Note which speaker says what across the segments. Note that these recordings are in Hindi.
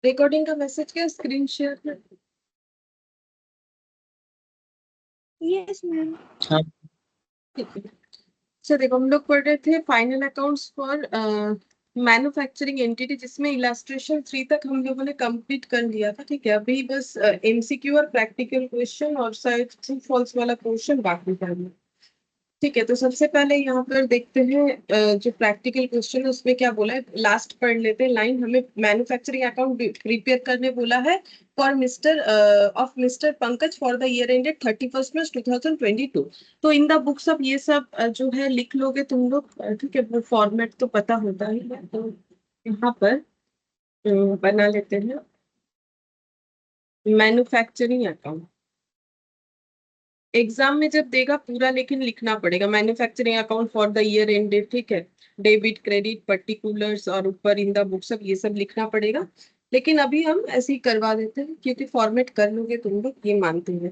Speaker 1: रिकॉर्डिंग का मैसेज क्या स्क्रीन शेयर कर? Yes ma'am.
Speaker 2: हाँ
Speaker 1: ठीक है। अच्छा देखो, हम लोग पढ़ रहे थे final accounts for manufacturing entity, जिसमें इलास्ट्रेशन 3 तक हम लोगों ने कंप्लीट कर लिया था। ठीक है, अभी बस एमसीक्यू और प्रैक्टिकल क्वेश्चन और शायद ट्रू फॉल्स वाला क्वेश्चन बाकी करना। ठीक है, तो सबसे पहले यहाँ पर देखते हैं जो प्रैक्टिकल क्वेश्चन है उसमें क्या बोला है। लास्ट पढ़ लेते हैं लाइन। हमें मैन्युफैक्चरिंग अकाउंट प्रिपेयर करने बोला है for mister Pankaj for the year ended 31 मार्च 2022। तो इन द बुक्स अब ये सब जो है लिख लोगे तुम लोग। ठीक है, वो फॉर्मेट तो पता होता ही है। तो यहाँ पर बना लेते हैं मैन्युफैक्चरिंग अकाउंट। एग्जाम में जब देगा पूरा लेकिन लिखना पड़ेगा, manufacturing account for the year ended. ठीक है, डेबिट क्रेडिट पर्टिकुलर्स और ऊपर इन द बुक सब ये सब लिखना पड़ेगा। लेकिन अभी हम ऐसे ही करवा देते हैं क्योंकि फॉर्मेट कर लोगे तुम लोग, ये मानते हैं।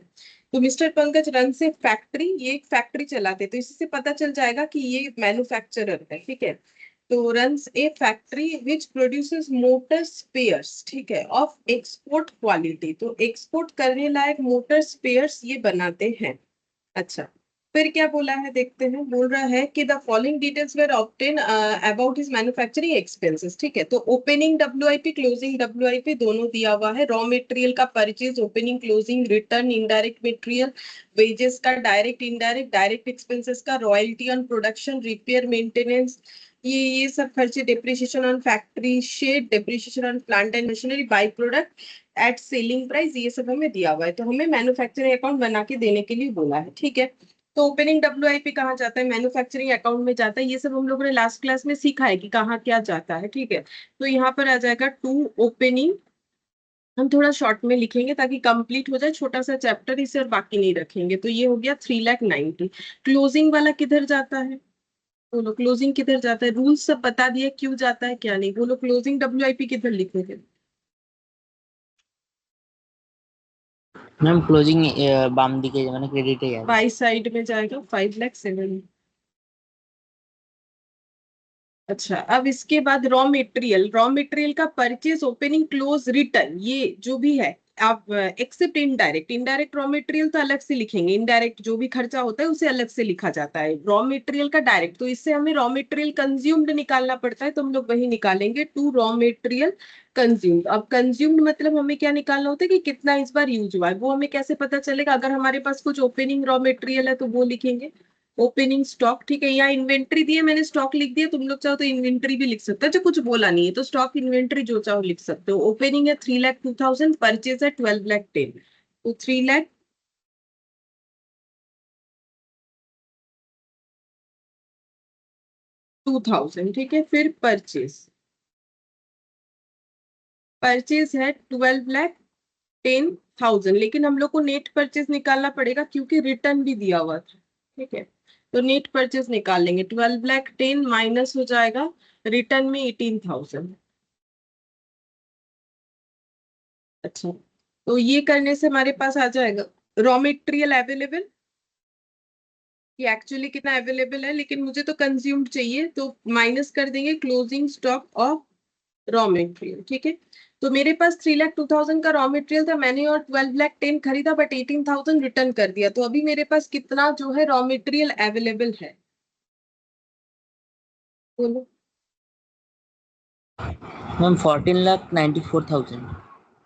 Speaker 1: तो मिस्टर पंकज रन से फैक्ट्री, ये एक फैक्ट्री चलाते, तो इससे पता चल जाएगा कि ये मैन्युफैक्चरर है। ठीक है, तो runs a factory which produces motor spares. ठीक है, ऑफ एक्सपोर्ट क्वालिटी, तो एक्सपोर्ट करने लायक मोटर स्पेयर्स ये बनाते हैं। अच्छा, फिर क्या बोला है देखते हैं। बोल रहा है कि the following details were obtain about his manufacturing expenses. ठीक है, तो ओपनिंग डब्ल्यूआईपी क्लोजिंग डब्ल्यूआईपी दोनों दिया हुआ है। रॉ मटेरियल का purchase, opening closing, return, indirect material, wages का, डायरेक्ट इनडायरेक्ट, डायरेक्ट एक्सपेंसेस का, royalty on production, repair maintenance, ये सब खर्चे, depreciation on factory shade, depreciation on plant and machinery, by product at selling price, ये सब हमें दिया हुआ है। तो हमें मैन्युफैक्चरिंग अकाउंट बना के देने के लिए बोला है। ठीक है, तो ओपनिंग डब्ल्यूआईपी कहाँ जाता है, मैन्युफैक्चरिंग अकाउंट में जाता है। ये सब हम लोगों ने लास्ट क्लास में सीखा है कि कहाँ क्या जाता है। ठीक है, तो यहाँ पर आ जाएगा टू ओपनिंग। हम थोड़ा शॉर्ट में लिखेंगे ताकि कंप्लीट हो जाए, छोटा सा चैप्टर, इसे और बाकी नहीं रखेंगे। तो ये हो गया 3,90,000। क्लोजिंग वाला किधर जाता है, बोलो क्लोजिंग किधर जाता है। रूल्स सब बता दिए क्यों जाता है क्या नहीं। बोलो क्लोजिंग डब्ल्यूआईपी किधर लिखोगे।
Speaker 2: मैम क्लोजिंग बाम दिखे मैंने क्रेडिट है यार।
Speaker 1: बाई साइड में जाएगा 5,07,000। अच्छा, अब इसके बाद रॉ मटेरियल, रॉ मटेरियल का परचेज, ओपनिंग क्लोज, रिटर्न, ये जो भी है आप except indirect, indirect raw material तो अलग से लिखेंगे। इनडायरेक्ट जो भी खर्चा होता है उसे अलग से लिखा जाता है, रॉ मटेरियल का डायरेक्ट। तो इससे हमें रॉ मटेरियल कंज्यूम्ड निकालना पड़ता है, तो हम लोग वही निकालेंगे टू रॉ मटेरियल कंज्यूम्ड। अब कंज्यूम्ड मतलब हमें क्या निकालना होता है कि कितना इस बार यूज हुआ है। वो हमें कैसे पता चलेगा, अगर हमारे पास कुछ ओपनिंग रॉ मटेरियल है तो वो लिखेंगे ओपनिंग स्टॉक। ठीक है, यहाँ इन्वेंट्री दिए, मैंने स्टॉक लिख दिया, तुम लोग चाहो तो इन्वेंट्री भी लिख सकते हो। जो कुछ बोला नहीं है तो स्टॉक इन्वेंट्री जो चाहो लिख सकते हो। ओपनिंग है 3,02,000, परचेज है 12,10,000, तो 3,02,000। ठीक है, फिर परचेज है 12,10,000, लेकिन हम लोग को नेट परचेज निकालना पड़ेगा क्योंकि रिटर्न भी दिया हुआ था। ठीक है, तो नेट परचेज निकाल लेंगे। 12,10,000 माइनस हो जाएगा रिटर्न में 18,000। अच्छा, तो ये करने से हमारे पास आ जाएगा रॉ मटेरियल अवेलेबल, कि एक्चुअली कितना अवेलेबल है, लेकिन मुझे तो कंज्यूम्ड चाहिए, तो माइनस कर देंगे closing stock of raw material. ठीक है, तो मेरे पास 3,02,000 का रॉ मटेरियल था, मैंने और 12,10,000 खरीदा, बट 18,000 रिटर्न कर दिया। तो अभी मेरे पास कितना जो है रॉ मटेरियल अवेलेबल है, बोलो।
Speaker 2: मैम 14,94,000।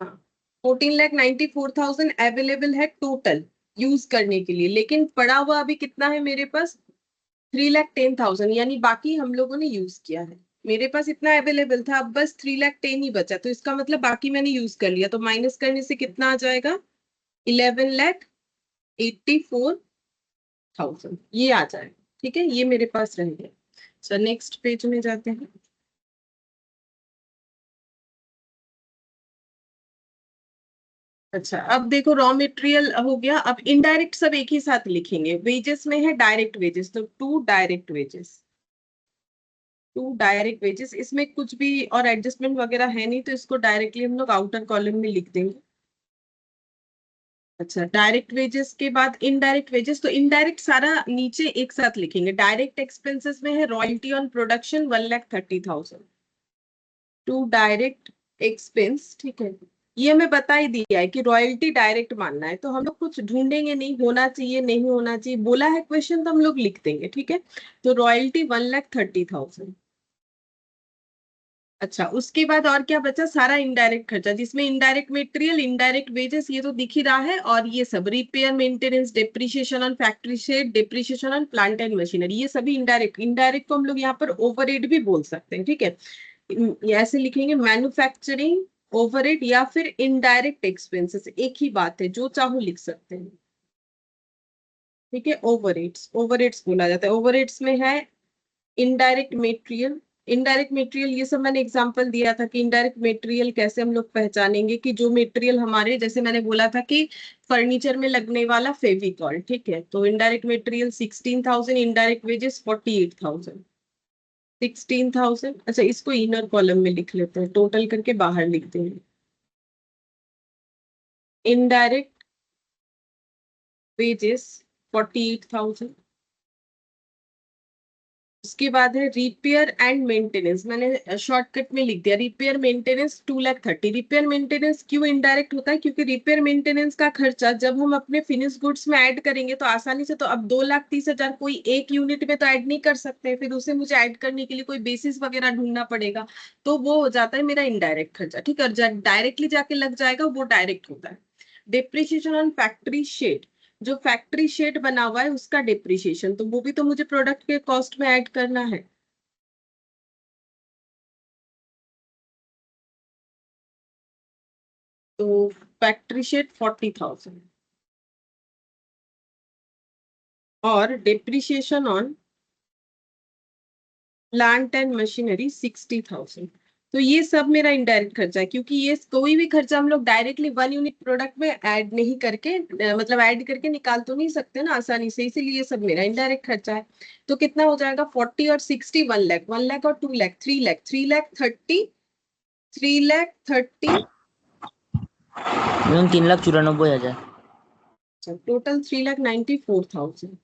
Speaker 1: हाँ, 14,94,000 अवेलेबल है टोटल यूज करने के लिए, लेकिन पड़ा हुआ अभी कितना है मेरे पास, 3,10,000, यानी बाकी हम लोगों ने यूज किया है। मेरे पास इतना अवेलेबल था, अब बस 3,10,000 ही बचा, तो इसका मतलब बाकी मैंने यूज कर लिया। तो माइनस करने से कितना आ जाएगा, 11,84,000, ये आ जाएगा। ठीक है, ये मेरे पास रहेगा। अच्छा, नेक्स्ट पेज में जाते हैं। अच्छा, अब देखो रॉ मटेरियल हो गया, अब इनडायरेक्ट सब एक ही साथ लिखेंगे। वेजेस में है डायरेक्ट वेजेस, तो टू डायरेक्ट वेजेस, इसमें कुछ भी और एडजस्टमेंट वगैरह है नहीं, तो इसको डायरेक्टली हम लोग आउटर कॉलम में लिख देंगे। अच्छा, डायरेक्ट वेजेस के बाद इनडायरेक्ट वेजेस, तो इनडायरेक्ट सारा नीचे एक साथ लिखेंगे। डायरेक्ट एक्सपेंसेस में है royalty on production 1,30,000, to direct expense, ठीक है, ये हमें बता ही दिया है कि रॉयल्टी डायरेक्ट मानना है, तो हम लोग कुछ ढूंढेंगे नहीं, होना चाहिए नहीं होना चाहिए, बोला है क्वेश्चन तो हम लोग लिख देंगे, ठीक है। तो रॉयल्टी 1,30,000। अच्छा, उसके बाद और क्या बचा, सारा इनडायरेक्ट खर्चा, जिसमें इनडायरेक्ट मटेरियल, इनडायरेक्ट वेजेस, ये तो दिख ही रहा है, और ये सब repair maintenance, depreciation on factory shade, depreciation on plant and machinery, ये सभी इनडायरेक्ट। इनडायरेक्ट को हम लोग यहाँ पर ओवरहेड भी बोल सकते हैं, ठीक है। ऐसे लिखेंगे, मैन्युफैक्चरिंग ओवरहेड या फिर इनडायरेक्ट एक्सपेंसेस, एक ही बात है, जो चाहो लिख सकते हैं, ठीक है। ओवरहेड्स, ओवरहेड्स बोला जाता है, ओवरहेड्स में है इनडायरेक्ट मटेरियल। इनडायरेक्ट मटेरियल ये सब मैंने एग्जांपल दिया था कि इनडायरेक्ट मटेरियल कैसे हम लोग पहचानेंगे, कि जो मटेरियल हमारे, जैसे मैंने बोला था कि फर्नीचर में लगने वाला फेविकॉल, ठीक है, तो इनडायरेक्ट मटेरियल 16,000, इनडायरेक्ट वेजेस 48,000। 16,000, अच्छा इसको इनर कॉलम में लिख लेते हैं, टोटल करके बाहर लिखते हैं। Indirect wages 48,000। उसके बाद है रिपेयर एंड मेंटेनेंस, मैंने शॉर्टकट में लिख दिया, रिपेयर मेंटेनेंस 2,30,000। रिपेयर मेंटेनेंस क्यों इनडायरेक्ट होता है, क्योंकि रिपेयर मेंटेनेंस का खर्चा जब हम अपने फिनिश गुड्स में ऐड करेंगे तो आसानी से, तो अब 2,30,000 कोई एक यूनिट में तो ऐड नहीं कर सकते, फिर उसे मुझे ऐड करने के लिए कोई बेसिस वगैरह ढूंढना पड़ेगा, तो वो हो जाता है मेरा इनडायरेक्ट खर्चा, ठीक है। और डायरेक्टली जाके लग जाएगा वो डायरेक्ट होता है। डिप्रिसिएशन ऑन फैक्ट्री शेड, जो फैक्ट्री शेड बना हुआ है उसका डिप्रिसिएशन, तो वो भी तो मुझे प्रोडक्ट के कॉस्ट में ऐड करना है। तो फैक्ट्री शेड 40,000 और depreciation on plant and machinery 60,000। तो ये सब मेरा इनडायरेक्ट खर्चा है, क्योंकि ये कोई भी खर्चा हम लोग डायरेक्टली 1 यूनिट प्रोडक्ट में ऐड नहीं करके, मतलब ऐड करके निकाल तो नहीं सकते ना आसानी से, इसीलिए ये सब मेरा इनडायरेक्ट खर्चा है। तो कितना हो जाएगा, 40 और 60, 1 लाख, 1 लाख और 2 लाख, 3 लाख, 3,30,000, 3,30,000,
Speaker 2: मैम 3,94,000।
Speaker 1: टोटल 3,94,000।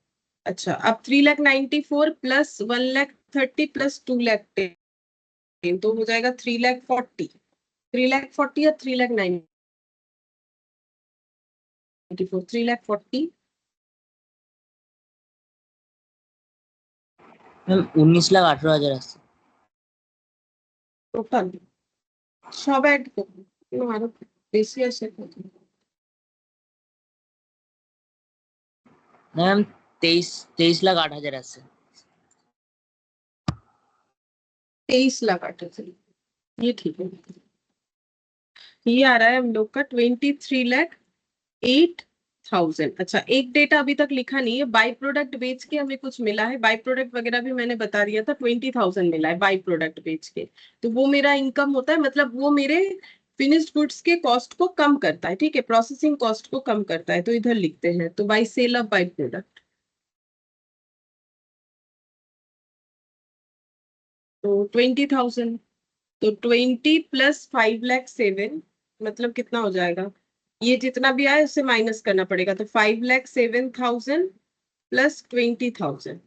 Speaker 1: अच्छा, अब 3,94,000 प्लस 1,30,000 प्लस 2,10,000, तो हो जाएगा 3,40,000। 3,40,000 या 3,94,000, 3,40,000।
Speaker 2: मैम 19,18,000 আসছে।
Speaker 1: টোটাল সব অ্যাড করবো, আরো বেশি আসে কত?
Speaker 2: मैम 23,08,000 আসছে।
Speaker 1: 23,08,000, ये ठीक है। ये आ रहा है हम लोग का 23,08,000। अच्छा, एक डेटा अभी तक लिखा नहीं है, बाई प्रोडक्ट बेच के हमें कुछ मिला है, बाई प्रोडक्ट वगैरह भी मैंने बता दिया था, 20,000 मिला है बाई प्रोडक्ट बेच के, तो वो मेरा इनकम होता है, मतलब वो मेरे फिनिश्ड गुड्स के कॉस्ट को कम करता है, ठीक है, प्रोसेसिंग कॉस्ट को कम करता है, तो इधर लिखते हैं, तो by sale of by product. तो 20,000, तो 20 प्लस 5,07,000, मतलब कितना हो जाएगा, ये जितना भी आए उससे माइनस करना पड़ेगा, तो 5,07,000 प्लस 20,000,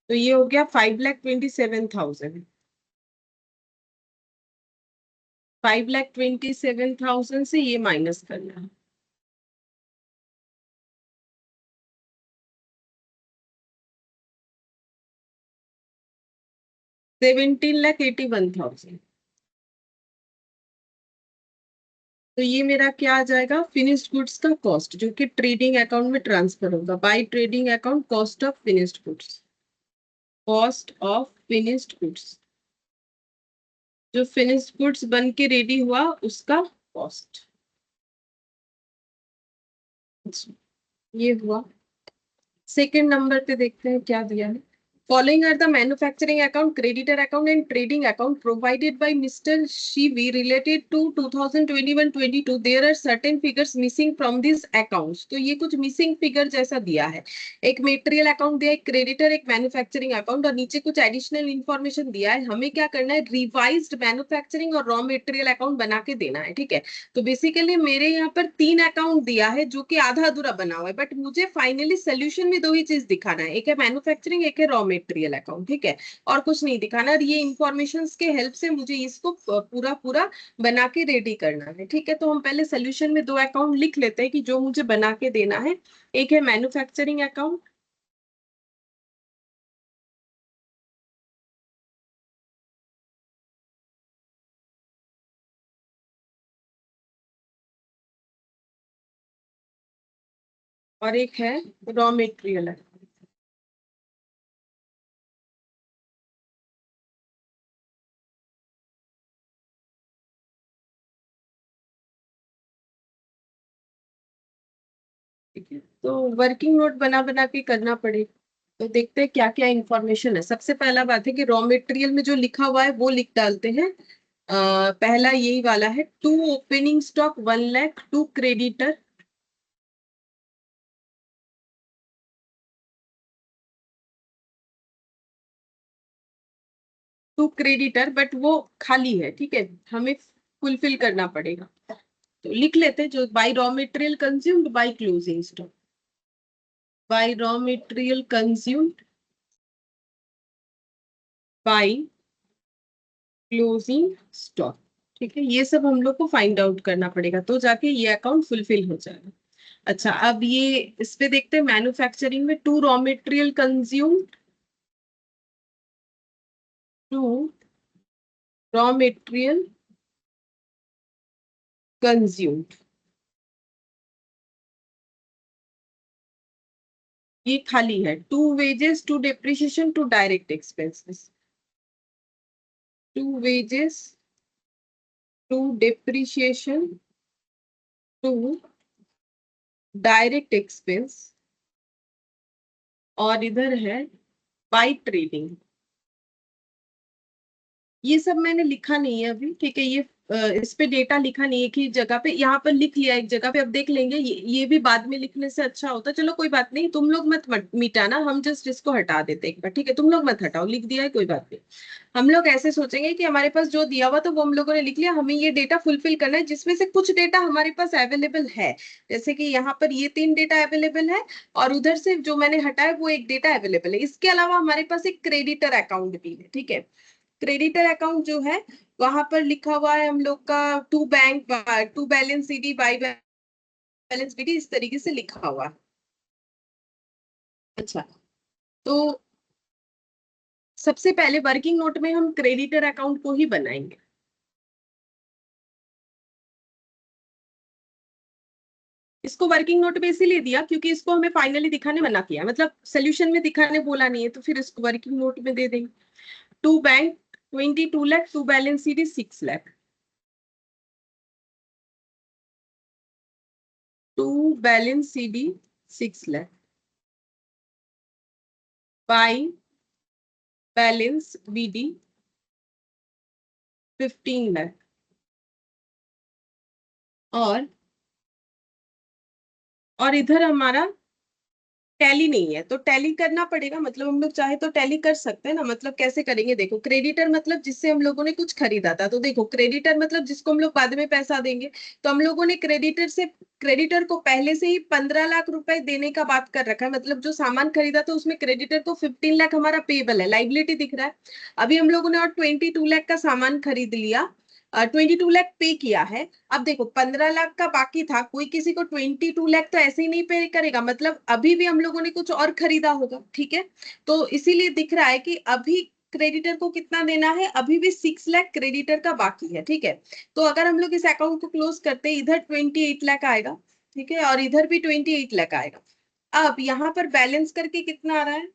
Speaker 1: तो ये हो गया 5,27,000। 5,27,000 से ये माइनस करना है। 17,81,000, तो ये मेरा क्या आ जाएगा, फिनिश्ड गुड्स का कॉस्ट, जो कि ट्रेडिंग अकाउंट में ट्रांसफर होगा, by trading account, cost of finished goods, cost of finished goods, जो फिनिश्ड गुड्स बन के रेडी हुआ उसका कॉस्ट, ये हुआ। सेकंड नंबर पे देखते हैं क्या दिया है। Following are the manufacturing account, creditor account, and trading account provided by Mr. Shivi related to 2021-22. There are certain figures missing from these accounts. तो ये कुछ missing figure जैसा दिया है, एक मेटेरियल अकाउंट दिया, एक क्रेडिटर, एक मैन्युफैक्चरिंग अकाउंट, और नीचे कुछ एडिशनल इंफॉर्मेशन दिया है, हमें क्या करना है, रिवाइज्ड मैन्युफैक्चरिंग और रॉ मेटेरियल अकाउंट बना के देना है, ठीक है। तो बेसिकली मेरे यहाँ पर 3 अकाउंट दिया है जो कि आधा अधूरा बना हुआ है, बट मुझे फाइनली सोल्यूशन में 2 ही चीज दिखाना है, एक है मैन्युफैक्चरिंग, एक है रॉ मेटेरियल अकाउंट, ठीक है, और कुछ नहीं दिखाना। और ये इंफॉर्मेशन के हेल्प से मुझे इसको पूरा पूरा बना के रेडी करना है, ठीक है। तो हम पहले सोल्यूशन में दो अकाउंट लिख लेते हैं कि जो मुझे बना के देना है। एक है मैन्युफैक्चरिंग अकाउंट, और एक है रॉ मेटेरियल अकाउंट। ठीक है, तो वर्किंग नोट बना बना के करना पड़ेगा। तो देखते हैं क्या क्या इंफॉर्मेशन है। सबसे पहला बात है कि रॉ मटेरियल में जो लिखा हुआ है वो लिख डालते हैं। पहला यही वाला है, to opening stock 1 lakh, to creditor, to creditor, but वो खाली है, ठीक है, हमें फुलफिल करना पड़ेगा। तो लिख लेते हैं, जो by raw material consumed by closing stock, by raw material consumed by closing stock, ठीक है। ये सब हम लोग को फाइंड आउट करना पड़ेगा, तो जाके ये अकाउंट फुलफिल हो जाएगा। अच्छा, अब ये इस पे देखते हैं मैन्युफैक्चरिंग में, to raw material consumed, to raw material consumed, ये खाली है। To wages, to depreciation, to direct expenses, to wages, to depreciation, to direct expense, और इधर है बाय ट्रेडिंग। ये सब मैंने लिखा नहीं है अभी, ठीक है। ये इस पे डेटा लिखा नहीं है कि जगह पे, यहाँ पर लिख लिया एक जगह पे, अब देख लेंगे। ये भी बाद में लिखने से अच्छा होता। चलो कोई बात नहीं, तुम लोग मत मिटाना, हम जस्ट इसको हटा देते एक बार, ठीक है। तुम लोग मत हटाओ, लिख दिया है कोई बात नहीं। हम लोग ऐसे सोचेंगे कि हमारे पास जो दिया हुआ तो वो हम लोगों ने लिख लिया, हमें ये डेटा फुलफिल करना है, जिसमें से कुछ डेटा हमारे पास अवेलेबल है। जैसे कि यहाँ पर ये 3 डेटा अवेलेबल है, और उधर से जो मैंने हटाया वो एक डेटा अवेलेबल है। इसके अलावा हमारे पास एक क्रेडिटर अकाउंट भी है, ठीक है। क्रेडिटर अकाउंट जो है, वहां पर लिखा हुआ है हम लोग का, to bank, to balance CD, by balance BD, इस तरीके से लिखा हुआ है। अच्छा, तो सबसे पहले वर्किंग नोट में हम क्रेडिटर अकाउंट को ही बनाएंगे। इसको वर्किंग नोट में इसीलिए दिया क्योंकि इसको हमें फाइनली दिखाने मना किया, मतलब सोल्यूशन में दिखाने बोला नहीं है, तो फिर इसको वर्किंग नोट में दे देंगे। To bank 22 lakh, to balance CD 6 lakh, to balance CD 6 lakh, by balance BD 15 lakh, और इधर हमारा टैली नहीं है, तो टैली करना पड़ेगा। मतलब हम लोग चाहे तो टैली कर सकते हैं ना। मतलब कैसे करेंगे, देखो, क्रेडिटर मतलब जिससे हम लोगों ने कुछ खरीदा था, तो देखो क्रेडिटर मतलब जिसको हम लोग बाद में पैसा देंगे। तो हम लोगों ने क्रेडिटर को पहले से ही 15 लाख रुपए देने का बात कर रखा है। मतलब जो सामान खरीदा था उसमें क्रेडिटर को 15 लाख हमारा पेबल है, लाइबिलिटी दिख रहा है। अभी हम लोगों ने और 22 लाख का सामान खरीद लिया, 22 लाख पे किया है। अब देखो 15 लाख का बाकी था, कोई किसी को 22 लाख तो ऐसे ही नहीं पे करेगा, मतलब अभी भी हम लोगों ने कुछ और खरीदा होगा, ठीक है। तो इसीलिए दिख रहा है कि अभी क्रेडिटर को कितना देना है, अभी भी 6 लाख क्रेडिटर का बाकी है, ठीक है। तो अगर हम लोग इस अकाउंट को क्लोज करते हैं, इधर 28 लाख आएगा, ठीक है, और इधर भी 28 लाख आएगा। अब यहाँ पर बैलेंस करके कितना आ रहा है,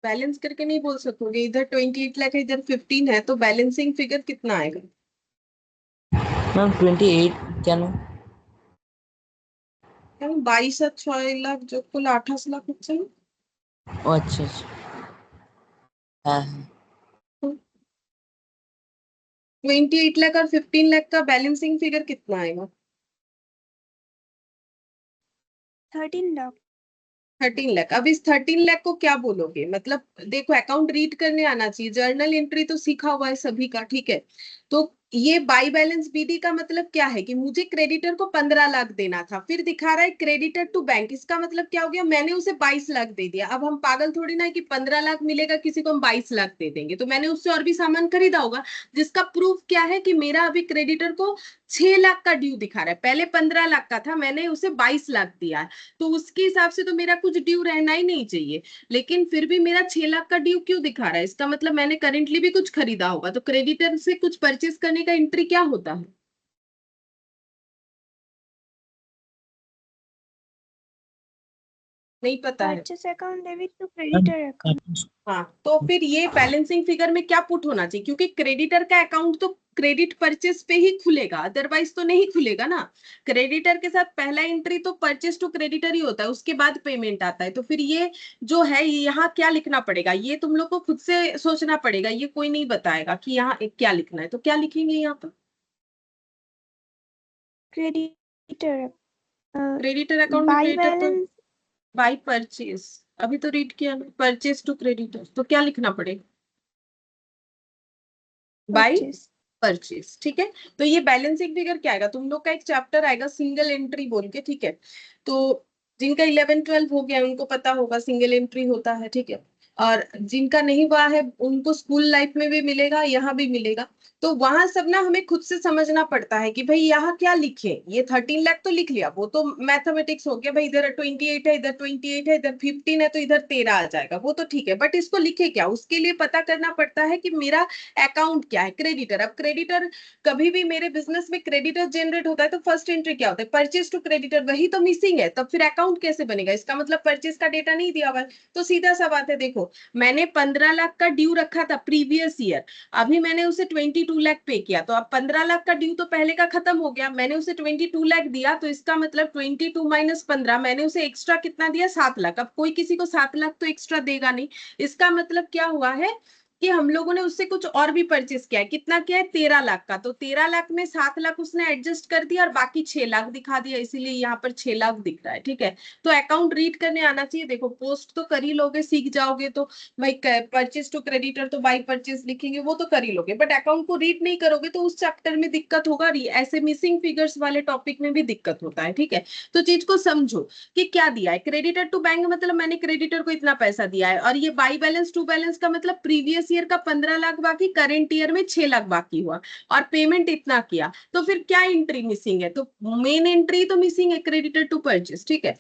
Speaker 1: बैलेंस करके नहीं बोल सकोगे, इधर 28 लाख है, इधर 15 है, तो बैलेंसिंग फिगर कितना आएगा।
Speaker 2: मैम 28 क्या ना।
Speaker 1: 22 और 6 लाख जो कुल 28 लाख हो चाहिए।
Speaker 2: ओ अच्छा अच्छा। हाँ हाँ।
Speaker 1: 28 लाख और 15 लाख का बैलेंसिंग फिगर कितना आएगा।
Speaker 3: 13 लाख।
Speaker 1: 13 लाख। अब इस 13 लाख को क्या बोलोगे, मतलब देखो अकाउंट रीड करने आना चाहिए, जर्नल एंट्री तो सीखा हुआ है सभी का, ठीक है। तो ये बाई बैलेंस बीडी का मतलब क्या है कि मुझे क्रेडिटर को 15 लाख देना था, फिर दिखा रहा है क्रेडिटर टू बैंक। इसका मतलब क्या हो गया, मैंने उसे 22 लाख दे दिया। अब हम पागल थोड़ी ना है कि 15 लाख मिलेगा किसी को हम 22 लाख दे देंगे, तो मैंने उससे और भी सामान खरीदा होगा, जिसका प्रूफ क्या है कि मेरा अभी क्रेडिटर को 6 लाख का ड्यू दिखा रहा है। पहले 15 लाख का था, मैंने उसे 22 लाख दिया है, तो उसके हिसाब से तो मेरा कुछ ड्यू रहना ही नहीं चाहिए। लेकिन फिर भी मेरा 6 लाख का ड्यू क्यों दिखा रहा है, इसका मतलब मैंने करेंटली भी कुछ खरीदा होगा। तो क्रेडिटर से कुछ परचेस करने का एंट्री क्या होता है? नहीं पता है।
Speaker 3: Purchase account debit to creditor account.
Speaker 1: हाँ, तो फिर ये बैलेंसिंग फिगर में क्या पुट होना चाहिए, क्योंकि क्रेडिटर का अकाउंट तो क्रेडिट परचेस पे ही खुलेगा, अदरवाइज तो नहीं खुलेगा ना। क्रेडिटर के साथ पहला एंट्री तो परचेस टू क्रेडिटर ही होता है, उसके बाद पेमेंट आता है। तो फिर ये जो है यहाँ क्या लिखना पड़ेगा, ये तुम लोग को खुद से सोचना पड़ेगा, ये कोई नहीं बताएगा कि यहाँ क्या लिखना है। तो क्या लिखेंगे यहाँ पर?
Speaker 3: Creditor.
Speaker 1: क्रेडिटर अकाउंट में
Speaker 3: Buy
Speaker 1: क्रेडिटर तो
Speaker 3: balance.
Speaker 1: बाई परचेस, अभी तो रीड किया ना, परचेस टू क्रेडिटर, तो क्या लिखना पड़ेगा? By
Speaker 3: Purchase.
Speaker 1: परचेज। ठीक है, तो ये बैलेंसिंग फिगर क्या आएगा, तुम लोग का एक चैप्टर आएगा सिंगल एंट्री बोल के। ठीक है, तो जिनका 11-12 हो गया उनको पता होगा सिंगल एंट्री होता है। ठीक है, और जिनका नहीं हुआ है उनको स्कूल लाइफ में भी मिलेगा, यहाँ भी मिलेगा। तो वहां सब ना हमें खुद से समझना पड़ता है कि भाई यहाँ क्या लिखे। ये 13 लाख तो लिख लिया, वो तो मैथमेटिक्स हो गया भाई, इधर 28 है, इधर 28 है, इधर 15 है, तो इधर 13 आ जाएगा, वो तो ठीक है। बट इसको लिखे क्या, उसके लिए पता करना पड़ता है कि मेरा अकाउंट क्या है, क्रेडिटर। अब क्रेडिटर कभी भी मेरे बिजनेस में क्रेडिटर जनरेट होता है तो फर्स्ट एंट्री क्या होता है, परचेज टू क्रेडिटर, वही तो मिसिंग है। तब फिर अकाउंट कैसे बनेगा, इसका मतलब परचेज का डेटा नहीं दिया हुआ है। तो सीधा सा बात है, देखो मैंने 15 लाख का ड्यू रखा था प्रीवियस ईयर, अभी मैंने उसे 22 लाख पे किया, तो अब 15 लाख का ड्यू तो पहले का खत्म हो गया, मैंने उसे 22 लाख दिया, तो इसका मतलब 22 माइनस 15, मैंने उसे एक्स्ट्रा कितना दिया, 7 लाख। अब कोई किसी को 7 लाख तो एक्स्ट्रा देगा नहीं। इसका मतलब क्या हुआ है कि हम लोगों ने उससे कुछ और भी परचेस किया है। कितना किया है, 13 लाख का। तो 13 लाख में 7 लाख उसने एडजस्ट कर दिया और बाकी 6 लाख दिखा दिया, इसीलिए यहाँ पर 6 लाख दिख रहा है। ठीक है, तो अकाउंट रीड करने आना चाहिए। देखो पोस्ट तो कर ही लोगे, सीख जाओगे तो भाई, परचेस टू क्रेडिटर तो बाई परचेस लिखेंगे, वो तो कर ही लोगे, बट अकाउंट को रीड नहीं करोगे तो उस चैप्टर में दिक्कत होगा। ऐसे मिसिंग फिगर्स वाले टॉपिक में भी दिक्कत होता है। ठीक है, तो चीज को समझो कि क्या दिया है। क्रेडिटर टू बैंक मतलब मैंने क्रेडिटर को इतना पैसा दिया है, और ये बाई बैलेंस टू बैलेंस का मतलब प्रीवियस ईयर का 15 लाख बाकी, करेंट ईयर में 6 लाख बाकी हुआ, और पेमेंट इतना किया। तो फिर क्या एंट्री मिसिंग है, तो मेन एंट्री तो मिसिंग है, क्रेडिटर टू परचेस। ठीक है,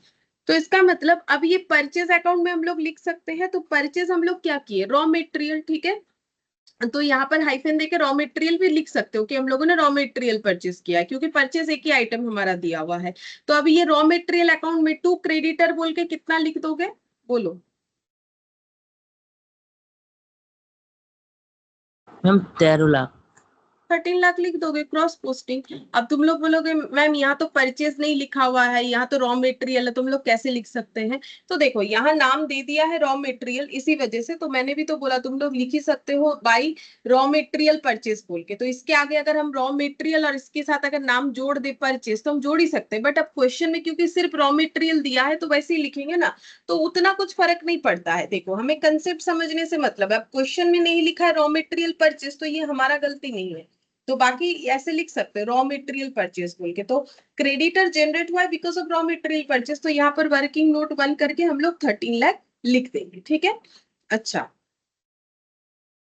Speaker 1: तो इसका मतलब अब ये परचेज अकाउंट में हम लोग लिख सकते हैं। तो परचेज हम लोग क्या किए, रॉ मेटेरियल। ठीक है, तो यहाँ पर हाइफन देके रॉ मटेरियल भी लिख सकते हो कि हम लोगों ने रॉ मटेरियल परचेज किया है, क्योंकि परचेज एक ही आइटम हमारा दिया हुआ है। तो अब ये रॉ मटेरियल अकाउंट में टू क्रेडिटर बोल के कितना लिख दोगे, बोलो?
Speaker 2: मैम 13 लाख।
Speaker 1: 13 लाख लिख दोगे, क्रॉस पोस्टिंग। अब तुम लोग बोलोगे मैम यहाँ तो परचेज नहीं लिखा हुआ है, यहाँ तो रॉ मटेरियल है, तुम लोग कैसे लिख सकते हैं? तो देखो यहाँ नाम दे दिया है रॉ मटेरियल, इसी वजह से तो मैंने भी तो बोला तुम लोग लिख ही सकते हो बाई रॉ मटेरियल परचेज बोल के। तो इसके आगे अगर हम रॉ मटेरियल और इसके साथ अगर नाम जोड़ दे परचेज तो हम जोड़ ही सकते हैं। बट अब क्वेश्चन में क्योंकि सिर्फ रॉ मटेरियल दिया है तो वैसे ही लिखेंगे ना, तो उतना कुछ फर्क नहीं पड़ता है। देखो हमें कंसेप्ट समझने से मतलब है, अब क्वेश्चन में नहीं लिखा है रॉ मटेरियल परचेज तो ये हमारा गलती नहीं है। तो बाकी ऐसे लिख सकते हैं रॉ मटेरियल परचेज बोल के। तो क्रेडिटर जनरेट हुआ है because of raw material purchase, तो यहाँ पर वर्किंग नोट 1 करके हम लोग 13 लाख लिख देंगे। ठीक है, अच्छा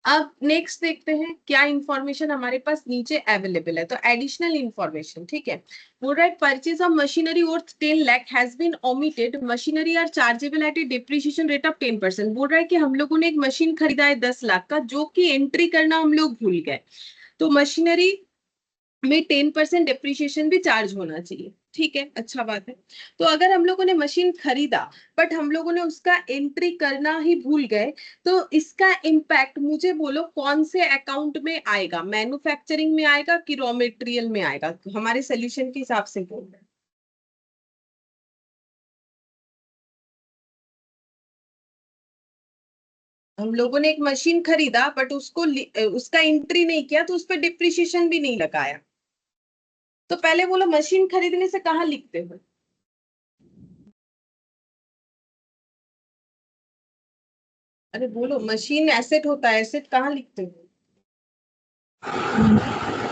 Speaker 1: अब नेक्स्ट देखते हैं क्या इंफॉर्मेशन हमारे पास नीचे अवेलेबल है। तो एडिशनल इंफॉर्मेशन, ठीक है, बोल रहा है purchase of machinery worth 10 lakh has been omitted, machinery are chargeable at a depreciation rate of 10%। बोल रहा है कि हम लोगों ने एक मशीन खरीदा है 10 लाख का, जो कि एंट्री करना हम लोग भूल गए। तो मशीनरी में 10% डिप्रिशिएशन भी चार्ज होना चाहिए। ठीक है, अच्छा बात है। तो अगर हम लोगों ने मशीन खरीदा बट हम लोगों ने उसका एंट्री करना ही भूल गए, तो इसका इम्पैक्ट मुझे बोलो कौन से अकाउंट में आएगा, मैन्युफैक्चरिंग में आएगा कि रॉ मटेरियल में आएगा? हमारे सोल्यूशन के हिसाब से बोल रहे हैं। हम लोगों ने एक मशीन खरीदा बट उसको उसका एंट्री नहीं किया, तो उस पर डिप्रिशिएशन भी नहीं लगाया। तो पहले बोलो मशीन खरीदने से कहाँ लिखते हो? अरे बोलो, मशीन एसेट होता है, एसेट कहाँ लिखते हो?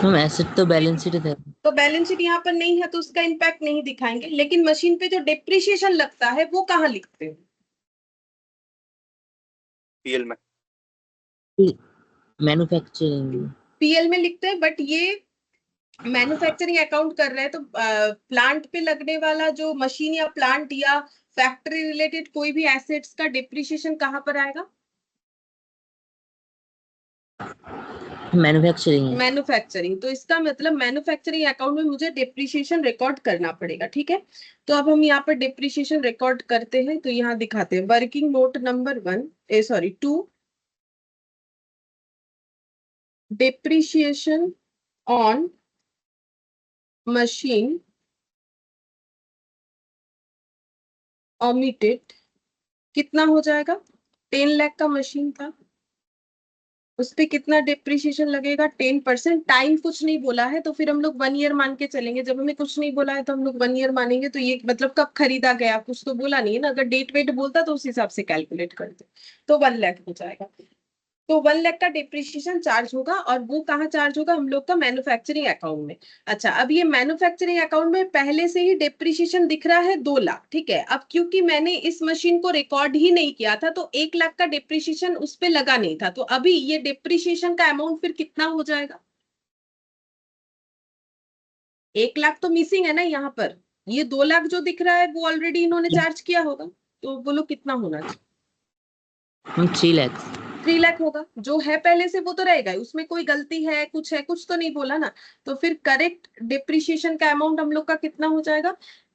Speaker 2: मैम एसेट तो बैलेंस शीट है।
Speaker 1: तो बैलेंस शीट यहाँ पर नहीं है तो उसका इम्पैक्ट नहीं दिखाएंगे, लेकिन मशीन पे जो डेप्रिसिएशन लगता है वो कहाँ लिखते हैं?
Speaker 4: पीएल में।
Speaker 2: मैन्युफैक्चरिंग।
Speaker 1: पीएल में लिखते हैं, बट ये मैन्युफैक्चरिंग अकाउंट कर रहे हैं तो प्लांट पे लगने वाला जो मशीन या प्लांट या फैक्ट्री रिलेटेड कोई भी एसेट्स का डिप्रिसिएशन कहाँ पर आएगा?
Speaker 2: मैन्युफैक्चरिंग है।
Speaker 1: मैन्युफैक्चरिंग। तो इसका मतलब मैन्युफैक्चरिंग अकाउंट में मुझे डिप्रिसिएशन रिकॉर्ड करना पड़ेगा, ठीक है। तो अब हम यहाँ पर डिप्रिसिएशन रिकॉर्ड करते हैं, तो यहाँ दिखाते हैं working note number 2, depreciation on machine omitted कितना हो जाएगा? 10 लाख का मशीन था, उस पे कितना डिप्रिसिएशन लगेगा? 10%। टाइम कुछ नहीं बोला है तो फिर हम लोग 1 ईयर मान के चलेंगे। जब हमें कुछ नहीं बोला है तो हम लोग 1 ईयर मानेंगे। तो ये मतलब कब खरीदा गया, कुछ तो बोला नहीं है ना। अगर डेट वेट बोलता तो उस हिसाब से कैलकुलेट करते, तो 1 लाख हो जाएगा। तो 1 लाख का डिप्रिसिएशन चार्ज होगा, और वो कहाँ चार्ज होगा? हम लोग का मैन्युफैक्चरिंग अकाउंट में। अच्छा, अब ये मैन्युफैक्चरिंग अकाउंट में पहले से ही डिप्रिसिएशन दिख रहा है 2 लाख, ठीक है। अब क्योंकि मैंने इस मशीन को रिकॉर्ड ही नहीं किया था तो 1 लाख का डिप्रिसिएशन उस पे लगा नहीं था। तो अभी ये डिप्रिसिएशन का अमाउंट फिर कितना हो जाएगा? 1 लाख तो मिसिंग है ना यहाँ पर। ये 2 लाख जो दिख रहा है वो ऑलरेडी इन्होंने चार्ज किया होगा। तो बोलो कितना होना चाहिए?
Speaker 2: मैम 3 लाख।
Speaker 1: 3 लाख होगा। जो है पहले से वो तो रहेगा ही, उसमें कोई गलती है, कुछ तो नहीं बोला ना। तो फिर करेक्ट डिप्रिसिएशन का अमाउंट हम लोग का कितना हो जाएगा?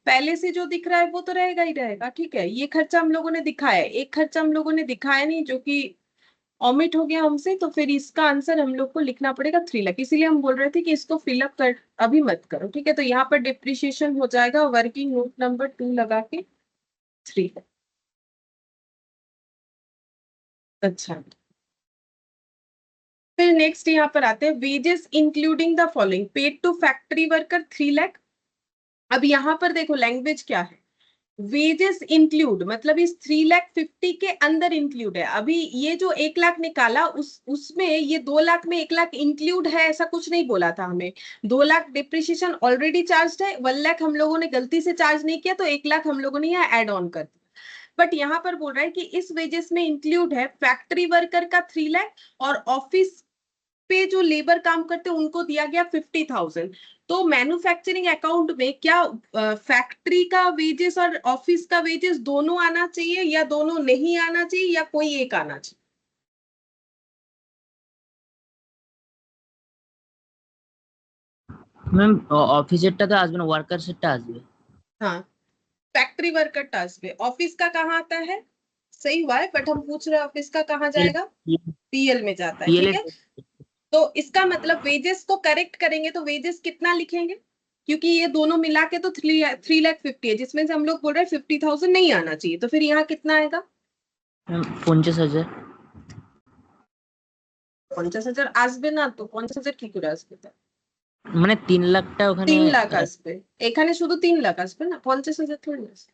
Speaker 1: पहले से जो दिख रहा है वो तो रहेगा ही रहेगा, ठीक है। ये खर्चा हम लोगों ने दिखाया है, एक खर्चा हम लोगों ने दिखाया नहीं जो कि ऑमिट हो गया हमसे। तो फिर इसका आंसर हम लोग को लिखना पड़ेगा 3 लाख। इसीलिए हम बोल रहे थे कि इसको फिलअप कर अभी मत करो, ठीक है। तो यहाँ पर डिप्रिसिएशन हो जाएगा वर्किंग नोट नंबर 2 लगा के 3। अच्छा, फिर नेक्स्ट यहाँ पर आते हैं wages including the following. Paid to factory worker 3 lakh. अब यहाँ पर देखो लैंग्वेज क्या है, वेजेस इंक्लूड मतलब इस 3,50,000 के अंदर इंक्लूड है। अभी ये जो 1 लाख निकाला उसमें ये 2 लाख में 1 लाख इंक्लूड है ऐसा कुछ नहीं बोला था हमें। 2 लाख डिप्रिसिएशन ऑलरेडी चार्ज है, 1 लाख हम लोगों ने गलती से चार्ज नहीं किया तो 1 लाख हम लोगों ने यहाँ एड ऑन कर दिया। बट यहाँ पर बोल रहा है कि इस वेजेस में इंक्लूड है फैक्ट्री वर्कर का 3 लाख, और ऑफिस पे जो लेबर काम करते हैं उनको दिया गया 50,000। तो मैन्युफैक्चरिंग अकाउंट में क्या फैक्ट्री का वेजेस और ऑफिस का वेजेस दोनों आना चाहिए, या दोनों नहीं आना चाहिए, या कोई एक आना चाहिए?
Speaker 2: ম্যাম অফিসেরটা তো আসবে না, ওয়ার্কার্সেরটা আসবে।
Speaker 1: हाँ, फैक्ट्री वर्कर टास्क पे ऑफिस का कहाँ आता है? सही हुआ है, बट हम पूछ रहे हैं ऑफिस का कहाँ जाएगा? पीएल में जाता है,
Speaker 2: पीएल
Speaker 1: ठीक है। तो इसका मतलब वेजेस को करेक्ट करेंगे तो वेजेस कितना लिखेंगे? क्योंकि ये दोनों मिला के तो 3,50,000 है, जिसमें से हम लोग बोल रहे हैं 50,000 नहीं आना चाहिए। तो फिर यहाँ कितना आएगा?
Speaker 2: ম্যাম 50,000।
Speaker 1: 50,000 আসবে না তো? 50,000 কি করে আসবে?
Speaker 2: মানে 3 লাখটা ওখানে
Speaker 1: 3 লাখ আসবে, এখানে শুধু 3 লাখ আসবে না, 50,000 থোড়ি না আসবে।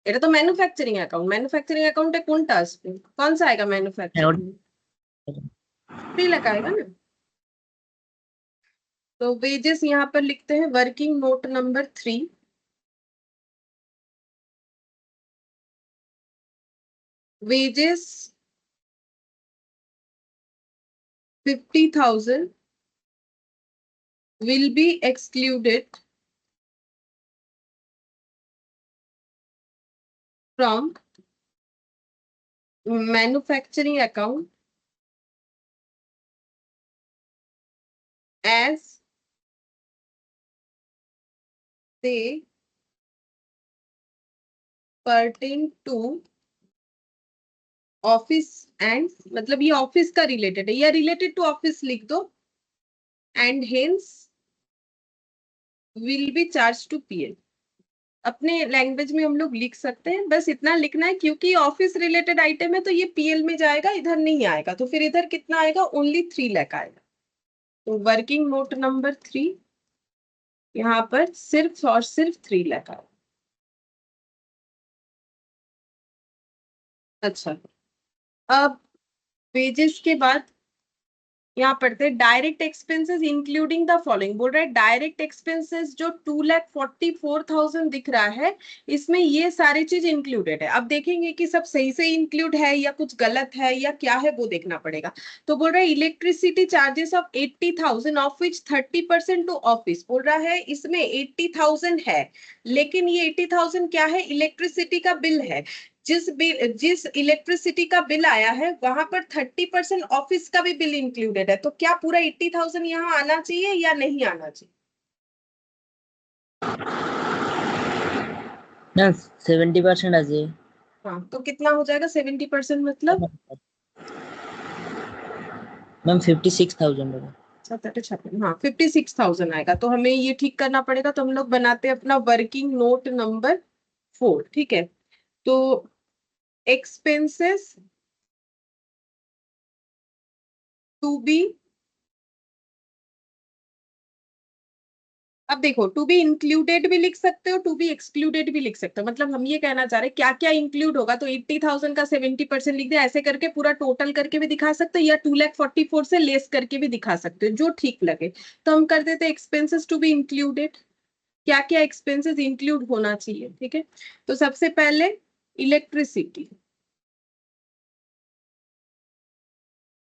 Speaker 1: এটা তো ম্যানুফ্যাকচারিং অ্যাকাউন্ট, ম্যানুফ্যাকচারিং অ্যাকাউন্টে কোনটা আসবে? कौन सा आएगा मैन्युफैक्चरिंग? 3 लाख आएगा ना। तो वेजेस यहाँ पर लिखते हैं working note number 3, wages 50,000 will be excluded from manufacturing account as they pertain to office and, मतलब ये ऑफिस का रिलेटेड है या रिलेटेड टू ऑफिस लिख दो, and hence will be charge to PL. अपने लैंग्वेज में हम लोग लिख सकते हैं, बस इतना लिखना है क्योंकि ऑफिस रिलेटेड आइटम है तो ये पीएल में जाएगा, इधर नहीं आएगा। तो फिर इधर कितना आएगा? ओनली 3 लाख आएगा। तो वर्किंग नोट नंबर 3 यहाँ पर सिर्फ और सिर्फ 3 लाख आएगा। अच्छा, अब वेजेस के बाद यहाँ पढ़ते हैं direct expenses including the following, बोल रहे हैं डायरेक्ट एक्सपेंसेस जो 2,44,000 दिख रहा है, इसमें ये सारी चीज इंक्लूडेड है। अब देखेंगे कि सब सही से इंक्लूड है या कुछ गलत है या क्या है, वो देखना पड़ेगा। तो बोल रहा है electricity charges of 80,000 of which 30% to office, बोल रहा है इसमें 80,000 है, लेकिन ये 80,000 क्या है, इलेक्ट्रिसिटी का बिल है। जिस इलेक्ट्रिसिटी का बिल आया है वहां पर 30% ऑफिस का भी बिल इंक्लूडेड है, तो क्या पूरा 80,000 यहाँ आना चाहिए या नहीं आना चाहिए?
Speaker 2: मैम 70% আছে।
Speaker 1: हाँ, तो कितना हो जाएगा 70% मतलब?
Speaker 2: मैम 56,000 होगा।
Speaker 1: 56, हाँ 56,000 आएगा। तो हमें ये ठीक करना पड़ेगा, तो हम लोग बनाते हैं अपना वर्किंग नोट नंबर 4, ठीक है। तो एक्सपेंसेस टू बी, अब देखो टू बी इंक्लूडेड भी लिख सकते हो, टू बी एक्सक्लूडेड भी लिख सकते हो। मतलब हम ये कहना चाह रहे हैं क्या क्या इंक्लूड होगा, तो 80,000 का 70% लिख दिया, ऐसे करके पूरा टोटल करके भी दिखा सकते हो या 2,44,000 से लेस करके भी दिखा सकते हो, जो ठीक लगे। तो हम कर देते एक्सपेंसेस टू बी इंक्लूडेड, क्या क्या एक्सपेंसेस इंक्लूड होना चाहिए, ठीक है। तो सबसे पहले इलेक्ट्रिसिटी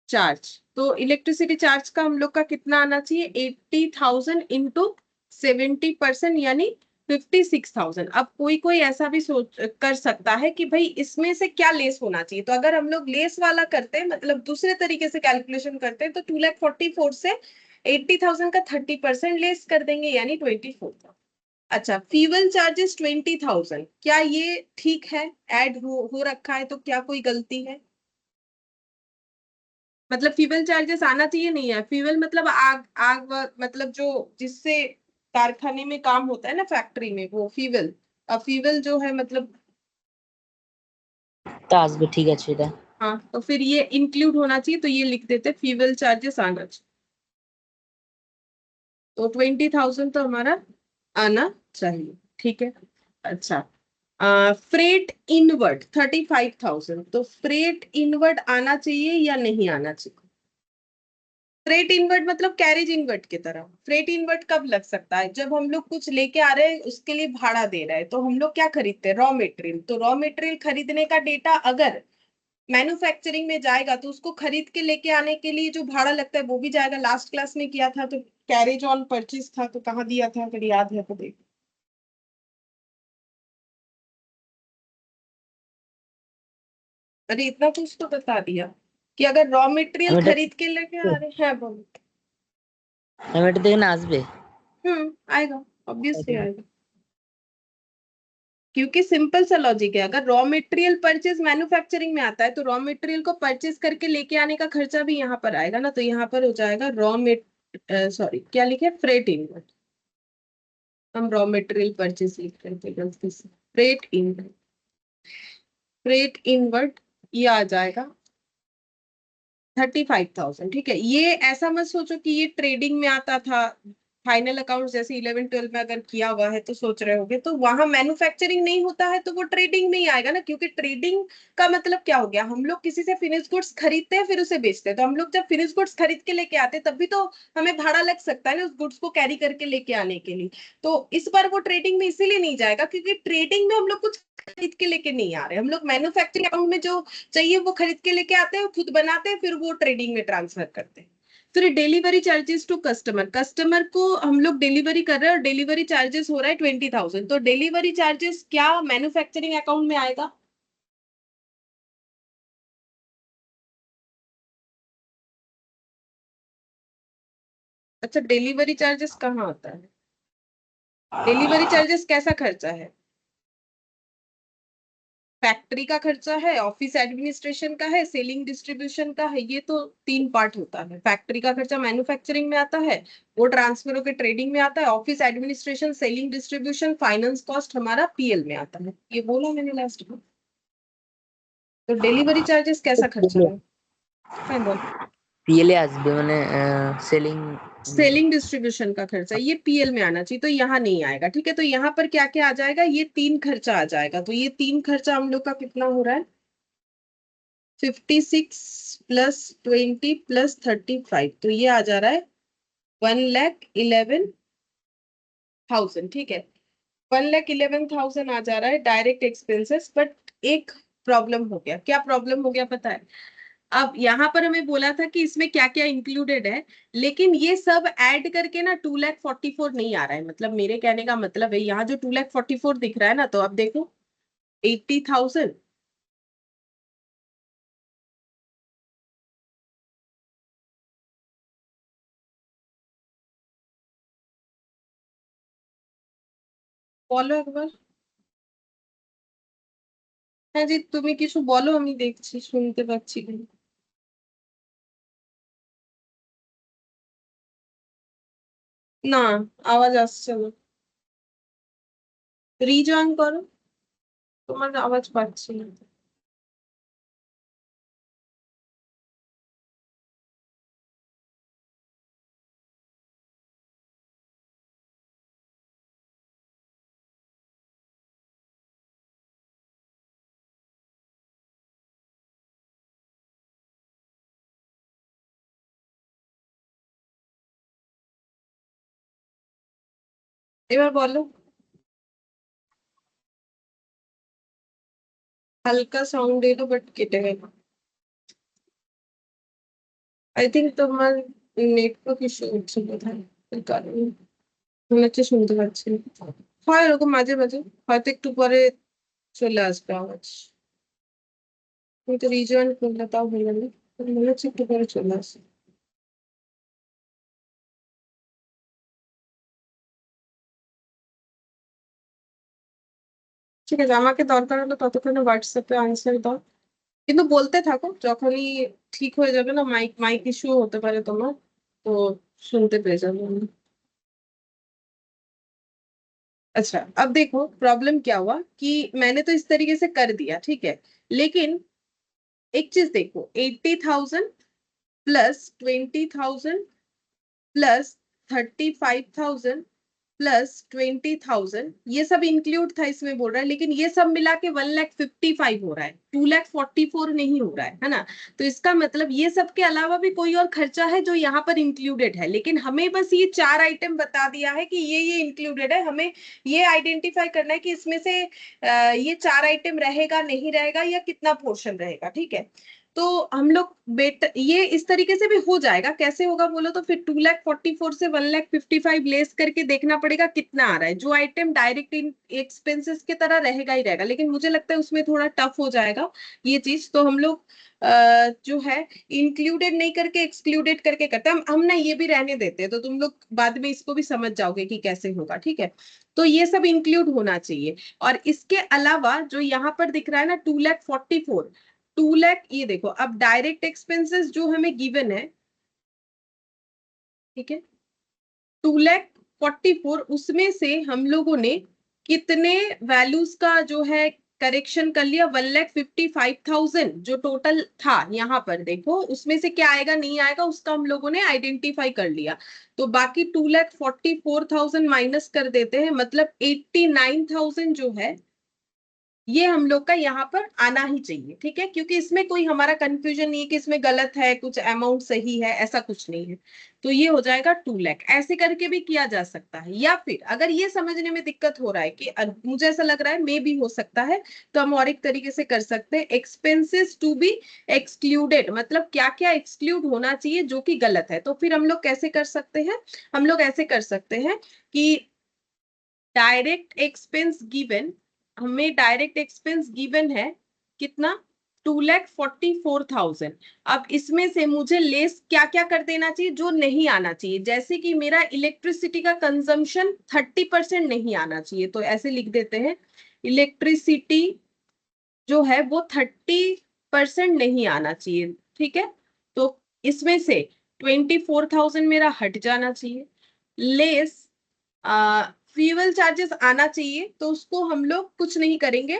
Speaker 1: चार्ज, तो इलेक्ट्रिसिटी चार्ज का हम लोग का कितना आना चाहिए, 80,000 इंटू 70% यानी 56,000। अब कोई कोई ऐसा भी सोच कर सकता है कि भाई इसमें से क्या लेस होना चाहिए, तो अगर हम लोग लेस वाला करते हैं, मतलब दूसरे तरीके से कैलकुलेशन करते हैं, तो 2,44,000 से 80,000 का 30% लेस कर देंगे यानी 24,000। अच्छा, फ्यूल चार्जेस 20,000, क्या ये ठीक है, ऐड हो रखा है, तो क्या कोई गलती है? मतलब फ्यूल चार्जेस आना चाहिए, नहीं है फ्यूल मतलब आग आग मतलब जो जिससे कारखाने में काम होता है ना, फैक्ट्री में, वो फ्यूल। अब फ्यूल जो है मतलब,
Speaker 2: তা আসবে, ঠিক আছে এটা।
Speaker 1: हाँ तो फिर ये इंक्लूड होना चाहिए, तो ये लिख देते फ्यूल चार्जेस आना चाहिए। तो 20,000 तो हमारा आना चाहिए, ठीक है। अच्छा, फ्रेट इनवर्ड 35,000, तो फ्रेट इनवर्ड आना चाहिए या नहीं आना चाहिए? फ्रेट इनवर्ट मतलब कैरेज इनवर्ट की तरह। फ्रेट इनवर्ट कब लग सकता है, जब हम लोग कुछ लेके आ रहे हैं उसके लिए भाड़ा दे रहे हैं, तो हम लोग क्या खरीदते हैं, रॉ मटेरियल। तो रॉ मटेरियल खरीदने का डेटा अगर मैन्युफैक्चरिंग में जाएगा, तो उसको खरीद के लेके आने के लिए जो भाड़ा लगता है वो भी जाएगा। लास्ट क्लास में किया था तो कैरेज ऑन परचेज था, तो कहाँ दिया था, अगर याद है तो देख। अरे इतना कुछ तो बता दिया कि अगर रॉ मटेरियल
Speaker 2: আমি এটা
Speaker 1: खरीद के लेके आ रहे हैं, बोलो।
Speaker 2: আমি এটা দেখে না আসবে।
Speaker 1: आएगा, ऑब्वियसली आएगा, क्योंकि सिंपल सा लॉजिक है। अगर रॉ मटेरियल परचेज मैन्युफैक्चरिंग में आता है, तो रॉ मटेरियल को परचेज करके लेके आने का खर्चा भी यहाँ पर आएगा ना, तो यहाँ पर हो जाएगा रॉ मेट सॉरी क्या लिखे, फ्रेट इनवर्ड। हम रॉ मटेरियल परचेज लिख रहे थे गलती से, फ्रेट इनवर्ड। फ्रेट इनवर्ड ये आ जाएगा 35,000, ठीक है। ये ऐसा मत सोचो कि ये ट्रेडिंग में आता था, फाइनल अकाउंट जैसे 11-12 में अगर किया हुआ है तो सोच रहे होगे, तो वहां मैन्युफैक्चरिंग नहीं होता है, तो वो ट्रेडिंग में ही आएगा ना, क्योंकि ट्रेडिंग का मतलब क्या हो गया, हम लोग किसी से फिनिश गुड्स खरीदते हैं फिर उसे बेचते हैं। तो हम लोग जब फिनिश गुड्स खरीद के लेके आते हैं तब भी तो हमें भाड़ा लग सकता है ना उस गुड्स को कैरी करके लेके आने के लिए। तो इस बार वो ट्रेडिंग में इसीलिए नहीं जाएगा क्योंकि ट्रेडिंग में हम लोग कुछ खरीद के लेके नहीं आ रहे, हम लोग मैन्युफैक्चरिंग अकाउंट में जो चाहिए वो खरीद के लेके आते हैं, खुद बनाते हैं, फिर वो ट्रेडिंग में ट्रांसफर करते हैं। फिर delivery charges to customer, customer को हम लोग डिलीवरी कर रहे हैं और डिलीवरी चार्जेस हो रहा है 20,000, तो डिलीवरी चार्जेस क्या मैन्युफैक्चरिंग अकाउंट में आएगा? अच्छा, डिलीवरी चार्जेस कहाँ आता है, डिलीवरी चार्जेस कैसा खर्चा है? फैक्ट्री का खर्चा है, ऑफिस एडमिनिस्ट्रेशन का है, सेलिंग डिस्ट्रीब्यूशन का है, ये तो तीन पार्ट होता है। फैक्ट्री का खर्चा मैन्युफैक्चरिंग में आता है, वो ट्रांसफर होकर ट्रेडिंग में आता है। Office administration, selling distribution, finance cost हमारा पीएल में आता है, ये बोला मैंने लास्ट में। तो डिलीवरी चार्जेस कैसा खर्चा है? हाँ बोल।
Speaker 2: পিএলে আসবে মানে সেলিং।
Speaker 1: सेलिंग डिस्ट्रीब्यूशन का खर्चा ये पीएल में आना चाहिए, तो यहाँ नहीं आएगा, ठीक है। तो यहाँ पर क्या क्या आ जाएगा, ये तीन खर्चा आ जाएगा, तो ये तीन खर्चा हम लोग का कितना हो रहा है, 56 प्लस 20 प्लस 35, तो ये आ जा रहा है 1,11,000। ठीक है, 1,11,000 आ जा रहा है डायरेक्ट एक्सपेंसेस। बट एक प्रॉब्लम हो गया। क्या प्रॉब्लम हो गया पता है? अब यहाँ पर हमें बोला था कि इसमें क्या क्या इंक्लूडेड है, लेकिन ये सब ऐड करके ना 2,44,000 नहीं आ रहा है। मतलब मेरे कहने का मतलब है, यहाँ जो 2,44,000 दिख रहा है ना, तो अब देखो 80,000, বলো একবার। হ্যাঁ জি, তুমি কিছু বলো, আমি দেখছি, শুনতে পাচ্ছি কিনা। না, আওয়াজ আসছে না। রিজয়েন করো, তোমার আওয়াজ পাচ্ছি না। এবার বলো। হালকা সাউন্ড এলো, বাট কেটে গেল। আই থিঙ্ক তোমার নেটওয়ার্ক ইস্যু হচ্ছে বোধহয়, এর কারণে মনে হচ্ছে শুনতে পাচ্ছি না। হয় এরকম মাঝে মাঝে, হয়তো একটু পরে চলে আসবে আওয়াজ। তুমি তো রিজয়েন করলে, তাও হলো না। মনে হচ্ছে একটু পরে চলে আসবে। ঠিক আছে, আমাকে দরকার হলে ততক্ষণে হোয়াটসঅ্যাপে আনসার দাও, কিন্তু বলতে থাকো। যখনই ঠিক হয়ে যাবে না, মাইক মাইক ইস্যু হতে পারে তোমার, তো শুনতে পেয়ে যাবে আমি। अच्छा, अब देखो प्रॉब्लम क्या हुआ कि मैंने तो इस तरीके से कर दिया, ठीक है, लेकिन एक चीज देखो, 80,000 प्लस 20,000 प्लस 35,000 प्लस 20,000, ये सब इंक्लूड था इसमें बोल रहा है, लेकिन ये सब मिला के 1,55,000 हो रहा है, 2,44,000 नहीं हो रहा है ना। तो इसका मतलब ये सब के अलावा भी कोई और खर्चा है जो यहाँ पर इंक्लूडेड है, लेकिन हमें बस ये 4 आइटम बता दिया है कि ये इंक्लूडेड है। हमें ये आइडेंटिफाई करना है कि इसमें से ये 4 आइटम रहेगा नहीं रहेगा, या कितना पोर्शन रहेगा। ठीक है, तो हम लोग ये इस तरीके से भी हो जाएगा। कैसे होगा बोलो तो, फिर 2,44,000 से 1,55,000 लेस करके देखना पड़ेगा कितना आ रहा है। जो आइटम डायरेक्ट एक्सपेंसेस की तरह रहेगा ही रहेगा, लेकिन मुझे लगता है उसमें थोड़ा टफ हो जाएगा ये चीज। तो हम लोग जो है इंक्लूडेड नहीं करके एक्सक्लूडेड करके करते हैं। हम ना ये भी रहने देते हैं, तो तुम लोग बाद में इसको भी समझ जाओगे कि कैसे होगा। ठीक है, तो ये सब इंक्लूड होना चाहिए। और इसके अलावा जो यहाँ पर दिख रहा है ना 2,44,000, 2 लाख, ये देखो, अब डायरेक्ट एक्सपेंसेस जो हमें गिवन है, ठीक है, 2,44,000, उसमें से हम लोगों ने कितने वैल्यूज का जो है करेक्शन कर लिया? 1,55,000 जो टोटल था यहाँ पर, देखो उसमें से क्या आएगा नहीं आएगा उसका हम लोगों ने आइडेंटिफाई कर लिया। तो बाकी 2,44,000 माइनस कर देते हैं, मतलब 89,000 जो है ये हम लोग का यहाँ पर आना ही चाहिए। ठीक है, क्योंकि इसमें कोई हमारा कंफ्यूजन नहीं है कि इसमें गलत है, कुछ अमाउंट सही है, ऐसा कुछ नहीं है। तो ये हो जाएगा 2 लाख। ऐसे करके भी किया जा सकता है, या फिर अगर ये समझने में दिक्कत हो रहा है कि मुझे ऐसा लग रहा है मे भी हो सकता है, तो हम और एक तरीके से कर सकते हैं, एक्सपेंसेस टू बी एक्सक्लूडेड, मतलब क्या क्या एक्सक्लूड होना चाहिए जो कि गलत है। तो फिर हम लोग कैसे कर सकते हैं? हम लोग ऐसे कर सकते हैं कि डायरेक्ट एक्सपेंस गिवन, हमें डायरेक्ट एक्सपेंस गिवन है कितना? 2,44,000। अब इसमें से मुझे लेस क्या क्या कर देना चाहिए जो नहीं आना चाहिए? जैसे कि मेरा इलेक्ट्रिसिटी का कंजम्पशन 30% नहीं आना चाहिए, तो ऐसे लिख देते हैं, इलेक्ट्रिसिटी जो है वो 30% नहीं आना चाहिए। ठीक है, तो इसमें से 24,000 मेरा हट जाना चाहिए। लेस फ्यूल चार्जेस आना चाहिए, तो उसको हम लोग कुछ नहीं करेंगे।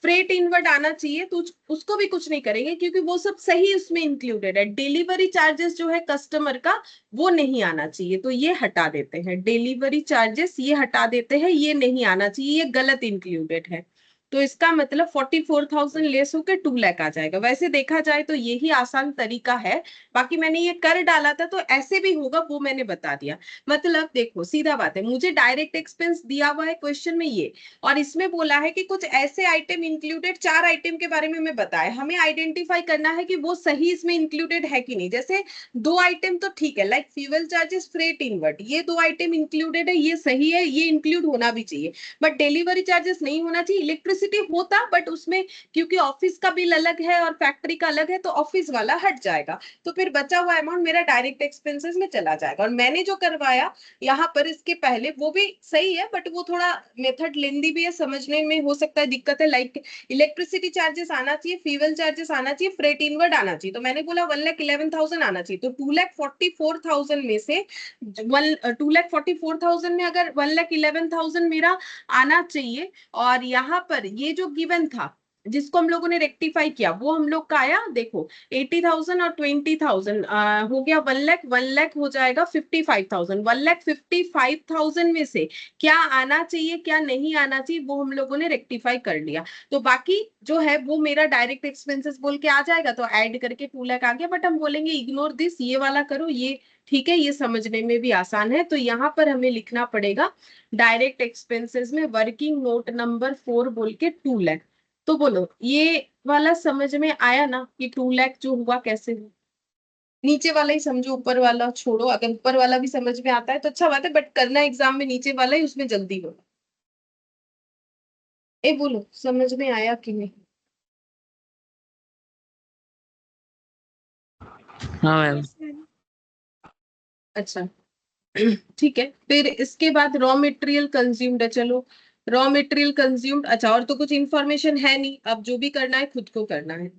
Speaker 1: फ्रेट इनवर्ड आना चाहिए, तो उसको भी कुछ नहीं करेंगे, क्योंकि वो सब सही उसमें इंक्लूडेड है। डिलीवरी चार्जेस जो है कस्टमर का, वो नहीं आना चाहिए, तो ये हटा देते हैं। डिलीवरी चार्जेस ये हटा देते हैं, ये नहीं आना चाहिए, ये गलत इंक्लूडेड है। तो इसका मतलब 44,000 लेस होकर 2 लाख आ जाएगा। वैसे देखा जाए तो यही आसान तरीका है, बाकी मैंने ये कर डाला था तो ऐसे भी होगा वो मैंने बता दिया। मतलब देखो सीधा बात है, मुझे डायरेक्ट एक्सपेंस दिया हुआ है क्वेश्चन में ये, और इसमें बोला है कि कुछ ऐसे आइटम इंक्लूडेड, 4 आइटम के बारे में मैं बताया, हमें आइडेंटिफाई करना है कि वो सही इसमें इंक्लूडेड है कि नहीं। जैसे 2 आइटम तो ठीक है, like fuel charges, freight inward, ये 2 आइटम इंक्लूडेड है, ये सही है, ये इंक्लूड होना भी चाहिए। बट डिलीवरी चार्जेस नहीं होना चाहिए। इलेक्ट्रिसिटी होता, बट उसमें क्योंकि ऑफिस का बिल अलग है और फैक्ट्री का अलग है तो ऑफिस वाला हट जाएगा, तो फिर बचा हुआ अमाउंट मेरा डायरेक्ट एक्सपेंसेस में चला जाएगा। और मैंने जो करवाया यहाँ पर इसके पहले वो भी सही है, बट वो थोड़ा मेथड लेंदी भी है, समझने में हो सकता है दिक्कत है। लाइक इलेक्ट्रिसिटी चार्जेस आना चाहिए, फ्यूल चार्जेस आना चाहिए, फ्रेट इनवर्ड आना चाहिए, तो मैंने बोला 1,11,000 आना चाहिए, तो 2,44,000 में से 2,44,000 में अगर 1,11,000 मेरा आना चाहिए, और यहाँ पर ये जो गिवन था जिसको हम लोगों ने रेक्टिफाई किया वो हम लोग का आया, देखो 80,000 और 20,000 हो गया 1 लाख, 1 लाख हो जाएगा 55,000, 1,55,000 में से क्या आना चाहिए क्या नहीं आना चाहिए वो हम लोगों ने रेक्टिफाई कर लिया। तो बाकी जो है वो मेरा डायरेक्ट एक्सपेंसेस बोल के आ जाएगा, तो ऐड करके 2 लाख आ गया। बट हम बोलेंगे इग्नोर दिस, ये वाला करो, ये ठीक है, ये समझने में भी आसान है। तो यहाँ पर हमें लिखना पड़ेगा डायरेक्ट एक्सपेंसेस में वर्किंग नोट नंबर 4 बोल के 2 लाख। तो बोलो ये वाला समझ में आया ना कि 2 लाख जो हुआ कैसे हुआ। नीचे वाला ही समझो, ऊपर वाला छोड़ो, अगर ऊपर वाला भी समझ में आता है तो अच्छा बात है, बट करना एग्जाम में नीचे वाला ही, उसमें जल्दी होगा। ए बोलो समझ में आया कि नहीं।
Speaker 2: हाँ मैम।
Speaker 3: Yes, ma'am.
Speaker 1: अच्छा ठीक है, फिर इसके बाद रॉ मटेरियल कंज्यूम्ड है। चलो रॉ मटेरियल कंज्यूम्ड, अच्छा और तो कुछ इंफॉर्मेशन है नहीं, अब जो भी करना है खुद को करना है।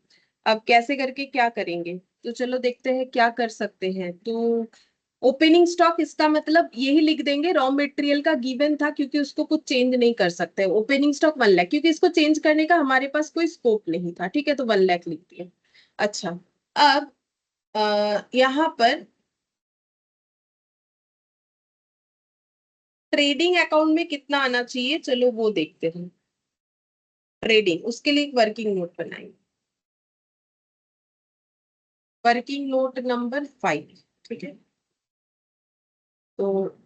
Speaker 1: अब कैसे करके क्या करेंगे, तो चलो देखते हैं क्या कर सकते हैं। तो ओपनिंग स्टॉक, इसका मतलब यही लिख देंगे रॉ मटेरियल का गिवन था, क्योंकि उसको कुछ चेंज नहीं कर सकते। ओपनिंग स्टॉक 1 लाख, क्योंकि इसको चेंज करने का हमारे पास कोई स्कोप नहीं था, ठीक है, तो 1 लाख लिख दिया। अच्छा अब यहाँ पर ट्रेडिंग अकाउंट में कितना आना चाहिए, चलो वो देखते हैं। ट्रेडिंग, उसके लिए वर्किंग नोट बनाएंगे, वर्किंग नोट नंबर 5, ठीक है। तो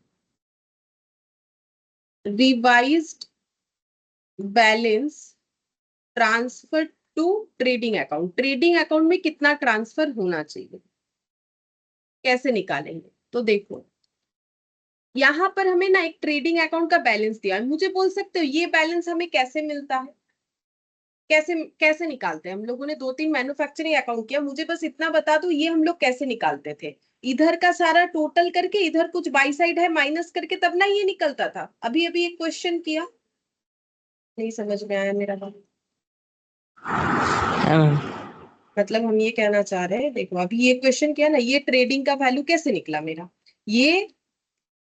Speaker 1: revised balance transfer to trading account, trading account में कितना ट्रांसफर होना चाहिए, कैसे निकालेंगे। तो देखो यहाँ पर हमें ना एक ट्रेडिंग अकाउंट का बैलेंस दिया है, मुझे बोल सकते हो ये बैलेंस हमें कैसे मिलता है, कैसे कैसे निकालते हैं। हम लोगों ने 2-3 मैन्युफैक्चरिंग अकाउंट किया, मुझे बस इतना बता दो ये हम लोग कैसे निकालते थे। इधर का सारा टोटल करके, इधर कुछ बाई साइड है माइनस करके, तब ना ये निकलता था। अभी अभी एक क्वेश्चन किया, नहीं समझ में आया मेरा बात।
Speaker 2: हाँ मैम।
Speaker 1: मतलब हम ये कहना चाह रहे हैं, देखो अभी ये क्वेश्चन किया ना, ये ट्रेडिंग का वैल्यू कैसे निकला मेरा, ये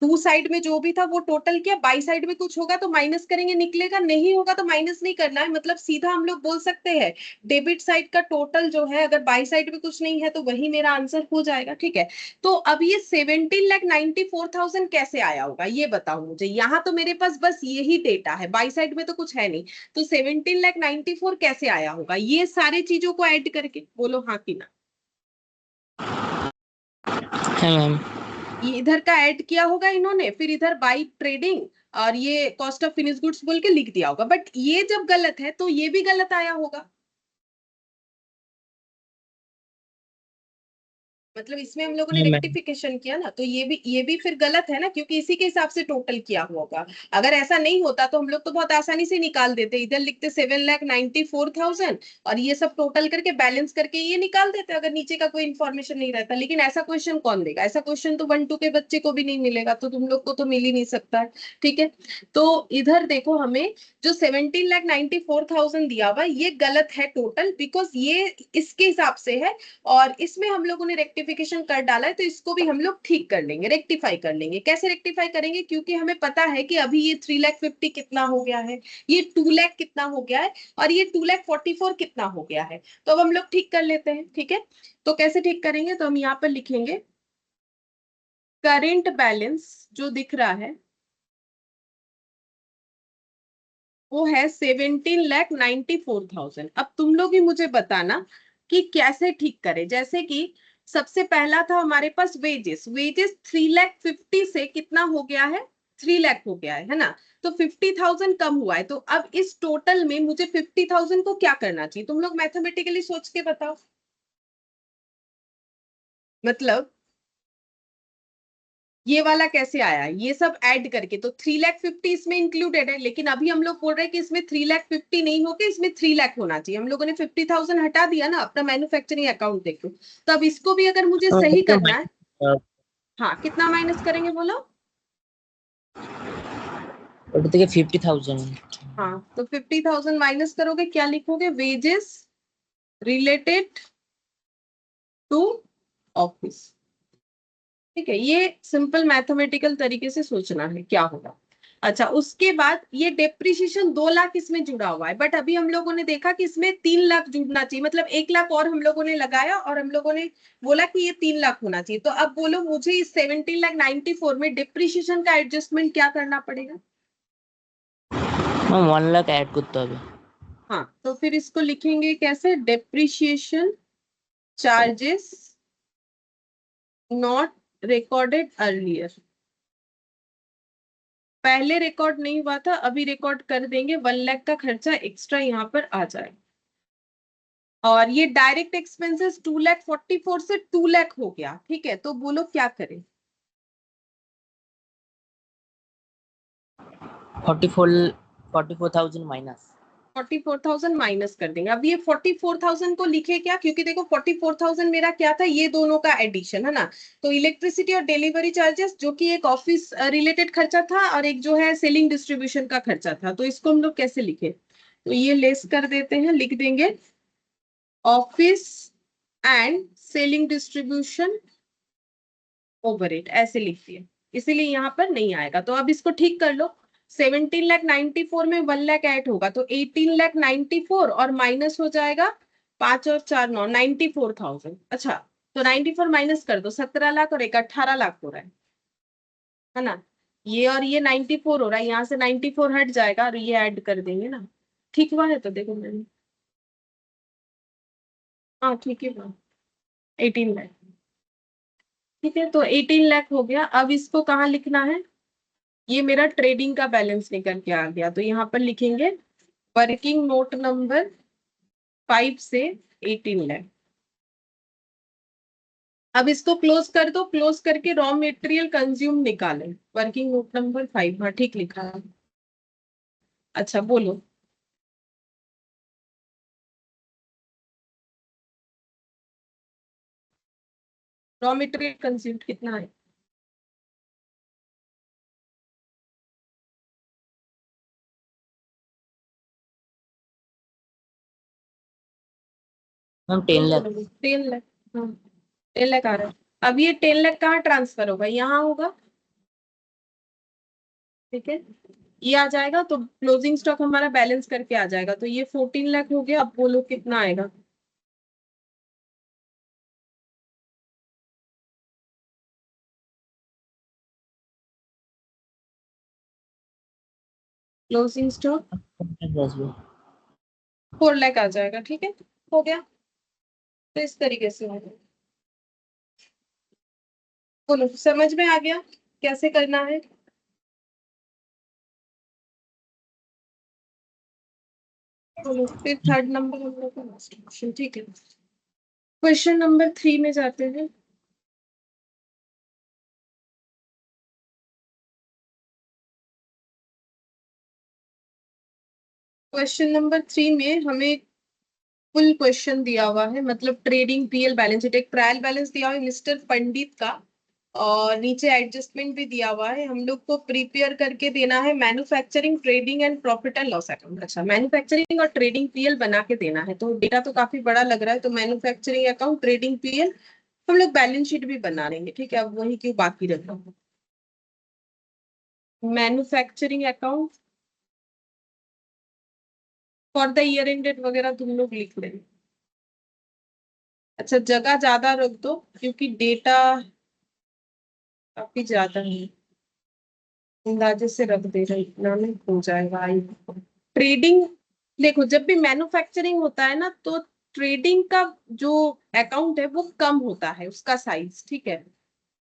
Speaker 1: टू साइड में जो भी था वो टोटल किया, बाई साइड में कुछ होगा तो माइनस करेंगे, निकलेगा, नहीं होगा तो माइनस नहीं करना है। मतलब सीधा हम लोग बोल सकते हैं डेबिट साइड का टोटल जो है, अगर बाई साइड में कुछ नहीं है तो वही मेरा आंसर हो जाएगा, ठीक है। तो अब ये 17,94,000 कैसे आया होगा ये बताओ मुझे। यहाँ तो मेरे पास बस यही डेटा है, बाई साइड में तो कुछ है नहीं, तो 17,94,000 कैसे आया होगा, ये सारी चीजों को ऐड करके बोलो हाँ कि ना।
Speaker 2: है मैम।
Speaker 1: ये इधर का ऐड किया होगा इन्होंने, फिर इधर बाई ट्रेडिंग और ये कॉस्ट ऑफ फिनिश गुड्स बोल के लिख दिया होगा, बट ये जब गलत है तो ये भी गलत आया होगा। मतलब इसमें हम लोगों ने
Speaker 2: हाँ मैम।
Speaker 1: रेक्टिफिकेशन किया ना, तो ये भी फिर गलत है ना, क्योंकि इसी के हिसाब से टोटल किया हुआ होगा। अगर ऐसा नहीं होता तो हम लोग तो बहुत आसानी से निकाल देते, इधर लिखते 7,94,000 और ये सब टोटल करके बैलेंस करके ये निकाल देते, अगर नीचे का कोई इन्फॉर्मेशन नहीं रहता। लेकिन ऐसा क्वेश्चन कौन देगा, ऐसा क्वेश्चन तो 1-2 के बच्चे को भी नहीं मिलेगा, तो तुम लोग को तो मिल ही नहीं सकता है, ठीक है। तो इधर देखो हमें जो 17,94,000 दिया हुआ ये गलत है टोटल, बिकॉज ये इसके हिसाब से है और इसमें हम लोगों ने रेक्टिफिकेशन कर डाला है, तो इसको भी हम लोग ठीक कर लेंगे, रेक्टिफाई कर लेंगे। कैसे रेक्टिफाई करेंगे, क्योंकि हमें पता है कि अभी ये 3,50,000 कितना हो गया है, ये 2 लाख कितना हो गया है, और ये 2,44,000 कितना हो गया है। तो अब हम लोग ठीक कर लेते हैं, ठीक है। तो कैसे ठीक करेंगे, तो हम यहाँ पर लिखेंगे करेंट बैलेंस जो दिख रहा है वो है 17,94,000। अब तुम लोग ही मुझे बताना कि कैसे ठीक करें। जैसे कि सबसे पहला था हमारे पास वेजेस। वेजेस 3,50,000 से कितना हो गया है, 3 लाख हो गया है ना। तो 50,000 कम हुआ है। तो अब इस टोटल में मुझे 50,000 को क्या करना चाहिए, तुम लोग मैथमेटिकली सोच के बताओ। मतलब ये वाला कैसे आया, ये सब ऐड करके तो 3,50,000 इसमें इंक्लूडेड है, लेकिन अभी हम लोग बोल रहे हैं कि इसमें 3,50,000 नहीं होके इसमें 3 लाख होना चाहिए। हम लोगों ने 50,000 हटा दिया ना अपना मैन्युफैक्चरिंग अकाउंट देखो। तो अब इसको भी अगर मुझे
Speaker 2: तो
Speaker 1: सही
Speaker 2: देखो
Speaker 1: करना है, हाँ कितना माइनस करेंगे बोलो।
Speaker 2: ওটা থেকে 50,000
Speaker 1: हाँ तो 50,000 माइनस करोगे, क्या लिखोगे, वेजेस रिलेटेड टू ऑफिस। ठीक है, ये सिंपल मैथमेटिकल तरीके से सोचना है क्या होगा। अच्छा, उसके बाद ये डेप्रिसिएशन 2 लाख इसमें जुड़ा हुआ है, बट अभी हम लोगों ने देखा कि इसमें 3 लाख जुड़ना चाहिए, मतलब 1 लाख और हम लोगों ने लगाया और हम लोगों ने बोला कि ये 3 लाख होना चाहिए। तो अब बोलो मुझे इस 17,94,000 में डिप्रिसिएशन का एडजस्टमेंट क्या करना पड़ेगा।
Speaker 2: ম্যাম 1 লাখ অ্যাড করতে হবে।
Speaker 1: हाँ तो फिर इसको लिखेंगे कैसे, depreciation charges not recorded earlier. पहले रिकॉर्ड नहीं हुआ था, अभी रिकॉर्ड कर देंगे, 1 लाख का खर्चा एक्स्ट्रा यहाँ पर आ जाएगा। और ये डायरेक्ट एक्सपेंसेस 2,44,000 से 2 लाख हो गया। ठीक है, तो बोलो क्या करें।
Speaker 2: 44,000 माइनस।
Speaker 1: 44,000 माइनस कर देंगे। अब ये 44,000 को लिखे क्या, क्योंकि देखो 44,000 मेरा क्या था, ये दोनों का एडिशन है ना। तो इलेक्ट्रिसिटी और डिलीवरी चार्जेस जो कि एक ऑफिस रिलेटेड खर्चा था और एक जो है सेलिंग डिस्ट्रीब्यूशन का खर्चा था, तो इसको हम लोग कैसे लिखे, तो ये लेस कर देते हैं, लिख देंगे office and selling distribution overhead, ऐसे लिख दिए, इसीलिए यहाँ पर नहीं आएगा। तो अब इसको ठीक कर लो, 17,94,000 में 1 लाख ऐड होगा तो 18,94,000 और माइनस हो जाएगा 5 और 4 9 94,000। अच्छा, तो 94 माइनस कर दो, 17 लाख और एक 18 लाख हो रहा है ना। ये और ये 94 हो रहा है, यहाँ से 94 हट जाएगा और ये ऐड कर देंगे ना। ठीक हुआ है, तो देखो मैंने, हाँ ठीक है, 18 लाख। ठीक है, तो 18 लाख हो गया। अब इसको कहाँ लिखना है, ये मेरा ट्रेडिंग का बैलेंस निकल के आ गया, तो यहाँ पर लिखेंगे वर्किंग नोट नंबर 5 से 18 लाख। अब इसको क्लोज कर दो, क्लोज करके रॉ मटेरियल कंज्यूम निकालें, वर्किंग नोट नंबर 5, हाँ ठीक लिखा है। अच्छा बोलो, रॉ मटेरियल कंज्यूम कितना है।
Speaker 2: मैम 10 लाख।
Speaker 1: 10 लाख, हाँ 10 लाख आ रहा है। अब ये 10 लाख कहाँ ट्रांसफर होगा, यहाँ होगा। ठीक है, ये आ जाएगा तो क्लोजिंग स्टॉक हमारा बैलेंस करके आ जाएगा, तो ये 14 लाख हो गया। अब बोलो कितना आएगा, क्लोजिंग स्टॉक 4 लाख आ जाएगा। ठीक है, हो गया। तो इस तरीके से होगा। बोलो समझ में आ गया कैसे करना है। बोलो फिर थर्ड नंबर हम लोग का लास्ट क्वेश्चन। ठीक है, क्वेश्चन नंबर 3 में जाते हैं। क्वेश्चन नंबर 3 में हमें फुल क्वेश्चन दिया हुआ है, मतलब ट्रेडिंग पीएल बैलेंस शीट, एक ट्रायल बैलेंस दिया हुआ है मिस्टर पंडित का, और नीचे एडजस्टमेंट भी दिया हुआ है। हम लोग को प्रिपेयर करके देना है manufacturing trading and profit and loss account. अच्छा, मैन्युफैक्चरिंग और ट्रेडिंग पीएल बना के देना है, तो डेटा तो काफी बड़ा लग रहा है। तो मैन्युफैक्चरिंग अकाउंट, ट्रेडिंग पीएल, हम लोग बैलेंस शीट भी बना लेंगे। ठीक है, अब वही क्यों बाकी रखा, manufacturing account for the year ended वगैरह तुम लोग लिख लेना। अच्छा, जगह ज्यादा रख दो क्योंकि डेटा काफी ज्यादा है, अंदाजे से रख दे रहे, इतना नहीं हो जाएगा आई। ट्रेडिंग, देखो जब भी मैन्युफैक्चरिंग होता है ना तो ट्रेडिंग का जो अकाउंट है वो कम होता है उसका साइज, ठीक है,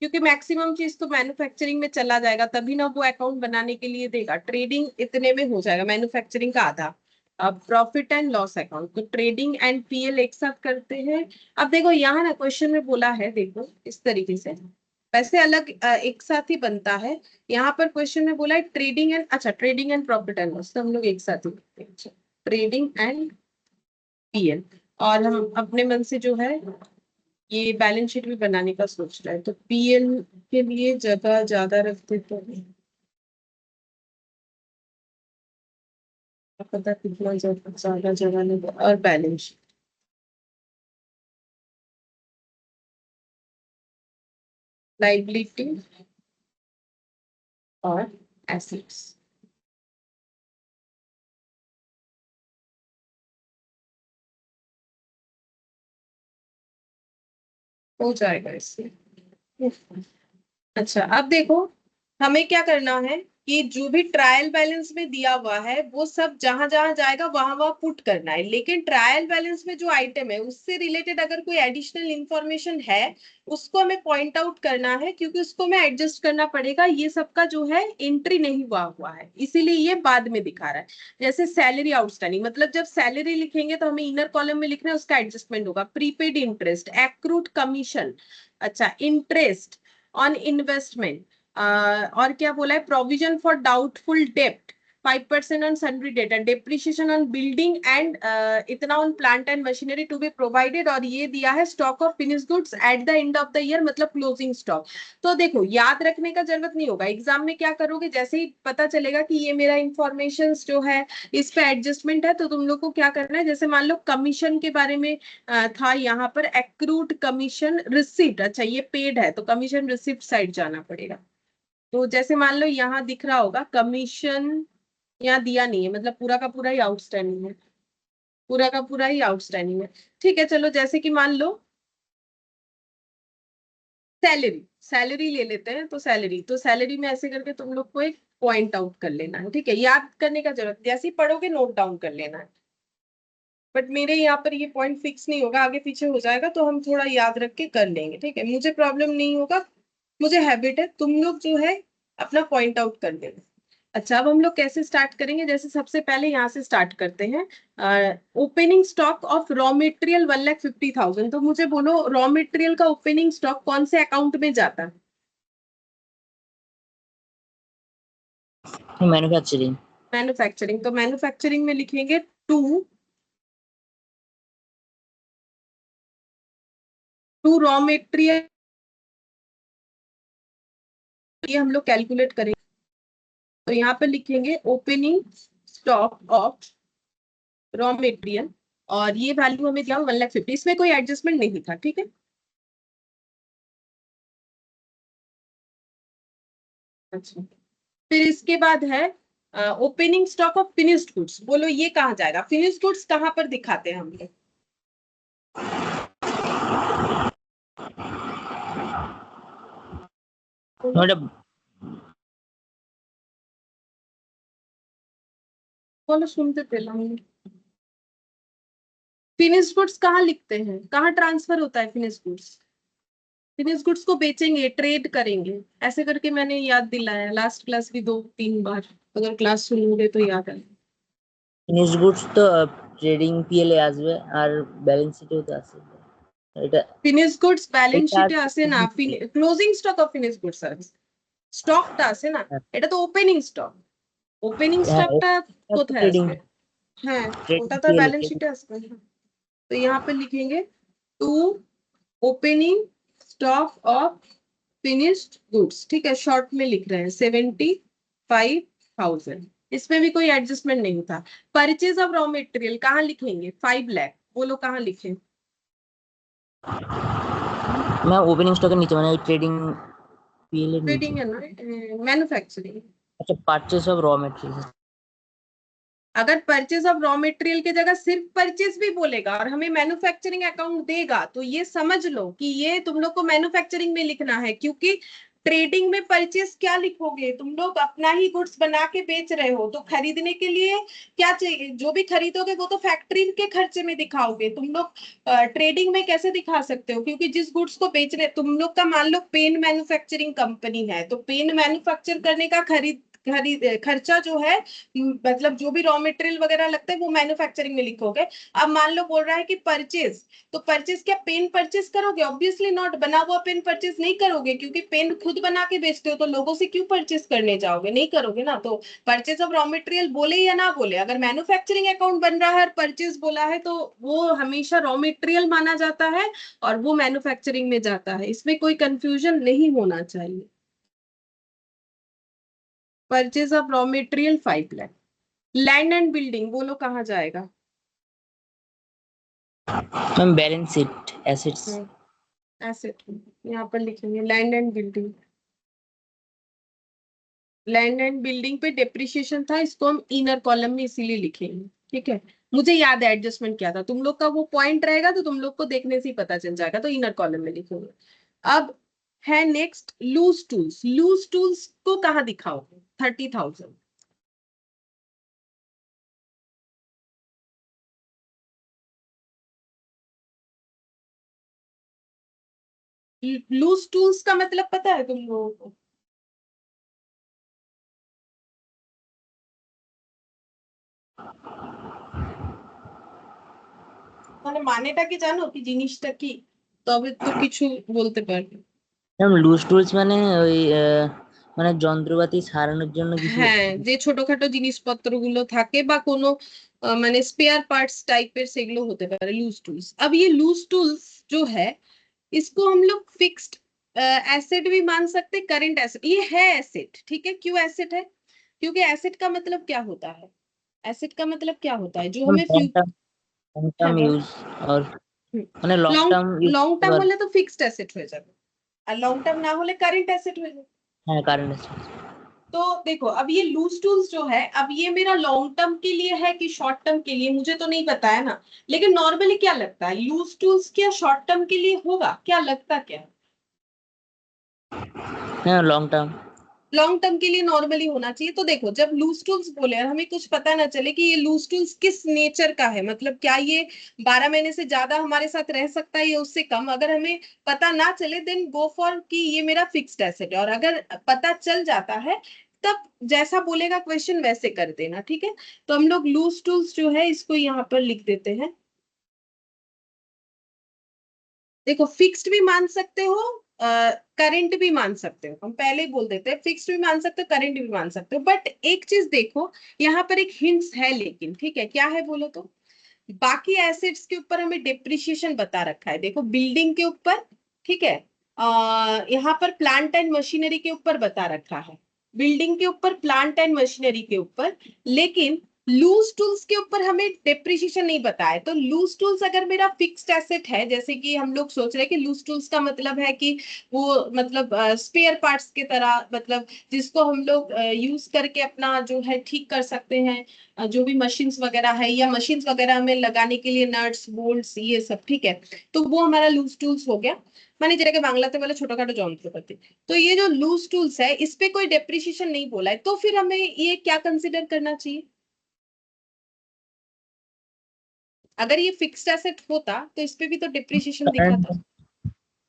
Speaker 1: क्योंकि मैक्सिमम चीज तो मैन्युफैक्चरिंग में चला जाएगा तभी ना वो अकाउंट बनाने के लिए देगा। ट्रेडिंग इतने में हो जाएगा, मैन्युफैक्चरिंग का आधा। अब प्रॉफिट एंड लॉस अकाउंट तो ट्रेडिंग एंड पीएल एक साथ करते हैं। अब देखो यहाँ ना क्वेश्चन में बोला है, देखो इस तरीके से, वैसे अलग एक साथ ही बनता है। यहाँ पर क्वेश्चन में बोला है ट्रेडिंग एंड, अच्छा trading and profit and loss तो हम लोग एक साथ ही करते हैं। अच्छा, ट्रेडिंग एंड पीएल, और हम अपने मन से जो है ये बैलेंस शीट भी बनाने का सोच रहा है तो पीएल के लिए जगह ज्यादा रख देते हैं, क्या पता कितना ज्यादा जगह लगे। और बैलेंस शीट, लाइबिलिटी और एसेट्स, हो जाएगा इससे। अच्छा अब देखो हमें क्या करना है कि जो भी ट्रायल बैलेंस में दिया हुआ है वो सब जहां जहां जाएगा वहां वहां पुट करना है, लेकिन ट्रायल बैलेंस में जो आइटम है उससे रिलेटेड अगर कोई एडिशनल इंफॉर्मेशन है उसको हमें पॉइंट आउट करना है, क्योंकि उसको हमें एडजस्ट करना पड़ेगा। ये सबका जो है एंट्री नहीं हुआ हुआ है इसीलिए ये बाद में दिखा रहा है। जैसे सैलरी आउटस्टैंडिंग, मतलब जब सैलरी लिखेंगे तो हमें इनर कॉलम में लिखना है, उसका एडजस्टमेंट होगा। प्रीपेड इंटरेस्ट, एक्रूड कमीशन, अच्छा इंटरेस्ट ऑन इन्वेस्टमेंट, और क्या बोला है, प्रोविजन फॉर डाउटफुल डेप्ट 5% on sundry debt and depreciation on building and इतना on plant and machinery to be provided, और ये दिया है stock of finish goods at the end of the year, मतलब क्लोजिंग स्टॉक। तो देखो याद रखने का जरूरत नहीं होगा, एग्जाम में क्या करोगे जैसे ही पता चलेगा कि ये मेरा इंफॉर्मेशन जो है इस पे एडजस्टमेंट है तो तुम लोग को क्या करना है, जैसे मान लो कमीशन के बारे में था यहाँ पर एक्रूड कमीशन रिसिप्ट, अच्छा ये पेड है तो कमीशन रिसिप्ट साइड जाना पड़ेगा। तो जैसे मान लो यहाँ दिख रहा होगा कमीशन, यहाँ दिया नहीं है, मतलब पूरा का पूरा ही आउटस्टैंडिंग है, पूरा का पूरा ही आउटस्टैंडिंग है। ठीक है चलो, जैसे कि मान लो सैलरी, सैलरी ले लेते हैं, तो सैलरी, तो सैलरी में ऐसे करके तुम लोग को एक पॉइंट आउट कर लेना है, ठीक है, याद करने का जरूरत, जैसे ही पढ़ोगे नोट डाउन कर लेना है। बट मेरे यहाँ पर ये पॉइंट फिक्स नहीं होगा, आगे पीछे हो जाएगा तो हम थोड़ा याद रख के कर लेंगे, ठीक है, मुझे प्रॉब्लम नहीं होगा, मुझे हैबिट है, तुम लोग जो है अपना पॉइंट आउट कर लेना। अच्छा अब हम लोग कैसे स्टार्ट करेंगे, जैसे सबसे पहले यहाँ से स्टार्ट करते हैं। Opening stock of raw material 1,50,000, तो मुझे बोलो रॉ मटेरियल का ओपनिंग स्टॉक कौन से अकाउंट में जाता है?
Speaker 2: मैन्युफैक्चरिंग।
Speaker 1: मैन्युफैक्चरिंग, तो मैन्युफैक्चरिंग में लिखेंगे टू रॉ मटेरियल, ये हम लोग कैलकुलेट करेंगे। तो यहाँ पे लिखेंगे opening stock of raw material, और ये वैल्यू हमें दिया 1,50,000, इसमें कोई एडजस्टमेंट नहीं था, ठीक है। अच्छा फिर इसके बाद है opening stock of finished goods, बोलो ये कहाँ जाएगा, फिनिश्ड गुड्स कहाँ पर दिखाते हैं हम लोग?
Speaker 2: मैडम
Speaker 1: बोलो सुनते पहला, फिनिश्ड गुड्स कहाँ लिखते हैं, कहाँ ट्रांसफर होता है फिनिश्ड गुड्स? फिनिश गुड्स को बेचेंगे, ट्रेड करेंगे, ऐसे करके मैंने याद दिलाया लास्ट क्लास भी 2-3 बार, अगर क्लास सुनोगे तो याद है।
Speaker 2: ফিনিশড গুডস তো ট্রেডিং পিএল এ আসবে আর ব্যালেন্স শিটেও তো আসবে এটা
Speaker 1: ফিনিশ গুডস ব্যালেন্স
Speaker 2: এটা
Speaker 1: শিটে
Speaker 2: আসবে
Speaker 1: আসে না,
Speaker 2: trading PL
Speaker 1: closing stock of finish goods আছে, স্টকটা আসে না, এটা তো ওপেনিং স্টক, ওপেনিং
Speaker 2: হ্যাঁ
Speaker 1: স্টকটা
Speaker 2: এটা তো
Speaker 1: কোথায়
Speaker 2: ট্রেডিং
Speaker 1: আসবে? হ্যাঁ
Speaker 2: ট্রেডিং
Speaker 1: ওটা তো
Speaker 2: পিএল
Speaker 1: बैलेंस शीट আসবে না। तो यहाँ पे लिखेंगे to opening stock of finished goods, ठीक है, शॉर्ट में लिख रहे हैं 75,000, इसमें भी कोई एडजस्टमेंट नहीं था। परचेज ऑफ रॉ मटेरियल कहाँ लिखेंगे, 5 लाख, बोलो कहाँ लिखें?
Speaker 2: मैं ओपनिंग स्टॉक এর নিচে মানে ওই ট্রেডিং পিএল এর নিচে
Speaker 1: ट्रेडिंग है ना, मैन्युफैक्चरिंग।
Speaker 2: আচ্ছা পারচেজ অফ র ম্যাটেরিয়াল
Speaker 1: अगर परचेज ऑफ रॉ मटेरियल की जगह सिर्फ परचेज भी बोलेगा और हमें मैन्युफैक्चरिंग अकाउंट देगा तो ये समझ लो कि ये तुम लोग को मैन्युफैक्चरिंग में लिखना है, क्योंकि ट्रेडिंग में परचेस क्या लिखोगे? तुम लोग अपना ही गुड्स बना के बेच रहे हो, तो खरीदने के लिए क्या चाहिए? जो भी खरीदोगे वो तो फैक्ट्री के खर्चे में दिखाओगे। तुम लोग ट्रेडिंग में कैसे दिखा सकते हो? क्योंकि जिस गुड्स को बेच रहे, तुम लोग का मान लो पेन मैन्युफैक्चरिंग कंपनी है, तो पेन मैन्युफैक्चर करने का खरीद खर्चा जो है, मतलब जो भी रॉ मटेरियल वगैरह लगता है वो मैन्युफैक्चरिंग में लिखोगे। अब मान लो बोल रहा है कि परचेज, तो परचेज क्या पेन परचेज करोगे? ऑब्वियसली नॉट, बना हुआ पेन परचेज नहीं करोगे, क्योंकि पेन खुद बना के बेचते हो तो लोगों से क्यों परचेज करने जाओगे? नहीं करोगे ना। तो परचेज ऑफ रॉ मटेरियल बोले या ना बोले, अगर मैन्युफैक्चरिंग अकाउंट बन रहा है और परचेज बोला है तो वो हमेशा रॉ मटेरियल माना जाता है और वो मैन्युफैक्चरिंग में जाता है। इसमें कोई कंफ्यूजन नहीं होना चाहिए। Purchase of raw material 5 lakh. Land and building बोलो कहाँ जाएगा?
Speaker 2: Ma'am balance sheet assets.
Speaker 1: Asset, यहाँ पर लिखेंगे land and building. Land and building पे डेप्रिसिएशन था, इसको हम इनर कॉलम में इसीलिए लिखेंगे। ठीक है, मुझे याद है एडजस्टमेंट किया था। तुम लोग का वो पॉइंट रहेगा तो तुम लोग को देखने से ही पता चल जाएगा, तो इनर कॉलम में लिखेंगे। अब है next loose tools. Loose tools को कहाँ दिखाओगे? 30,000। लूज टूल्स का मतलब पता है तुम लोगों को? মানে মানেটা কি জানো কি জিনিসটা কি? তবে তো কিছু বলতে পারবে।
Speaker 2: ম্যাম লুজ টুলস মানে ওই মানে যন্ত্রপাতি সারানোর জন্য কিছু।
Speaker 1: হ্যাঁ, যে ছোটখাটো জিনিসপত্রগুলো থাকে বা কোনো মানে স্পেয়ার पार्ट्स टाइपेर সেগুলো হতে পারে लूज टूल्स। अब ये लूज टूल्स जो है, इसको हम लोग फिक्स्ड एसेट भी मान सकते, करंट एसेट। ये है एसेट, ठीक है। क्यों एसेट है? क्योंकि एसेट का मतलब क्या होता है? एसेट का मतलब क्या होता है? जो हमें
Speaker 2: लॉन्ग
Speaker 1: হ্যাঁ
Speaker 2: টার্ম
Speaker 1: বলো।
Speaker 2: ইউজ और মানে long
Speaker 1: long
Speaker 2: term use
Speaker 1: long
Speaker 2: করতে
Speaker 1: টার্ম
Speaker 2: পারবে।
Speaker 1: হলে তো ফিক্সড অ্যাসেট হয়ে যাবে, আর লং টার্ম না হলে কারেন্ট অ্যাসেট হয়ে যাবে।
Speaker 2: হ্যাঁ কারেন্ট অ্যাসেট।
Speaker 1: तो देखो, अब ये लूज टूल्स जो है, अब ये मेरा लॉन्ग टर्म के लिए है कि शॉर्ट टर्म के लिए मुझे तो नहीं पता है ना। लेकिन नॉर्मली क्या लगता है, लूज टूल्स क्या शॉर्ट टर्म के लिए होगा? क्या लगता क्या?
Speaker 2: হ্যাঁ লং টার্ম।
Speaker 1: लॉन्ग टर्म के लिए नॉर्मली होना चाहिए। तो देखो, जब लूज टूल्स बोले और हमें कुछ पता ना चले कि ये लूज टूल्स किस नेचर का है, मतलब क्या ये 12 महीने से ज्यादा हमारे साथ रह सकता है या उससे कम, अगर हमें पता ना चले देन गो फॉर कि ये मेरा फिक्स्ड एसेट है। और अगर पता चल जाता है तब जैसा बोलेगा क्वेश्चन वैसे कर देना, ठीक है। तो हम लोग लूज टूल्स जो है इसको यहाँ पर लिख देते हैं। देखो, फिक्स्ड भी मान सकते हो, करंट भी मान सकते हो। हम पहले ही बोल देते हैं फिक्स्ड भी मान सकते हो, करंट भी मान सकते हो। बट एक चीज देखो, यहाँ पर एक हिंट्स है, लेकिन ठीक है, क्या है बोलो तो? बाकी एसेट्स के ऊपर हमें डिप्रिशिएशन बता रखा है। देखो, बिल्डिंग के ऊपर, ठीक है, यहाँ पर प्लांट एंड मशीनरी के ऊपर बता रखा है, बिल्डिंग के ऊपर, प्लांट एंड मशीनरी के ऊपर। लेकिन लूज टूल्स के ऊपर हमें डेप्रिसिएशन नहीं बताया। तो लूज टूल्स अगर मेरा फिक्स्ड एसेट है, जैसे कि हम लोग सोच रहे हैं कि लूज टूल्स का मतलब है कि वो मतलब स्पेयर पार्ट्स की तरह, मतलब जिसको हम लोग यूज करके अपना जो है ठीक कर सकते हैं, जो भी मशीन्स वगैरह है या मशीन्स वगैरह में लगाने के लिए नट्स बोल्ट्स ये सब, ठीक है। तो वो हमारा लूज टूल्स हो गया, মানে যেটাকে বাংলাতে বলে ছোটখাটো যন্ত্রপাতি। तो ये जो लूज टूल्स है इस पे कोई डेप्रिसिएशन नहीं बोला है, तो फिर हमें ये क्या कंसिडर करना चाहिए? अगर ये फिक्स्ड एसेट होता तो इस पे भी तो डिप्रिसिएशन दिखाता,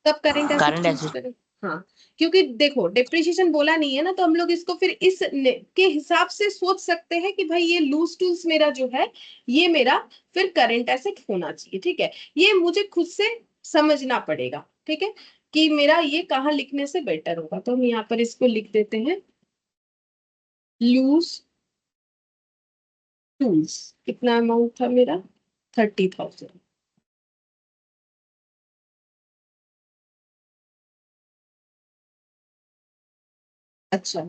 Speaker 1: तब current asset
Speaker 2: current
Speaker 1: choose
Speaker 2: asset.
Speaker 1: करें। हाँ, क्योंकि देखो डिप्रिसिएशन बोला नहीं है ना, तो हम लोग इसको फिर के हिसाब से सोच सकते हैं कि भाई ये लूज टूल्स मेरा जो है ये मेरा फिर करंट एसेट होना चाहिए, ठीक है। ये मुझे खुद से समझना पड़ेगा, ठीक है, कि मेरा ये कहाँ लिखने से बेटर होगा। तो हम यहाँ पर इसको लिख देते हैं लूज टूल्स। कितना अमाउंट था मेरा? 30,000। अच्छा,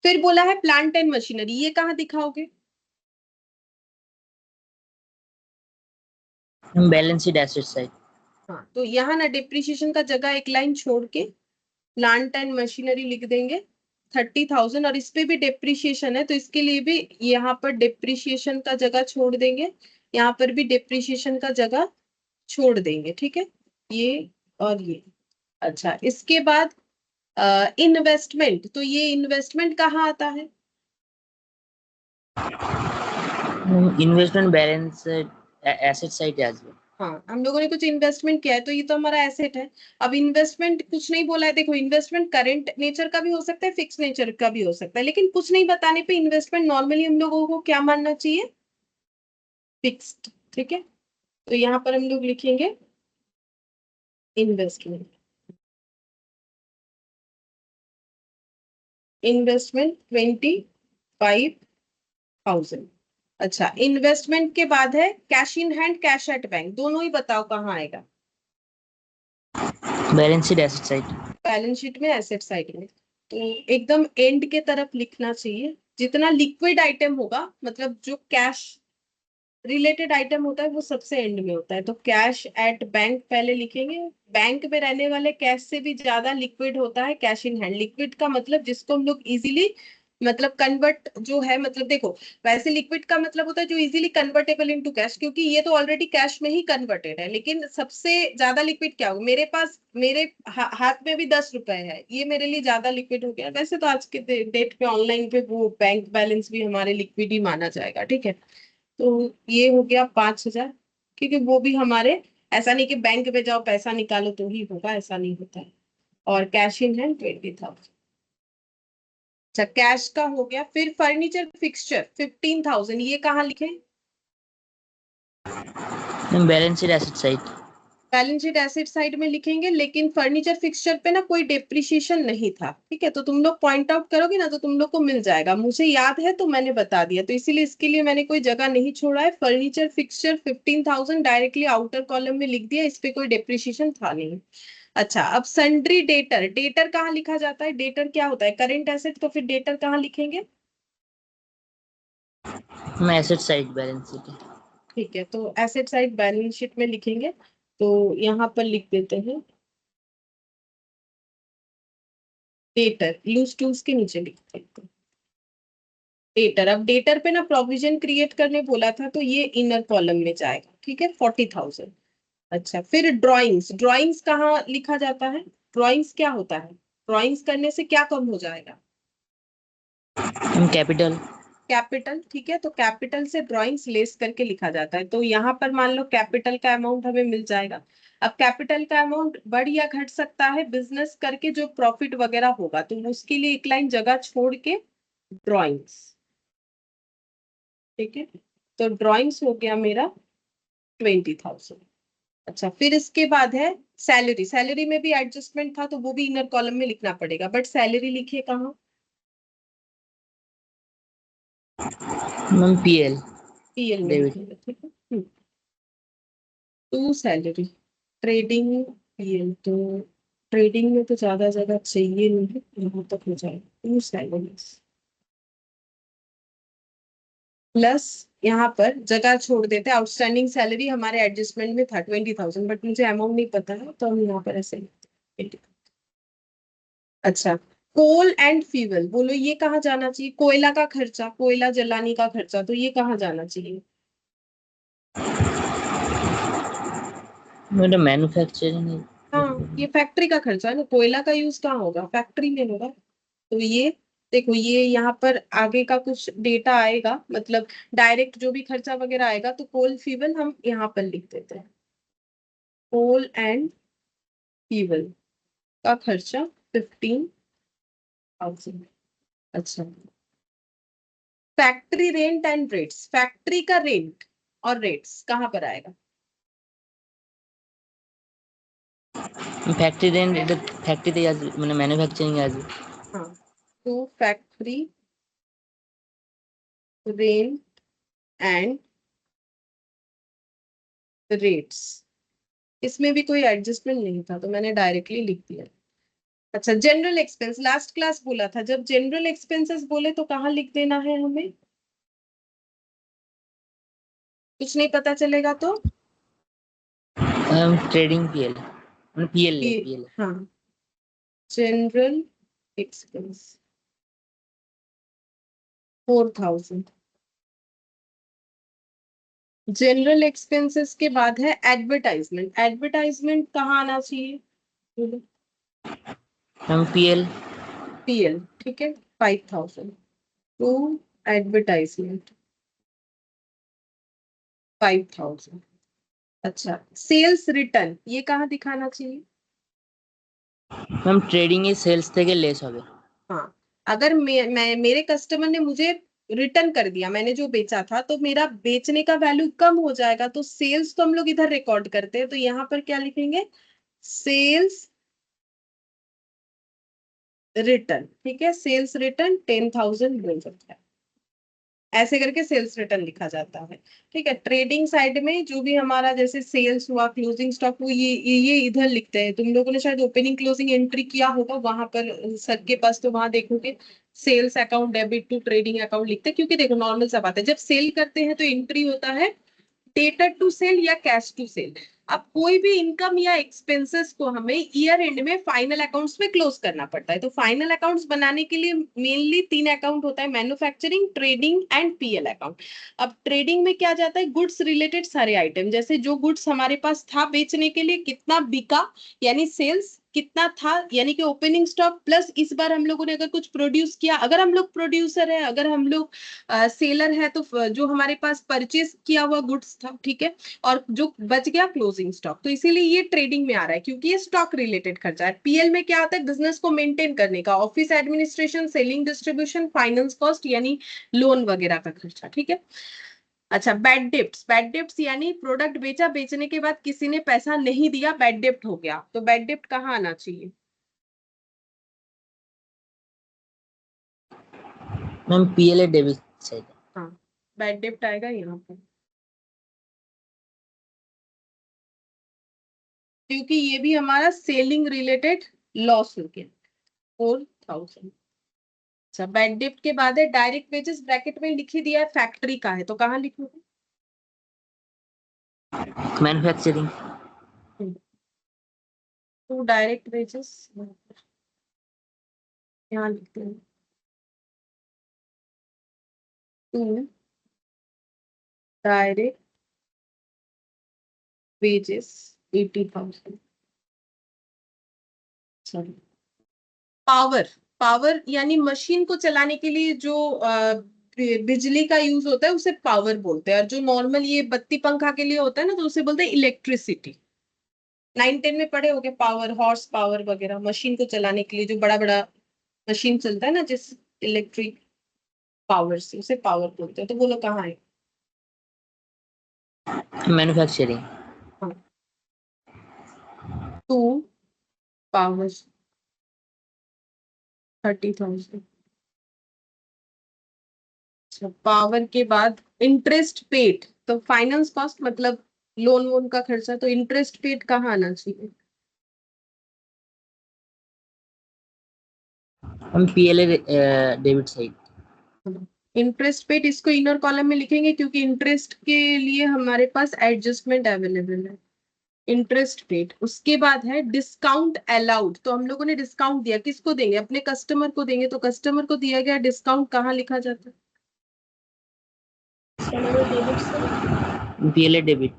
Speaker 1: फिर बोला है प्लांट एंड मशीनरी, ये कहाँ दिखाओगे?
Speaker 2: Balance sheet asset side.
Speaker 1: हाँ, तो यहाँ ना डिप्रिसिएशन का जगह एक लाइन छोड़ के प्लांट एंड मशीनरी लिख देंगे 30,000। और इस पे भी डिप्रिसिएशन है तो इसके लिए भी यहाँ पर डिप्रिसिएशन का जगह छोड़ देंगे, यहाँ पर भी डिप्रिसिएशन का जगह छोड़ देंगे, ठीक है, ये और ये। अच्छा, इसके बाद इन्वेस्टमेंट, तो ये इन्वेस्टमेंट कहाँ आता है?
Speaker 2: Investment balance asset side as well.
Speaker 1: हाँ, हम लोगों ने कुछ इन्वेस्टमेंट किया है तो ये तो हमारा एसेट है। अब इन्वेस्टमेंट कुछ नहीं बोला है, देखो इन्वेस्टमेंट करंट नेचर का भी हो सकता है, फिक्स नेचर का भी हो सकता है, लेकिन कुछ नहीं बताने पे इन्वेस्टमेंट नॉर्मली हम लोगों को क्या मानना चाहिए? फिक्स्ड। ठीक है, तो यहाँ पर हम लोग लिखेंगे इन्वेस्टमेंट। इन्वेस्टमेंट 25,000। अच्छा, इन्वेस्टमेंट के बाद है cash in hand, cash at bank, दोनों ही बताओ कहाँ आएगा?
Speaker 2: Balance sheet asset side.
Speaker 1: Balance sheet में, एसेट साइड में। तो एकदम एंड के तरफ लिखना चाहिए। जितना लिक्विड आइटम होगा, मतलब जो कैश रिलेटेड आइटम होता है वो सबसे एंड में होता है, तो कैश एट बैंक पहले लिखेंगे। बैंक में रहने वाले कैश से भी ज्यादा लिक्विड होता है कैश इन हैंड। लिक्विड का मतलब जिसको हम लोग इजीली मतलब कन्वर्ट जो है, मतलब देखो वैसे लिक्विड का मतलब होता है जो इजीली कन्वर्टेबल इनटू कैश, क्योंकि ये तो ऑलरेडी कैश में ही कन्वर्टेड है। लेकिन सबसे ज्यादा लिक्विड क्या होगा? मेरे पास मेरे हाथ में भी 10 रुपए है, ये मेरे लिए ज्यादा लिक्विड हो गया। वैसे तो आज के डेट पे ऑनलाइन पे वो बैंक बैलेंस भी हमारे लिक्विड ही माना जाएगा। ठीक है, तो ये हो गया 5,000, क्योंकि वो भी हमारे, ऐसा नहीं कि बैंक में जाओ पैसा निकालो तो ही होगा, ऐसा नहीं होता है। और कैश इन हैंड 20,000। अच्छा, कैश का हो गया। फिर फर्नीचर फिक्सचर 15,000, ये कहाँ लिखे?
Speaker 2: Balance sheet asset side.
Speaker 1: Balance sheet asset side में लिखेंगे, लेकिन फर्नीचर फिक्सचर पे ना कोई डेप्रिसिएशन नहीं था। ठीक है, तो तुम लोग पॉइंट आउट करोगे ना तो तुम लोग को मिल जाएगा। मुझे याद है तो मैंने बता दिया, तो इसीलिए इसके लिए मैंने कोई जगह नहीं छोड़ा है। Furniture fixture 15,000 directly outer column में लिख दिया, इस पे कोई डेप्रिसिएशन था नहीं। अच्छा, अब सन्ड्री डेटर, डेटर कहाँ लिखा जाता है? डेटर क्या होता है? करंट एसेट, तो फिर डेटर कहाँ लिखेंगे?
Speaker 2: Asset side balance sheet.
Speaker 1: ठीक है, तो एसेट साइड बैलेंस शीट में लिखेंगे। तो यहाँ पर लिख देते हैं डेटर, यूज टूल्स के नीचे लिख देते हैं डेटर। अब डेटर पे ना प्रोविजन क्रिएट करने बोला था, तो ये इनर कॉलम में जाएगा। ठीक है, 40,000। अच्छा, फिर ड्राइंग्स, ड्राइंग्स कहाँ लिखा जाता है? ड्राइंग्स क्या होता है? ड्राइंग्स करने से क्या कम हो जाएगा?
Speaker 2: कैपिटल।
Speaker 1: कैपिटल। ठीक है, तो कैपिटल से ड्राइंग्स लेस करके लिखा जाता है, तो यहाँ पर मान लो कैपिटल का अमाउंट हमें मिल जाएगा। अब कैपिटल का अमाउंट बढ़ या घट सकता है, बिजनेस करके जो प्रॉफिट वगैरह होगा, तो उसके लिए एक लाइन जगह छोड़ के ड्राइंग्स। ठीक है, तो ड्राइंग्स हो गया मेरा 20,000। अच्छा, फिर इसके बाद है सैलरी। सैलरी में भी एडजस्टमेंट था, तो वो भी इनर कॉलम में लिखना पड़ेगा, बट सैलरी लिखिए कहाँ?
Speaker 2: मैम पीएल
Speaker 1: पीएल में
Speaker 2: डेबिट।
Speaker 1: लिखेंगे। ठीक है, टू सैलरी ट्रेडिंग पीएल, तो ट्रेडिंग में तो ज्यादा ज्यादा चाहिए नहीं, यहाँ तक हो जाए। टू सैलरीज प्लस, यहाँ पर जगह छोड़ देते हैं, आउटस्टैंडिंग सैलरी हमारे एडजस्टमेंट में था 20,000, बट मुझे अमाउंट नहीं पता है तो हम यहाँ पर ऐसे लिखते हैं। अच्छा, कोल एंड फ्यूल, बोलो ये कहाँ जाना चाहिए? कोयला का खर्चा, कोयला जलाने का खर्चा, तो ये कहाँ जाना चाहिए?
Speaker 2: मेरा मैन्युफैक्चरिंग।
Speaker 1: हाँ, ये फैक्ट्री का खर्चा है ना, कोयला का यूज कहाँ होगा? फैक्ट्री में होगा। तो ये देखो, ये यहाँ पर आगे का कुछ डेटा आएगा, मतलब डायरेक्ट जो भी खर्चा वगैरह आएगा, तो कोल फ्यूल हम यहाँ पर लिख देते हैं। कोल एंड फ्यूल का खर्चा 15,000। अच्छा, factory rent and rates, factory का रेंट और रेट्स कहाँ पर आएगा?
Speaker 2: फैक्ट्री रेंट फैक्ट्री आज मैंने मैन्युफैक्चरिंग आज।
Speaker 1: हाँ, तो फैक्ट्री रेंट एंड रेट्स, इसमें भी कोई एडजस्टमेंट नहीं था, तो मैंने डायरेक्टली लिख दिया। अच्छा, जनरल एक्सपेंस, लास्ट क्लास बोला था जब जनरल एक्सपेंसेस बोले तो कहाँ लिख देना है हमें? कुछ नहीं पता चलेगा तो
Speaker 2: ट्रेडिंग पीएल पीएल है
Speaker 1: ये,
Speaker 2: पीएल।
Speaker 1: हाँ, जनरल एक्सपेंस 4,000। जनरल एक्सपेंसेस के बाद है एडवर्टाइजमेंट। एडवर्टाइजमेंट कहाँ आना चाहिए? बोलो।
Speaker 2: मैम पीएल
Speaker 1: पीएल, ठीक है, 5000 टू एडवर्टाइजमेंट 5000। अच्छा, सेल्स रिटर्न ये कहाँ दिखाना चाहिए?
Speaker 2: मैम ट्रेडिंग ए सेल्स থেকে লেস হবে।
Speaker 1: हाँ, अगर मैं मेरे कस्टमर ने मुझे रिटर्न कर दिया, मैंने जो बेचा था, तो मेरा बेचने का वैल्यू कम हो जाएगा, तो सेल्स तो हम लोग इधर रिकॉर्ड करते हैं, तो यहाँ पर क्या लिखेंगे? सेल्स रिटर्न, ठीक है, सेल्स रिटर्न 10,000 बोल सकते हैं, ऐसे करके सेल्स रिटर्न लिखा जाता है। ठीक है, ट्रेडिंग साइड में जो भी हमारा जैसे सेल्स हुआ, क्लोजिंग स्टॉक हुआ, ये इधर लिखते हैं। तुम लोगों ने शायद ओपनिंग क्लोजिंग एंट्री किया होगा वहां पर सर के पास, तो वहां देखोगे sales account debit to trading account लिखते हैं, क्योंकि देखो नॉर्मल सा बात है, जब सेल करते हैं तो एंट्री होता है डेटर टू सेल या कैश टू सेल। अब कोई भी इनकम या एक्सपेंसेस को हमें ईयर एंड में फाइनल अकाउंट्स में क्लोज करना पड़ता है, तो फाइनल अकाउंट्स बनाने के लिए मेनली 3 अकाउंट होता है, manufacturing, trading and PL account. अब ट्रेडिंग में क्या जाता है? गुड्स रिलेटेड सारे आइटम, जैसे जो गुड्स हमारे पास था बेचने के लिए, कितना बिका यानी सेल्स, कितना था यानी कि ओपनिंग स्टॉक, प्लस इस बार हम लोगों ने अगर कुछ प्रोड्यूस किया, अगर हम लोग प्रोड्यूसर है, अगर हम लोग सेलर है, तो जो हमारे पास परचेज किया हुआ गुड्स था, ठीक है, और जो बच गया क्लोजिंग स्टॉक, तो इसीलिए ये ट्रेडिंग में आ रहा है, क्योंकि ये स्टॉक रिलेटेड खर्चा है। पीएल में क्या आता है? बिजनेस को मेंटेन करने का, office administration, selling, distribution, finance cost यानी लोन वगैरह का खर्चा, ठीक है। अच्छा, बैड डेप्ट्स, बैड डेप्ट्स यानी प्रोडक्ट बेचा, बेचने के बाद किसी ने पैसा नहीं दिया, बैड डेप्ट हो गया, तो बैड डेप्ट कहाँ आना चाहिए?
Speaker 2: मैम पीएल এর ডেবিট সাইড।
Speaker 1: हाँ, बैड डेप्ट आएगा यहाँ पर, क्योंकि ये भी हमारा सेलिंग रिलेटेड लॉस हो गया 4,000। अच्छा, बैड डेप्ट के बाद है डायरेक्ट वेजेस, ब्रैकेट में लिख ही दिया है, फैक्ट्री का है, तो कहाँ लिखोगे?
Speaker 2: मैन्युफैक्चरिंग
Speaker 1: टू डायरेक्ट वेजेस यहाँ लिखते हैं, to direct wages 80,000। Sorry, power, power यानी मशीन को चलाने के लिए जो बिजली का यूज होता है उसे पावर बोलते हैं, और जो नॉर्मल ये बत्ती पंखा के लिए होता है ना, तो उसे बोलते हैं इलेक्ट्रिसिटी। 9-10 में पढ़े होगे पावर, हॉर्स पावर वगैरह, मशीन को चलाने के लिए जो बड़ा बड़ा मशीन चलता है ना, जिस इलेक्ट्रिक पावर से, उसे पावर बोलते हैं, तो बोलो कहाँ है?
Speaker 2: मैन्युफैक्चरिंग
Speaker 1: हाँ, टू पावर 30,000। अच्छा, पावर के बाद इंटरेस्ट पेड, तो फाइनेंस कॉस्ट मतलब लोन वोन का खर्चा, तो इंटरेस्ट पेड कहाँ आना चाहिए?
Speaker 2: हम पीएल এর ডেবিট সাইড।
Speaker 1: इंटरेस्ट पेड इसको इनर कॉलम में लिखेंगे, क्योंकि इंटरेस्ट के लिए हमारे पास एडजस्टमेंट अवेलेबल है। इंटरेस्ट पेड, उसके बाद है डिस्काउंट अलाउड, तो हम लोगों ने डिस्काउंट दिया, किसको देंगे? अपने कस्टमर को देंगे, तो कस्टमर को दिया गया डिस्काउंट कहाँ लिखा जाता है?
Speaker 2: पीएल এর ডেবিট।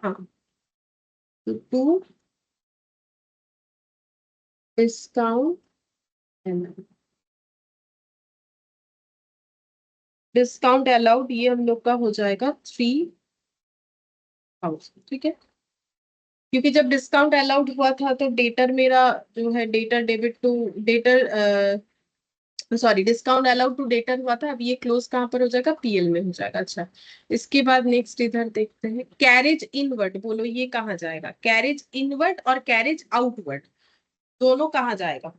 Speaker 1: हाँ, तो टू डिस्काउंट, डिस्काउंट अलाउड ये हम लोग का हो जाएगा 3,000, ठीक है, क्योंकि जब डिस्काउंट अलाउड हुआ था तो डेटर मेरा जो है, debtor debit to debtor, sorry, discount allowed to debtor हुआ था, अब ये क्लोज कहाँ पर हो जाएगा? पीएल में हो जाएगा। अच्छा, इसके बाद नेक्स्ट इधर देखते हैं, कैरेज इनवर्ड, बोलो ये कहाँ जाएगा? कैरेज इनवर्ड और कैरेज आउटवर्ड दोनों कहाँ जाएगा?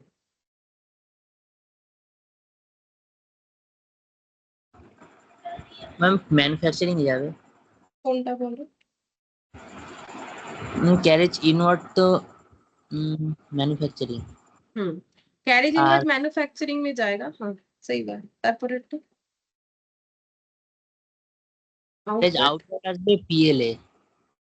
Speaker 2: ম্যাম ম্যানুফ্যাকচারিং যাবে।
Speaker 1: कौनटा बोलो?
Speaker 2: ক্যারেজ ইনওয়ার্ড তো ম্যানুফ্যাকচারিং
Speaker 1: कैरेज
Speaker 2: আর
Speaker 1: इनवर्ड मैन्युफैक्चरिंग में जाएगा, हाँ सही बात। तारपरेरটা
Speaker 2: ক্যারেজ
Speaker 1: आउटवर्ड,
Speaker 2: আউটওয়ার্ড আসবে পিএল এ।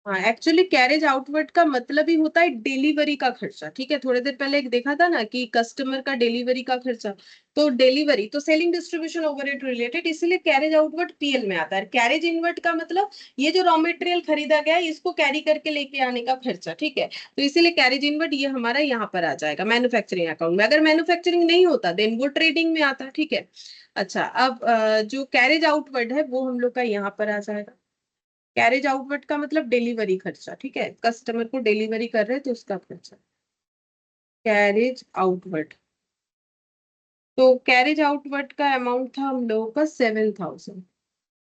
Speaker 1: हाँ, एक्चुअली कैरेज आउटवर्ड का मतलब ही होता है डिलीवरी का खर्चा। ठीक है, थोड़ी देर पहले एक देखा था ना कि कस्टमर का डिलीवरी का खर्चा, तो डिलीवरी तो सेलिंग डिस्ट्रीब्यूशन ओवरहेड रिलेटेड, इसीलिए कैरेज आउटवर्ड पीएल में आता है। कैरेज इनवर्ड का मतलब ये जो रॉ मटेरियल खरीदा गया है इसको कैरी करके लेके आने का खर्चा। ठीक है, तो इसीलिए कैरेज इनवर्ड ये हमारा यहाँ पर आ जाएगा मैन्युफैक्चरिंग अकाउंट में। अगर मैन्युफैक्चरिंग नहीं होता देन वो ट्रेडिंग में आता। ठीक है, अच्छा अब जो कैरेज आउटवर्ड है वो हम लोग का यहाँ पर आ जाएगा। कैरेज आउटवर्ड का मतलब डिलीवरी खर्चा। ठीक है, कस्टमर को डिलीवरी कर रहे हैं तो उसका खर्चा कैरेज आउटवर्ड। तो कैरेज आउटवर्ड का अमाउंट था हम लोगों का 7,000।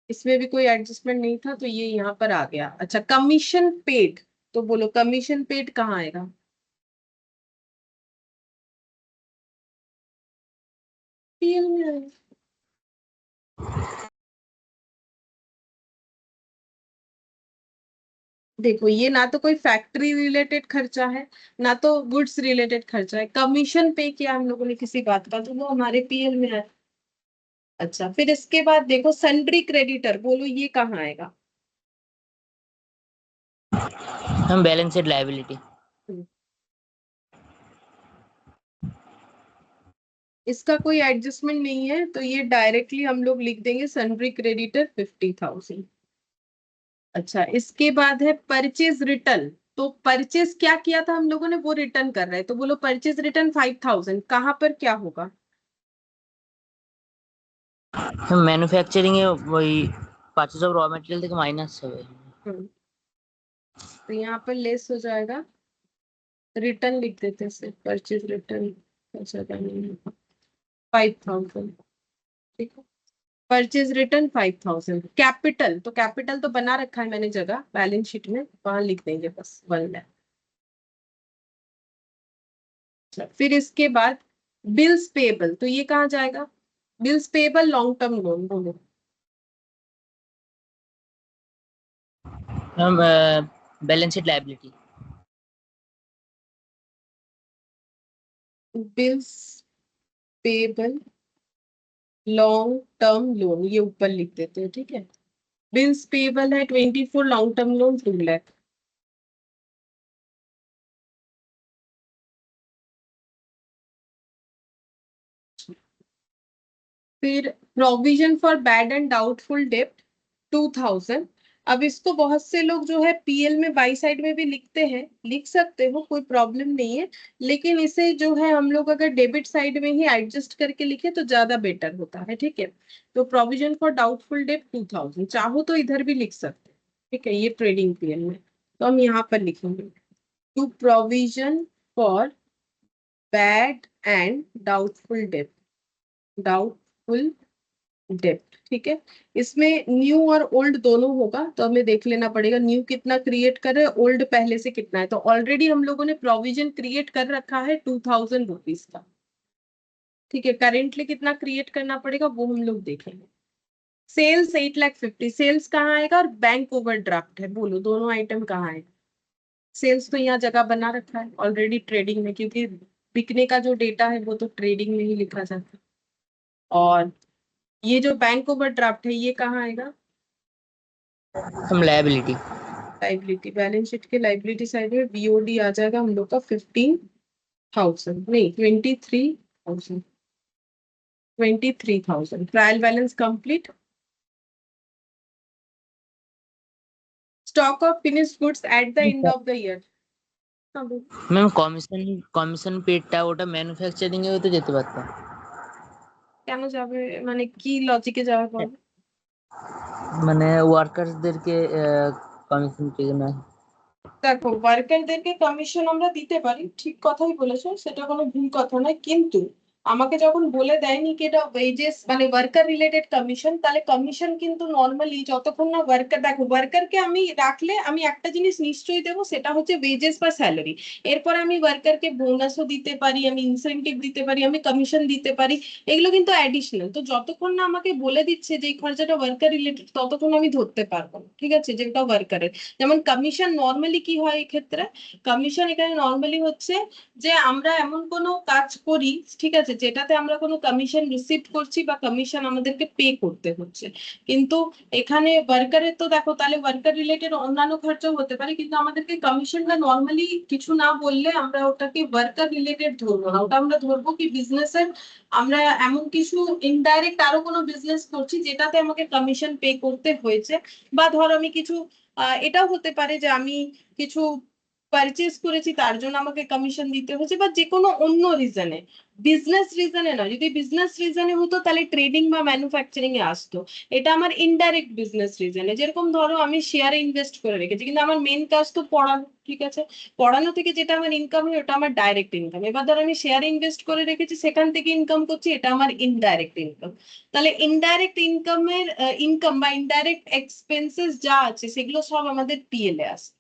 Speaker 1: इसमें भी कोई एडजस्टमेंट नहीं था तो ये यहाँ पर आ गया। अच्छा, कमीशन पेड, तो बोलो कमीशन पेड कहाँ आएगा? पीएल में आएगा। देखो ये ना तो कोई फैक्ट्री रिलेटेड खर्चा है ना तो गुड्स रिलेटेड खर्चा है। कमीशन पे किया हम लोगों ने किसी बात का तो वो हमारे पीएल में है। अच्छा, फिर इसके बाद देखो सन्ड्री क्रेडिटर, बोलो ये कहाँ आएगा?
Speaker 2: हम बैलेंस शीट लायबिलिटी।
Speaker 1: इसका कोई एडजस्टमेंट नहीं है तो ये डायरेक्टली हम लोग लिख देंगे सन्ड्री क्रेडिटर 50,000। अच्छा, इसके बाद है परचेज रिटर्न। तो परचेज क्या किया था हम लोगों ने वो रिटर्न कर रहे हैं, तो बोलो परचेज रिटर्न 5,000 कहाँ पर क्या होगा?
Speaker 2: हम मैन्युफैक्चरिंग है वही परचेज ऑफ रॉ मटेरियल থেকে माइनस হবে।
Speaker 1: हम्म, तो यहाँ पर लेस हो जाएगा, रिटर्न लिख देते हैं, परचेज रिटर्न 5,000। ठीक है, परचेज रिटर्न 5,000। कैपिटल, तो कैपिटल तो बना रखा है मैंने जगह बैलेंस शीट में, वहां लिख देंगे बस 1 लाख। अच्छा, फिर इसके बाद बिल्स पेबल, तो ये कहाँ जाएगा? Bills payable long term loan, बोलो
Speaker 2: हम balance sheet liability.
Speaker 1: Bills payable long term loan, ये ऊपर लिख देते हैं। ठीक है, बिल्स पेबल है 24, लॉन्ग टर्म लोन 2 लाख। फिर provision for bad and doubtful डेब्ट 2,000। अब इसको बहुत से लोग जो है पीएल में बाई साइड में भी लिखते हैं, लिख सकते हो, कोई प्रॉब्लम नहीं है, लेकिन इसे जो है हम लोग अगर डेबिट साइड में ही एडजस्ट करके लिखे तो ज्यादा बेटर होता है। ठीक है, तो प्रोविजन फॉर डाउटफुल डेब्ट 2,000 चाहो तो इधर भी लिख सकते हैं। ठीक है, ये ट्रेडिंग पीएल में, तो हम यहाँ पर लिखेंगे to provision for bad and doubtful डेब्ट, डाउटफुल डेप्थ। ठीक है, इसमें न्यू और ओल्ड दोनों होगा, तो हमें देख लेना पड़ेगा न्यू कितना क्रिएट कर रहे हैं, ओल्ड पहले से कितना है। तो ऑलरेडी हम लोगों ने प्रोविजन क्रिएट कर रखा है 2,000 रुपीज का। ठीक है, करेंटली कितना क्रिएट करना पड़ेगा वो हम लोग देखेंगे। सेल्स 8,50,000, सेल्स कहाँ आएगा और बैंक ओवरड्राफ्ट है, बोलो दोनों आइटम कहाँ आएगा? सेल्स तो यहाँ जगह बना रखा है ऑलरेडी ट्रेडिंग में, क्योंकि बिकने का जो डेटा है वो तो ट्रेडिंग में ही लिखा जाता है। और ये जो बैंक ओवरड्राफ्ट है ये कहाँ आएगा?
Speaker 2: हम लायबिलिटी।
Speaker 1: लाइबिलिटी, बैलेंस शीट के लाइबिलिटी साइड में बीओडी आ जाएगा हम लोग का 15,000, नहीं 23,000। 23,000 trial balance complete. Stock of finished goods at the end of the year.
Speaker 2: Ma'am commission পেডটা ওটা ম্যানুফ্যাকচারিং এও তো যেতে পারতো।
Speaker 1: কেন যাবে মানে কি লজিকে যাবে বলো?
Speaker 2: মানে ওয়ার্কারসদেরকে কমিশন পেড না।
Speaker 1: দেখো ওয়ার্কারদেরকে কমিশন আমরা দিতে পারি, ঠিক কথাই বলেছো, সেটা কোনো ভুল কথা নয়, কিন্তু আমাকে যখন বলে দেয়নি কি এটা ওয়েজেস মানে ওয়ার্কার রিলেটেড কমিশন, তাহলে কমিশন কিন্তু নর্মালি যতক্ষণ না ওয়ার্কার, দেখো ওয়ার্কারকে আমি রাখলে আমি একটা জিনিস নিশ্চয়ই দেবো, সেটা হচ্ছে ওয়েজেস বা স্যালারি। এরপর আমি ওয়ার্কারকে বোনাসও দিতে পারি, আমি ইনসেনটিভ দিতে পারি, আমি কমিশন দিতে পারি, এগুলো কিন্তু অ্যাডিশনাল। তো যতক্ষণ না আমাকে বলে দিচ্ছে যে এই খরচাটা ওয়ার্কার রিলেটেড ততক্ষণ আমি ধরতে পারবো না। ঠিক আছে, যেটা ওয়ার্কারের, যেমন কমিশন নর্মালি কি হয় এক্ষেত্রে, কমিশন এখানে নর্মালি হচ্ছে যে আমরা এমন কোনো কাজ করি, ঠিক আছে, আছে যেটাতে আমরা কোনো কমিশন রিসিভ করছি বা কমিশন আমাদেরকে পে করতে হচ্ছে। কিন্তু এখানে ওয়ার্কারের তো দেখো তাহলে ওয়ার্কার রিলেটেড অন্যান্য খরচাও হতে পারে, কিন্তু আমাদেরকে কমিশনটা নর্মালি কিছু না বললে আমরা ওটাকে ওয়ার্কার রিলেটেড ধরবো না, ওটা আমরা ধরবো কি বিজনেসের আমরা এমন কিছু ইনডাইরেক্ট আরো কোনো বিজনেস করছি যেটাতে আমাকে কমিশন পে করতে হয়েছে। বা ধর আমি কিছু এটাও হতে পারে যে আমি কিছু পারচেজ করেছি তার জন্য আমাকে কমিশন দিতে হচ্ছে, বা যে কোনো অন্য রিজনে, বিজনেস রিজনে নয়। যদি বিজনেস রিজনে হতো তাহলে ট্রেডিং বা ম্যানুফ্যাকচারিং এ আসতো। এটা আমার ইনডাইরেক্ট বিজনেস রিজনে, যেরকম ধরো আমি শেয়ারে ইনভেস্ট করে রেখেছি কিন্তু আমার মেন কাজ তো পড়ানো, ঠিক আছে, পড়ানো থেকে যেটা আমার ইনকাম হয় ওটা আমার ডাইরেক্ট ইনকাম। এবার ধরো আমি শেয়ারে ইনভেস্ট করে রেখেছি সেখান থেকে ইনকাম করছি, এটা আমার ইনডাইরেক্ট ইনকাম। তাহলে ইনডাইরেক্ট ইনকামের ইনকাম বা ইনডাইরেক্ট এক্সপেন্সেস যা আছে সেগুলো সব আমাদের পিএল এ আসে।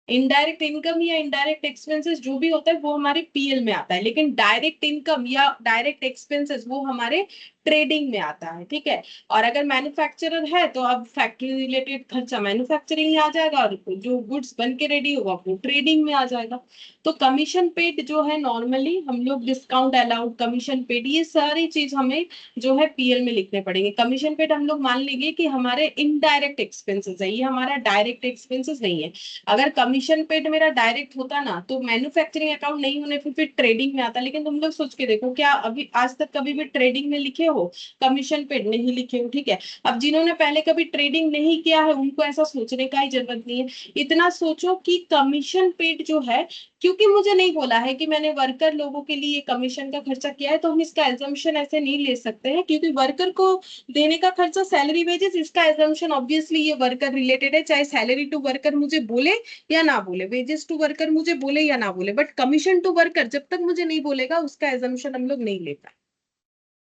Speaker 1: इनडायरेक्ट इनकम या इनडायरेक्ट एक्सपेंसेस जो भी होता है वो हमारे पीएल में आता है, लेकिन डायरेक्ट इनकम या डायरेक्ट एक्सपेंसेस वो हमारे ट्रेडिंग में आता है, ठीक है। और अगर मैन्युफैक्चरर है तो अब फैक्ट्री रिलेटेड खर्चा मैन्युफैक्चरिंग में आ जाएगा और जो गुड्स बन के रेडी होगा वो ट्रेडिंग में आ जाएगा। तो कमीशन पेड जो है नॉर्मली हम लोग डिस्काउंट अलाउड, कमीशन पेड, ये सारी चीज हमें जो है पीएल में लिखने पड़ेंगे। कमीशन पेड हम लोग मान लेंगे कि हमारे इनडायरेक्ट एक्सपेंसेस है, ये हमारा डायरेक्ट एक्सपेंसेस नहीं है। अगर कमीशन पेड मेरा डायरेक्ट होता ना तो मैन्युफैक्चरिंग अकाउंट नहीं होने फिर ट्रेडिंग में आता। लेकिन तुम लोग सोच के देखो, क्या अभी आज तक कभी भी ट्रेडिंग में लिखे हो? कमीशन पेड नहीं लिखे हो, ठीक है। अब जिन्होंने पहले कभी ट्रेडिंग नहीं किया है उनको ऐसा सोचने का ही जरूरत नहीं है। इतना सोचो कि कमीशन पेड जो है, क्योंकि मुझे नहीं बोला है कि मैंने वर्कर लोगों के लिए कमीशन का खर्चा किया है, तो हम इसका एजम्पशन ऐसे नहीं ले सकते हैं, क्योंकि वर्कर को देने का खर्चा सैलरी वेजेस, इसका एजम्पशन ऑब्वियसली ये वर्कर रिलेटेड है, चाहे सैलरी टू वर्कर मुझे बोले या ना बोले, वेजेस टू वर्कर मुझे बोले या ना बोले, बट कमीशन टू वर्कर जब तक मुझे नहीं बोलेगा उसका एजम्पशन हम लोग नहीं ले पाए,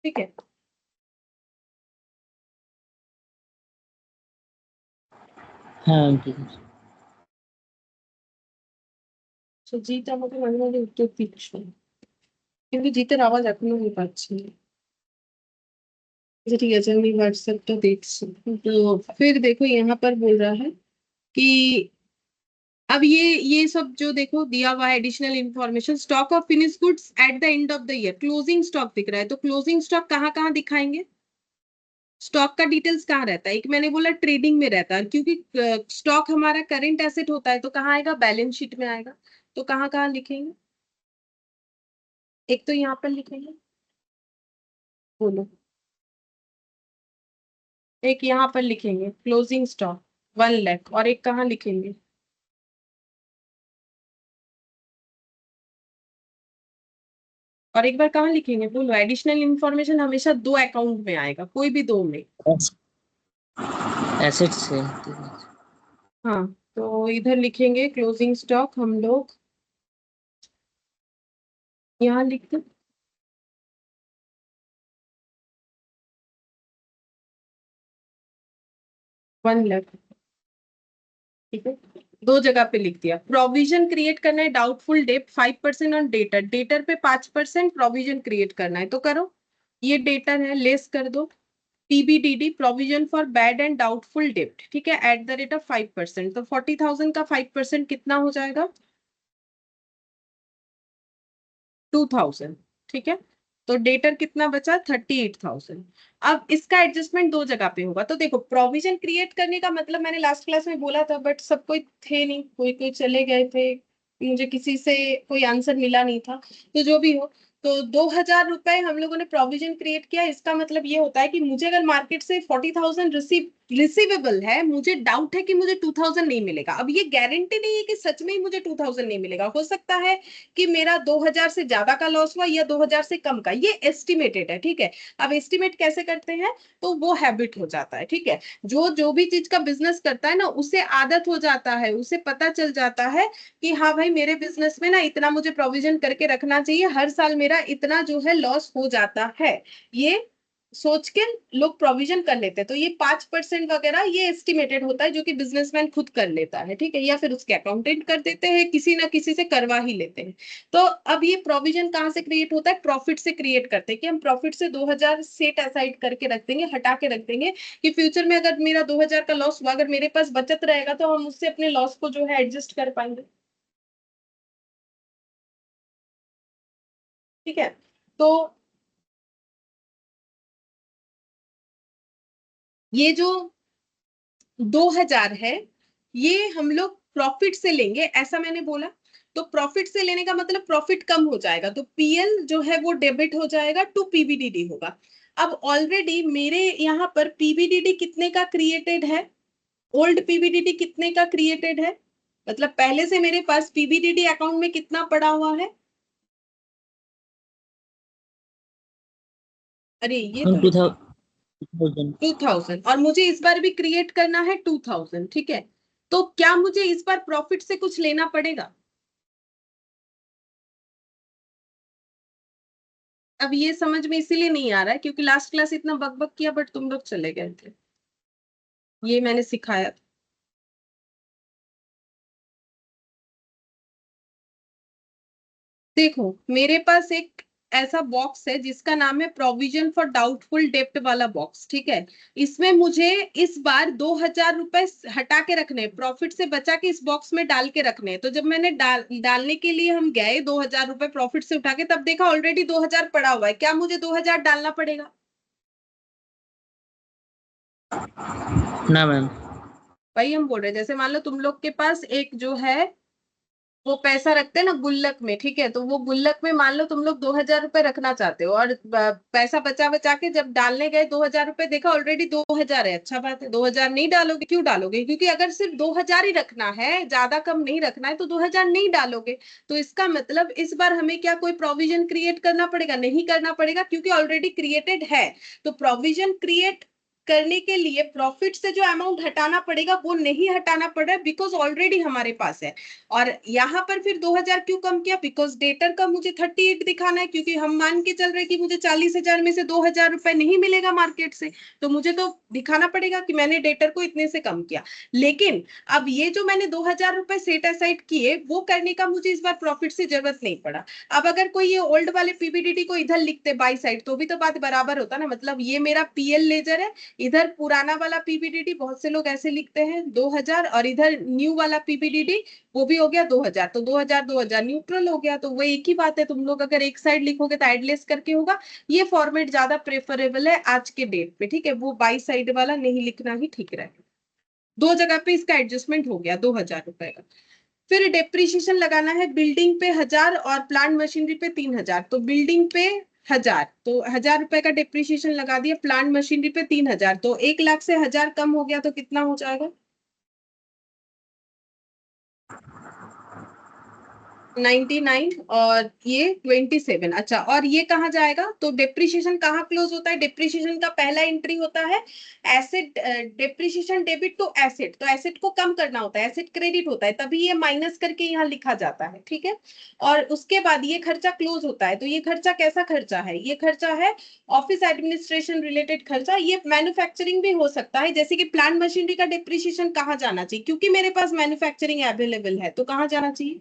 Speaker 1: ठीक है।
Speaker 2: হ্যাঁ ঠিক আছে।
Speaker 1: তো জিটা আমাকে মাঝে মাঝে উত্তর দিচ্ছে, কিন্তু জিতের আওয়াজ এখনো আমি পাচ্ছি না। अच्छा ठीक है, चल मैं व्हाट्सएप तो देख सकती हूँ। तो फिर देखो यहाँ पर बोल रहा है कि अब ये सब जो देखो दिया हुआ है additional information, stock of finish goods at the end of the year, closing stock दिख रहा है, तो क्लोजिंग स्टॉक कहाँ कहाँ दिखाएंगे? स्टॉक का डिटेल्स कहाँ रहता है? एक मैंने बोला ट्रेडिंग में रहता है, क्योंकि स्टॉक हमारा करेंट एसेट होता है तो कहाँ आएगा? बैलेंस शीट में आएगा। तो कहाँ कहाँ लिखेंगे? एक तो यहाँ पर लिखेंगे, बोलो। एक यहाँ पर लिखेंगे क्लोजिंग स्टॉक 1 लाख, और एक कहाँ लिखेंगे? और एक बार कहाँ लिखेंगे बोलो? एडिशनल इंफॉर्मेशन हमेशा 2 अकाउंट में आएगा, कोई भी 2 में।
Speaker 2: एसेट्स है ठीक है।
Speaker 1: हाँ, तो इधर लिखेंगे क्लोजिंग स्टॉक हम लोग यहाँ लिखते 1 लाख, ठीक है। 2 जगह पे लिख दिया। प्रोविजन क्रिएट करना है doubtful debt 5% on debtor, debtor पे 5% प्रोविजन क्रिएट करना है, तो करो। ये डेटर है, लेस कर दो। PBDD provision for bad and doubtful debt, ठीक है, एट द रेट ऑफ 5%। तो 40,000 का 5% कितना हो जाएगा? 2,000, ठीक है। तो डेटर कितना बचा? 38,000। अब इसका एडजस्टमेंट 2 जगह पे होगा। तो देखो प्रोविजन क्रिएट करने का मतलब मैंने लास्ट क्लास में बोला था, बट सब कोई थे नहीं, कोई कोई चले गए थे, मुझे किसी से कोई आंसर मिला नहीं था। तो जो भी हो, तो 2,000 रुपए हम लोगों ने प्रोविजन क्रिएट किया। इसका मतलब ये होता है कि मुझे अगर मार्केट से 40,000 रिसीवेबल है, मुझे डाउट है कि मुझे 2,000 नहीं मिलेगा। अब ये गारंटी नहीं है कि सच में ही मुझे 2,000 नहीं मिलेगा, हो सकता है कि मेरा 2,000 से ज्यादा का लॉस हुआ या 2,000 से कम का, ये एस्टिमेटेड है, ठीक है। अब एस्टिमेट कैसे करते हैं? तो वो हैबिट हो जाता है, ठीक है। जो भी चीज का बिजनेस करता है ना, उसे आदत हो जाता है, उसे पता चल जाता है कि हाँ भाई मेरे बिजनेस में ना इतना मुझे प्रोविजन करके रखना चाहिए, हर साल मेरा इतना जो है लॉस हो जाता है, ये सोच के लोग प्रोविजन कर लेते हैं। तो ये 5% वगैरह ये एस्टिमेटेड होता है, जो कि बिजनेसमैन खुद कर लेता है, ठीक है, या फिर उसके अकाउंटेंट कर देते हैं, किसी ना किसी से करवा ही लेते हैं। तो अब ये प्रोविजन कहाँ से क्रिएट होता है? प्रॉफिट से क्रिएट करते हैं, कि हम प्रॉफिट से 2,000 सेट असाइड करके रख देंगे, हटा के रख देंगे, कि फ्यूचर में अगर मेरा 2,000 का लॉस हुआ, अगर मेरे पास बचत रहेगा तो हम उससे अपने लॉस को जो है एडजस्ट कर पाएंगे, ठीक है। तो ये जो 2000 है ये हम लोग प्रॉफिट से लेंगे, ऐसा मैंने बोला। तो प्रॉफिट से लेने का मतलब प्रॉफिट कम हो जाएगा, तो पीएल जो है वो डेबिट हो जाएगा टू पीबीडीडी होगा। अब ऑलरेडी मेरे यहाँ पर पीबीडीडी कितने का क्रिएटेड है, ओल्ड पीबीडीडी कितने का क्रिएटेड है, मतलब पहले से मेरे पास पीबीडीडी अकाउंट में कितना पड़ा हुआ है। अरे ये तो
Speaker 2: 2000
Speaker 1: 2000, और मुझे इस बार भी क्रिएट करना है 2000, ठीक है। तो क्या मुझे इस बार प्रॉफिट से कुछ लेना पड़ेगा। अब ये समझ में इसीलिए नहीं आ रहा है क्योंकि लास्ट क्लास इतना बकबक किया बट तुम लोग चले गए थे, ये मैंने सिखाया था। देखो मेरे पास एक ऐसा बॉक्स है जिसका नाम है प्रोविजन फॉर डाउटफुल डेप्ट वाला बॉक्स, ठीक है। इसमें मुझे इस बार 2000 रुपए हटा के रखने हैं, प्रॉफिट से बचा के इस बॉक्स में डाल के रखने हैं। तो जब मैंने डालने के लिए हम गए 2000 रुपए प्रॉफिट से उठा के, तब देखा ऑलरेडी 2000 पड़ा हुआ है। क्या मुझे 2000 डालना पड़ेगा।
Speaker 2: ना मैम।
Speaker 1: वही हम बोल रहे हैं, जैसे मान लो तुम लोग के पास एक जो है वो पैसा रखते हैं ना गुल्लक में, ठीक है। तो वो गुल्लक में मान लो तुम लोग 2000 रुपए रखना चाहते हो और पैसा बचा बचा के जब डालने गए 2000 रुपए देखा ऑलरेडी 2000 है। अच्छा बात है, 2000 नहीं डालोगे, क्यों डालोगे, क्योंकि अगर सिर्फ 2000 ही रखना है, ज्यादा कम नहीं रखना है, तो 2000 नहीं डालोगे। तो इसका मतलब इस बार हमें क्या कोई प्रोविजन क्रिएट करना पड़ेगा, नहीं करना पड़ेगा क्योंकि ऑलरेडी क्रिएटेड है। तो प्रोविजन क्रिएट करने के लिए प्रॉफिट से जो अमाउंट हटाना पड़ेगा वो नहीं हटाना पड़ रहा है, बिकॉज ऑलरेडी हमारे पास है। और यहाँ पर फिर 2000 क्यों कम किया, बिकॉज डेटर का मुझे 38 दिखाना है, क्योंकि हम मान के चल रहे हैं कि मुझे 40,000 में से 2000 रुपए नहीं मिलेगा मार्केट से। तो मुझे तो दिखाना पड़ेगा कि मैंने डेटर को इतने से कम किया। लेकिन अब ये जो मैंने 2000 रुपए सेट असाइड किए वो करने का मुझे इस बार प्रॉफिट से जरूरत नहीं पड़ा। अब अगर कोई ये ओल्ड वाले पीबीडीडी को इधर लिखते बाई साइड तो भी तो बात बराबर होता ना, मतलब ये मेरा पीएल लेजर है, इधर पुराना वाला पीबीडीडी, बहुत से लोग ऐसे लिखते हैं 2000, और इधर न्यू वाला पीबीडीडी वो भी हो गया 2000। तो 2000 2000 न्यूट्रल हो गया। तो वो एक ही बात है, तुम लोग अगर एक साइड लिखोगे तो एडलेस करके होगा। ये फॉर्मेट ज्यादा प्रेफरेबल है आज के डेट पे, ठीक है। वो बाई साइड वाला नहीं लिखना ही ठीक रहेगा। दो जगह पे इसका एडजस्टमेंट हो गया 2000 रुपए का। फिर डेप्रीशिएशन लगाना है, बिल्डिंग पे 1000 और प्लांट मशीनरी पे 3000। तो बिल्डिंग पे 1000, तो 1000 रुपए का डेप्रीशिएशन लगा दिया, प्लांट मशीनरी पे 3000। तो 1 लाख से 1000 कम हो गया तो कितना हो जाएगा, 99 और ये 27। अच्छा, और ये कहाँ जाएगा, तो डेप्रीशिएशन कहाँ क्लोज होता है, डेप्रीशिएशन का पहला एंट्री होता है asset, depreciation debit to asset. तो एसेट को कम करना होता है, एसेट क्रेडिट होता है, तभी ये माइनस करके यहाँ लिखा जाता है, ठीक है। और उसके बाद ये खर्चा क्लोज होता है। तो ये खर्चा कैसा खर्चा है, ये खर्चा है ऑफिस एडमिनिस्ट्रेशन रिलेटेड खर्चा। ये मैन्युफैक्चरिंग भी हो सकता है, जैसे कि प्लांट मशीनरी का डेप्रीशिएशन कहाँ जाना चाहिए, क्योंकि मेरे पास मैन्युफैक्चरिंग अवेलेबल है, तो कहाँ जाना चाहिए।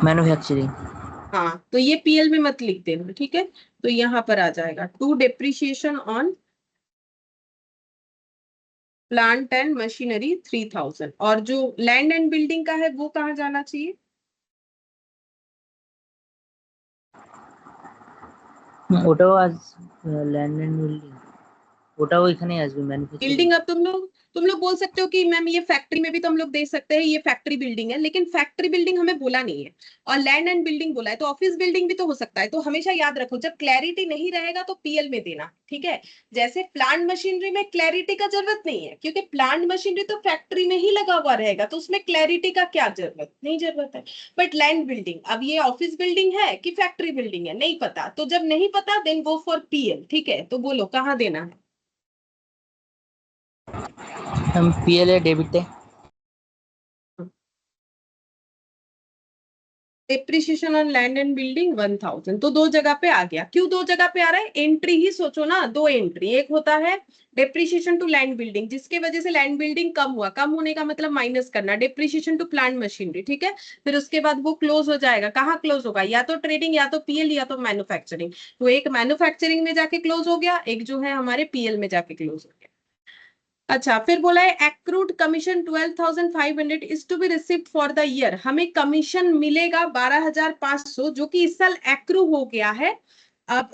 Speaker 2: मैन्युफैक्चरिंग।
Speaker 1: हाँ, तो ये पीएल में मत लिख देना, ठीक है। तो यहाँ पर आ जाएगा to depreciation on plant and machinery 3000। और जो लैंड एंड बिल्डिंग का है वो कहाँ जाना चाहिए,
Speaker 2: ওটাও আজ ল্যান্ড এন্ড বিল্ডিং, ওটাও এখানেই আসবে ম্যানুফ্যাকচারিং।
Speaker 1: बिल्डिंग। अब तुम लोग बोल सकते हो कि मैम ये फैक्ट्री में भी तो हम लोग दे सकते हैं, ये फैक्ट्री बिल्डिंग है, लेकिन फैक्ट्री बिल्डिंग हमें बोला नहीं है और लैंड एंड बिल्डिंग बोला है, तो ऑफिस बिल्डिंग भी तो हो सकता है। तो हमेशा याद रखो जब क्लैरिटी नहीं रहेगा तो पीएल में देना, ठीक है। जैसे प्लांट मशीनरी में क्लैरिटी का जरूरत नहीं है, क्योंकि प्लांट मशीनरी तो फैक्ट्री में ही लगा हुआ रहेगा, तो उसमें क्लैरिटी का क्या जरूरत, नहीं जरूरत है। बट लैंड बिल्डिंग, अब ये ऑफिस बिल्डिंग है कि फैक्ट्री बिल्डिंग है नहीं पता, तो जब नहीं पता देन गो फॉर पीएल, ठीक है। तो बोलो कहाँ देना है,
Speaker 2: हम पीएल डेबिट है।
Speaker 1: Depreciation on land and building 1000। तो दो जगह पे आ गया। क्यों दो जगह पे आ रहा है, एंट्री ही सोचो ना, दो एंट्री, एक होता है डेप्रिसिएशन टू लैंड बिल्डिंग जिसके वजह से लैंड बिल्डिंग कम हुआ, कम होने का मतलब माइनस करना, डेप्रिसिएशन टू प्लांट मशीनरी, ठीक है। फिर उसके बाद वो क्लोज हो जाएगा, कहाँ क्लोज होगा, या तो ट्रेडिंग या तो पीएल या तो मैन्युफैक्चरिंग। तो एक मैन्युफैक्चरिंग में जाके क्लोज हो गया, एक जो है हमारे पीएल में जाके क्लोज हो गया। अच्छा, फिर बोला है accrued commission 12,500 is to be received for the year. हमें कमीशन मिलेगा 12,500 जो कि इस साल एक्रू हो गया है, अब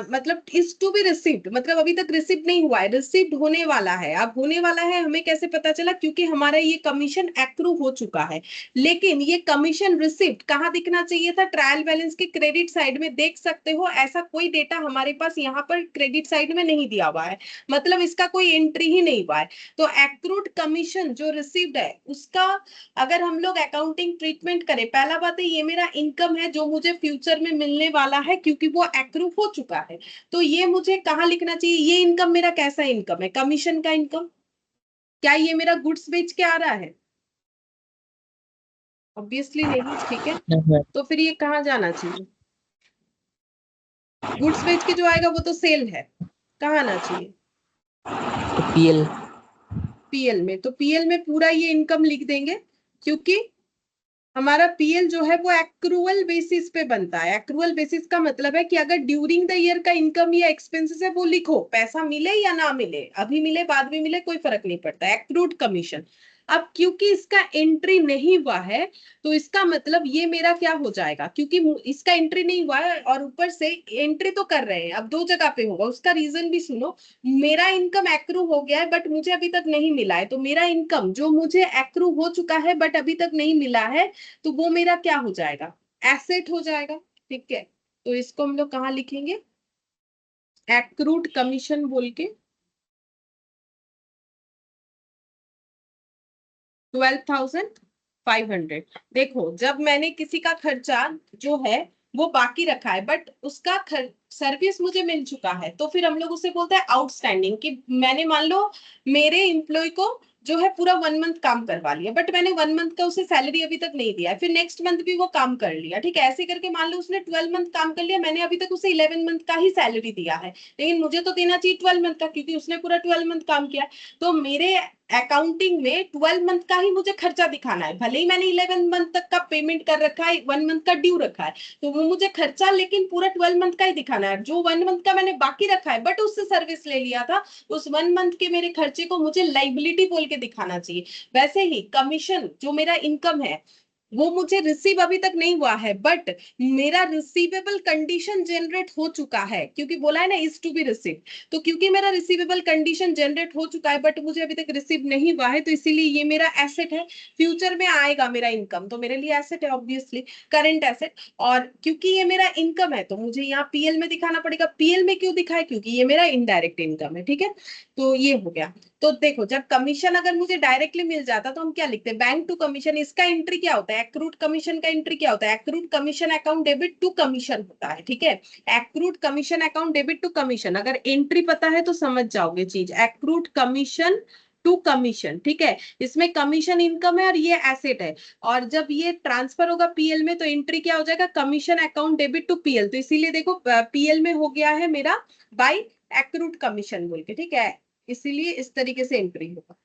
Speaker 1: मतलब इज टू बी रिसीव्ड, मतलब अभी तक रिसीव नहीं हुआ है, रिसीव्ड होने वाला है। अब होने वाला है हमें कैसे पता चला? क्योंकि हमारा ये कमीशन एक्रू हो चुका है। लेकिन ये कमीशन रिसीव्ड कहाँ दिखना चाहिए था? ट्रायल बैलेंस के क्रेडिट साइड में देख सकते हो। ऐसा कोई डेटा हमारे पास यहाँ पर क्रेडिट साइड में नहीं दिया हुआ है, मतलब इसका कोई एंट्री ही नहीं हुआ है। तो एक्रूड कमीशन जो रिसीव्ड है उसका अगर हम लोग अकाउंटिंग ट्रीटमेंट करें, पहला बात है ये मेरा इनकम है जो मुझे फ्यूचर में मिलने वाला है क्योंकि वो एक्रू हो चुका है। तो ये मुझे कहाँ लिखना चाहिए? ये इनकम मेरा कैसा इनकम है? कमीशन का इनकम। क्या ये मेरा गुड्स बेच के आ रहा है? ऑब्वियसली नहीं, ठीक है। तो फिर ये कहाँ जाना चाहिए? गुड्स बेच के जो आएगा वो तो सेल है, कहाँ आना चाहिए?
Speaker 2: तो पीएल।
Speaker 1: पीएल में। तो पीएल में पूरा ये इनकम लिख देंगे, क्योंकि हमारा पीएल जो है वो एक्रूअल बेसिस पे बनता है। एक्रूअल बेसिस का मतलब है कि अगर ड्यूरिंग द ईयर का इनकम या एक्सपेंसेस है वो लिखो, पैसा मिले या ना मिले, अभी मिले बाद में मिले कोई फर्क नहीं पड़ता, एक्रूड कमीशन। अब क्योंकि इसका एंट्री नहीं हुआ है तो इसका मतलब ये मेरा क्या हो जाएगा? क्योंकि इसका एंट्री नहीं हुआ है और ऊपर से एंट्री तो कर रहे हैं, अब दो जगह पे होगा, उसका रीजन भी सुनो। मेरा इनकम एक्रू हो गया है बट मुझे अभी तक नहीं मिला है, तो मेरा इनकम जो मुझे एक्रू हो चुका है बट अभी तक नहीं मिला है, तो वो मेरा क्या हो जाएगा? एसेट हो जाएगा, ठीक है। तो इसको हम लोग कहाँ लिखेंगे? एक्रूड कमीशन बोल के 12,500। देखो जब मैंने किसी का खर्चा जो है वो बाकी रखा है बट उसका सर्विस मुझे मिल चुका है, तो फिर हम लोग उसे बोलते हैं आउटस्टैंडिंग। कि मैंने मान लो मेरे एम्प्लॉय को जो है पूरा 1 मंथ काम करवा लिया बट मैंने 1 मंथ का उसे सैलरी अभी तक नहीं दिया है, फिर नेक्स्ट मंथ भी वो काम कर लिया, ठीक है। ऐसे करके मान लो उसने 12 मंथ काम कर लिया, मैंने अभी तक उसे 11 मंथ का ही सैलरी दिया है, लेकिन मुझे तो देना चाहिए 12 मंथ का क्योंकि उसने पूरा 12 मंथ काम किया। तो मेरे अकाउंटिंग में 12 मंथ का ही मुझे खर्चा दिखाना है, भले ही मैंने 11 मंथ तक का पेमेंट कर रखा है, 1 मंथ का ड्यू रखा है, तो वो मुझे खर्चा लेकिन पूरा 12 मंथ का ही दिखाना है। जो 1 मंथ का मैंने बाकी रखा है बट उससे सर्विस ले लिया था, उस 1 मंथ के मेरे खर्चे को मुझे लाइबिलिटी बोल के दिखाना चाहिए। वैसे ही कमीशन जो मेरा इनकम है वो मुझे रिसीव अभी तक नहीं हुआ है बट मेरा रिसीवेबल कंडीशन जनरेट हो चुका है, क्योंकि बोला है ना इज टू बी रिसीव। तो क्योंकि मेरा रिसीवेबल कंडीशन जनरेट हो चुका है बट मुझे अभी तक रिसीव नहीं हुआ है, तो इसीलिए ये मेरा एसेट है। फ्यूचर में आएगा मेरा इनकम तो मेरे लिए एसेट है, ऑब्वियसली करंट एसेट। और क्योंकि ये मेरा इनकम है तो मुझे यहाँ पीएल में दिखाना पड़ेगा। पीएल में क्यों दिखाए? क्योंकि ये मेरा इनडायरेक्ट इनकम है, ठीक है। तो ये हो गया। तो देखो जब कमीशन अगर मुझे डायरेक्टली मिल जाता तो हम क्या लिखते हैं? Bank to commission. इसका एंट्री क्या होता है? एक्रूड कमीशन का एंट्री क्या होता है? Accrued commission account debit to commission होता है, ठीक है। Accrued commission account debit to commission, अगर एंट्री पता है तो समझ जाओगे चीज। एक्रूड कमीशन टू कमीशन, ठीक है। इसमें कमीशन इनकम है और ये एसेट है, और जब ये ट्रांसफर होगा पीएल में तो एंट्री क्या हो जाएगा? Commission account debit to PL. तो इसीलिए देखो पीएल में हो गया है मेरा बाय एक्रूड कमीशन बोल के, ठीक है। इसीलिए इस तरीके से एंट्री होगा।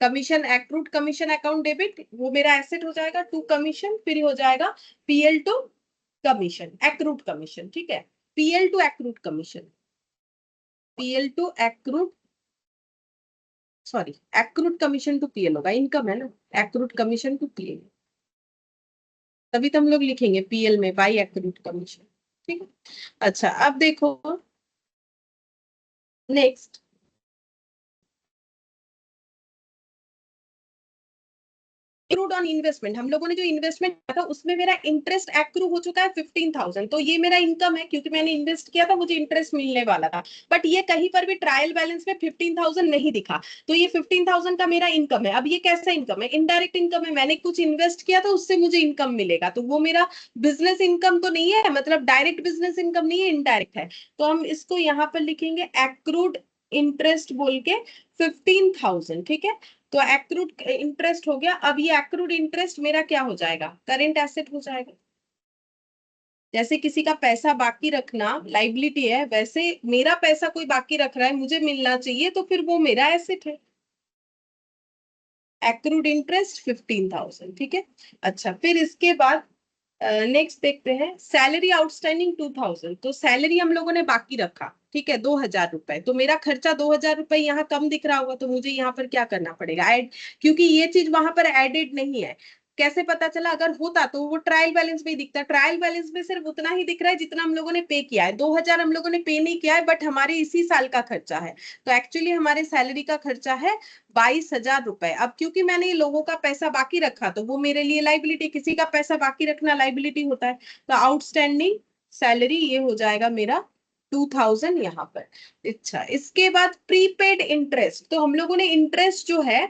Speaker 1: Commission accrued commission account debit वो मेरा एसेट हो जाएगा टू कमीशन, फिर हो जाएगा PL to commission accrued commission, ठीक है। PL to accrued commission, PL to accrued, sorry accrued commission to PL होगा, इनकम है ना, एक्रूड कमीशन टू पीएल। तभी तो हम लोग लिखेंगे पीएल में बाय एक्रूड कमीशन, ठीक है। अच्छा अब देखो नेक्स्ट, एक्रूड ऑन इन्वेस्टमेंट। हम लोगों ने जो इन्वेस्टमेंट किया था उसमें मेरा इंटरेस्ट एक्रू हो चुका है 15,000, तो ये मेरा इनकम है क्योंकि मैंने इन्वेस्ट किया था, मुझे इंटरेस्ट मिलने वाला था। बट ये कहीं पर भी ट्रायल बैलेंस में 15,000 नहीं दिखा, तो ये 15,000 का मेरा इनकम है। अब ये कैसा इनकम है? इनडायरेक्ट इनकम है, मैंने कुछ इन्वेस्ट किया था उससे मुझे इनकम मिलेगा, तो वो मेरा बिजनेस इनकम तो नहीं है, मतलब डायरेक्ट बिजनेस इनकम नहीं है, इनडायरेक्ट है। तो हम इसको यहाँ पर लिखेंगे एक्रूड इंटरेस्ट बोल के 15,000, ठीक है। तो एक्रूड इंटरेस्ट हो गया। अब ये एक्रूड इंटरेस्ट मेरा क्या हो जाएगा? करेंट एसेट हो जाएगा। जैसे किसी का पैसा बाकी रखना लाइबिलिटी है, वैसे मेरा पैसा कोई बाकी रख रहा है, मुझे मिलना चाहिए, तो फिर वो मेरा एसेट है। एक्रूड इंटरेस्ट 15,000, ठीक है। अच्छा फिर इसके बाद नेक्स्ट देखते हैं सैलरी आउटस्टैंडिंग 2,000। तो सैलरी हम लोगों ने बाकी रखा, ठीक है, 2,000 रुपए। तो मेरा खर्चा 2,000 रुपए यहाँ कम दिख रहा होगा, तो मुझे यहाँ पर क्या करना पड़ेगा? ऐड, क्योंकि ये चीज वहां पर एडेड नहीं है। कैसे पता चला? अगर होता तो वो ट्रायल बैलेंस में ही दिखता। ट्रायल बैलेंस में सिर्फ उतना ही दिख रहा है जितना हम लोगों ने पे किया है। 2000 हम लोगों ने पे नहीं किया है, बट हमारे इसी साल का खर्चा है। तो एक्चुअली हमारे सैलरी का खर्चा है 22,000 रुपए। अब क्योंकि मैंने लोगों का पैसा बाकी रखा तो वो मेरे लिए लाइबिलिटी, किसी का पैसा बाकी रखना लाइबिलिटी होता है। तो आउटस्टैंडिंग सैलरी ये हो जाएगा मेरा 2000 यहाँ पर। अच्छा, इसके बाद प्रीपेड इंटरेस्ट। तो हम लोगों ने इंटरेस्ट जो है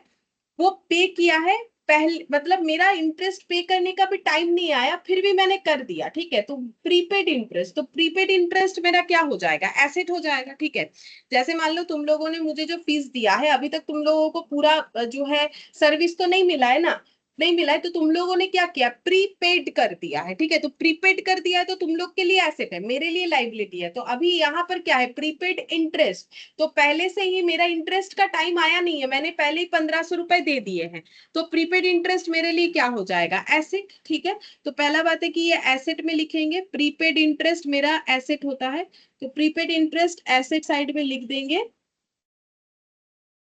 Speaker 1: वो पे किया है पहले, मतलब मेरा इंटरेस्ट पे करने का भी टाइम नहीं आया, फिर भी मैंने कर दिया, ठीक है। तो प्रीपेड इंटरेस्ट, तो प्रीपेड इंटरेस्ट मेरा क्या हो जाएगा? एसेट हो जाएगा, ठीक है। जैसे मान लो तुम लोगों ने मुझे जो फीस दिया है, अभी तक तुम लोगों को पूरा जो है सर्विस तो नहीं मिला है ना, नहीं मिला है, तो तुम लोगों ने क्या किया? प्रीपेड कर दिया है, ठीक है। तो प्रीपेड कर दिया है तो तुम लोग के लिए एसेट है, मेरे लिए लाइबिलिटी है। तो अभी यहाँ पर क्या है? Prepaid interest. तो पहले से ही मेरा इंटरेस्ट का टाइम आया नहीं है, मैंने पहले ही 1500 रुपए दे दिए हैं। तो प्रीपेड इंटरेस्ट मेरे लिए क्या हो जाएगा? एसेट, ठीक है। तो पहला बात है कि ये एसेट में लिखेंगे, प्रीपेड इंटरेस्ट मेरा एसेट होता है। तो प्रीपेड इंटरेस्ट एसेट साइड में लिख देंगे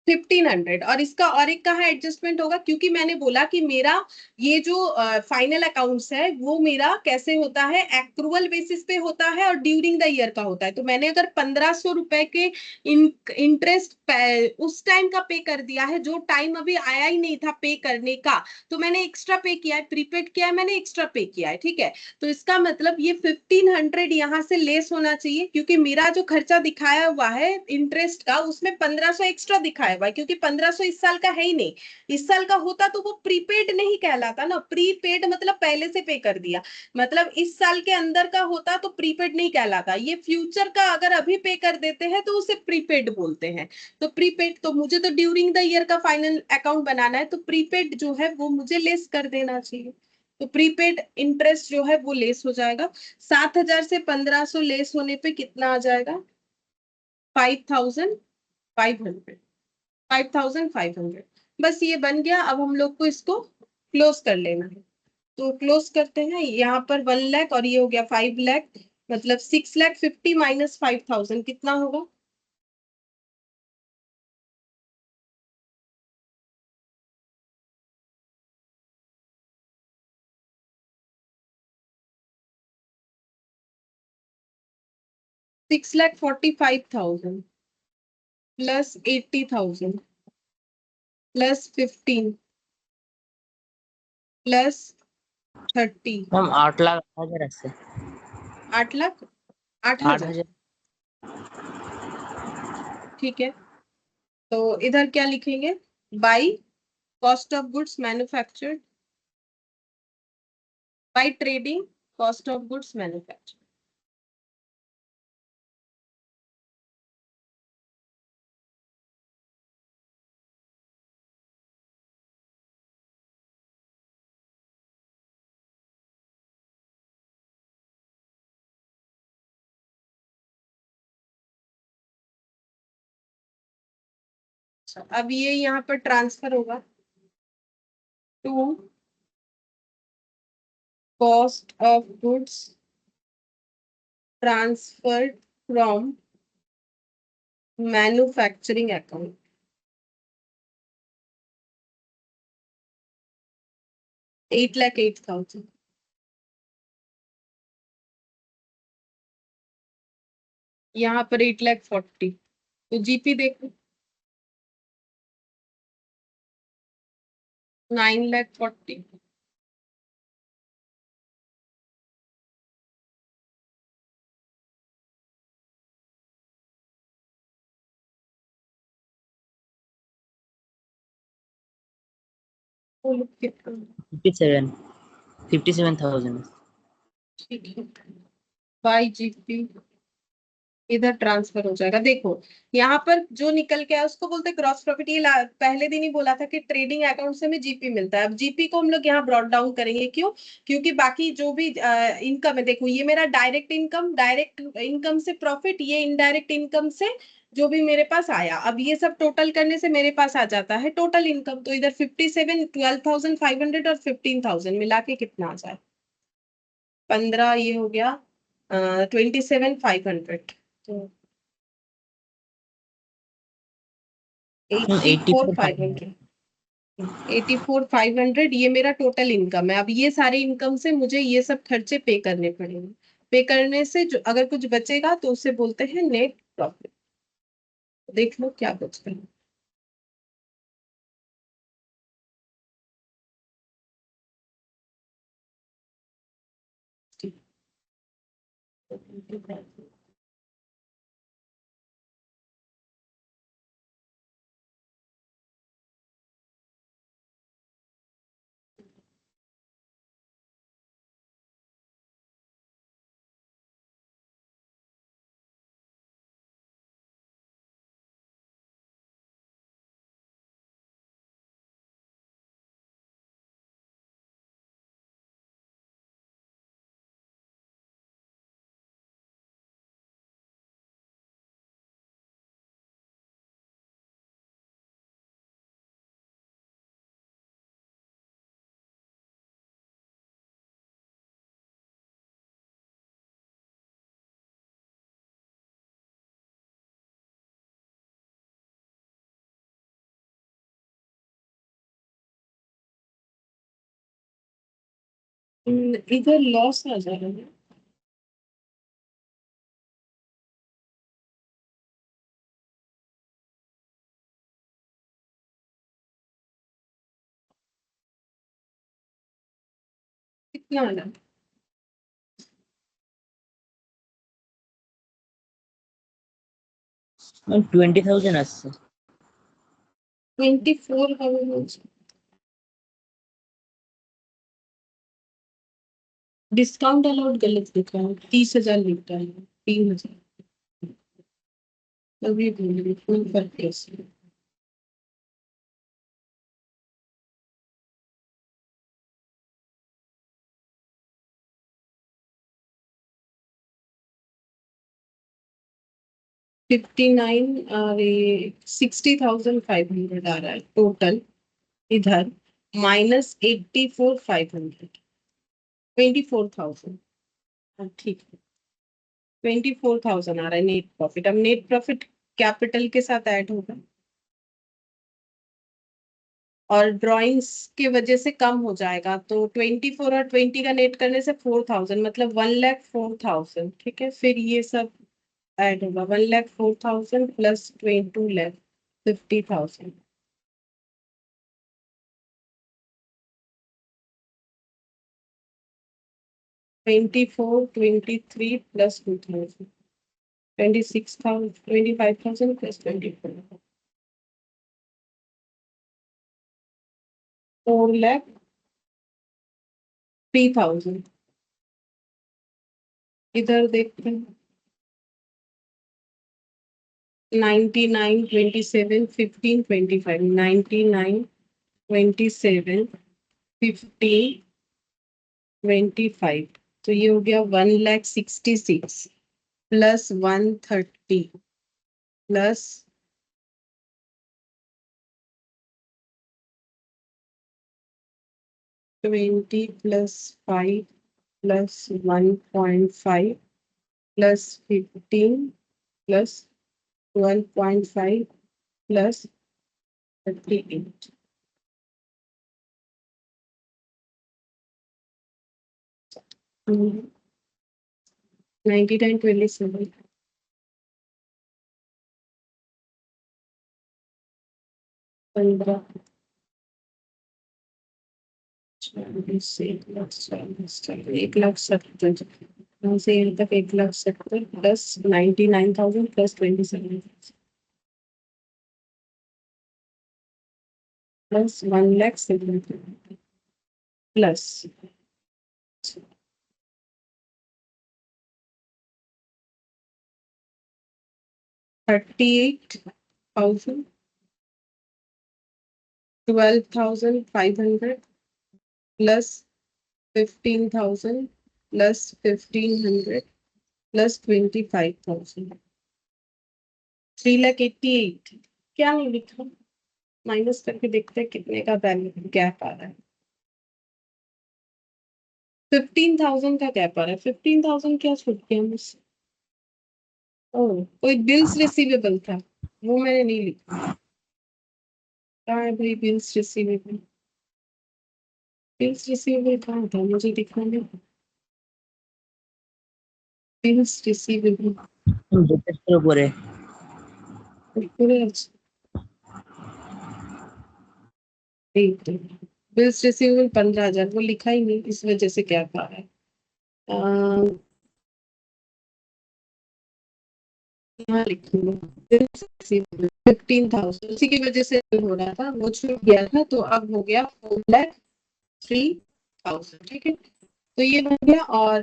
Speaker 1: 1500। और इसका और एक कहाँ एडजस्टमेंट होगा? क्योंकि मैंने बोला कि मेरा ये जो फाइनल अकाउंट्स है वो मेरा कैसे होता है? एक्रूअल बेसिस पे होता है और ड्यूरिंग द ईयर का होता है। तो मैंने अगर 1500 रुपए के इंटरेस्ट उस टाइम का पे कर दिया है, जो टाइम अभी आया ही नहीं था पे करने का, तो मैंने एक्स्ट्रा पे किया है, प्रीपेड किया है मैंने, एक्स्ट्रा पे किया है, ठीक है। तो इसका मतलब ये 1500 यहाँ से लेस होना चाहिए, क्योंकि मेरा जो खर्चा दिखाया हुआ है इंटरेस्ट का, उसमें 1500 एक्स्ट्रा दिखाया हुआ है, क्योंकि 1500 इस साल का है ही नहीं। इस साल का होता तो वो प्रीपेड नहीं कहलाता ना। प्रीपेड मतलब पहले से पे कर दिया, मतलब इस साल के अंदर का होता तो प्रीपेड नहीं कहलाता। ये फ्यूचर का अगर अभी पे कर देते हैं तो उसे प्रीपेड बोलते हैं। तो प्रीपेड, तो मुझे तो ड्यूरिंग द ईयर का फाइनल अकाउंट बनाना है, तो प्रीपेड जो है वो मुझे लेस कर देना चाहिए। तो प्रीपेड इंटरेस्ट जो है वो लेस हो जाएगा। 7000 से 1500 लेस होने पे कितना आ जाएगा? 5500। 5500 बस ये बन गया। अब हम लोग को इसको क्लोज कर लेना है। तो क्लोज करते हैं। यहाँ पर 1 लाख और ये हो गया 5 लाख, मतलब 6,50,000 माइनस 5000 कितना होगा? $6,45,000 plus 80,000 plus 15 plus 30।
Speaker 2: Ma'am 8 lakh আছে
Speaker 1: 8 लाख, 8,000,
Speaker 2: 8,000
Speaker 1: ठीक है। तो इधर क्या लिखेंगे? By cost of goods manufactured, by trading cost of goods manufactured. अब ये यहाँ पर ट्रांसफर होगा to cost of goods transferred from manufacturing account. $8,08,000। यहाँ पर 8,40,000। तो जीपी देखो 9,40,000। कितना?
Speaker 2: 57 57,000
Speaker 1: ठीक है, बाई जीपी इधर ट्रांसफर हो जाएगा। देखो यहाँ पर जो निकल के आया उसको बोलते हैं ग्रॉस प्रॉफिट। ये पहले दिन ही बोला था कि ट्रेडिंग अकाउंट से हमें जीपी मिलता है। अब जीपी को हम लोग यहाँ ब्रॉट डाउन करेंगे, क्यों? क्योंकि बाकी जो भी इनकम है, देखो ये मेरा डायरेक्ट इनकम, डायरेक्ट इनकम से प्रॉफिट, ये इनडायरेक्ट इनकम से जो भी मेरे पास आया, अब ये सब टोटल करने से मेरे पास आ जाता है टोटल इनकम। तो इधर 57, 12,500 और 15,000 मिला के कितना आ जाए? 15, ये हो गया 27,500। तो
Speaker 2: 84,500
Speaker 1: 84,500। 84,500 ये मेरा टोटल इनकम है। अब ये सारे इनकम से मुझे ये सब खर्चे पे करने पड़ेंगे। पे करने से जो अगर कुछ बचेगा तो उसे बोलते हैं नेट प्रॉफिट। देख लो क्या बचता है। इधर लॉस आ जा रहा है। कितना आना?
Speaker 2: 20,000 আসছে।
Speaker 1: 24 হবে বলছে। डिस्काउंट अलाउड गलत लिखा है, 30,000 लिखा है, 3,000। तभी बोल रही फुल फर्क कैसे? फिफ्टी नाइन और ये 60,500 आ रहा है टोटल इधर, माइनस 84,500, 24,000। ठीक है, 24,000 आ रहा है नेट प्रॉफिट। अब नेट प्रॉफिट कैपिटल के साथ ऐड होगा और ड्राइंग्स की वजह से कम हो जाएगा, तो 24 और 20 का नेट करने से 4,000, मतलब 1,04,000। ठीक है, फिर ये सब ऐड होगा, 1,04,000 प्लस 2,50,000। 24, 23 plus 2,000, 26,000, 25,000 plus 24, 4,03,000। इधर देखते हैं, 99, 27, 15, 25, 99, 27, 15, 25, तो ये हो गया 1,66,000 plus 130 plus 20 plus 5 plus 1.5 plus 15 plus 12.5 plus 38। 99, 27, 15, 40, 1,70,000 यहाँ से यहाँ तक 1,70,000 plus 99,000 plus 27,000 plus 1,70,000 plus 38,000, 12,500 plus 15,000 plus 1,500 plus 25,000, 3,88,000। क्या नहीं लिखा? माइनस करके देखते हैं कितने का बैलेंस गैप आ रहा है। 15,000 का गैप आ रहा है। 15,000 क्या छूट गया मुझसे? ओह, कोई बिल्स रिसीवेबल था, वो मैंने नहीं लिखा। कहाँ है भाई बिल्स रिसीवेबल? बिल्स रिसीवेबल कहाँ था, मुझे दिखा नहीं। बिल्स रिसीवेबल
Speaker 2: डेटेस्टर উপরে
Speaker 1: पूरे बिल्स रिसीवेबल 15,000 वो लिखा ही नहीं, इस वजह से क्या कहा है। यहाँ लिखूंगा बिल्स रिसीवेबल 15,000, उसी की वजह से हो रहा था, वो छूट गया था तो अब हो गया 4,03,000। ठीक है, तो ये बन गया। और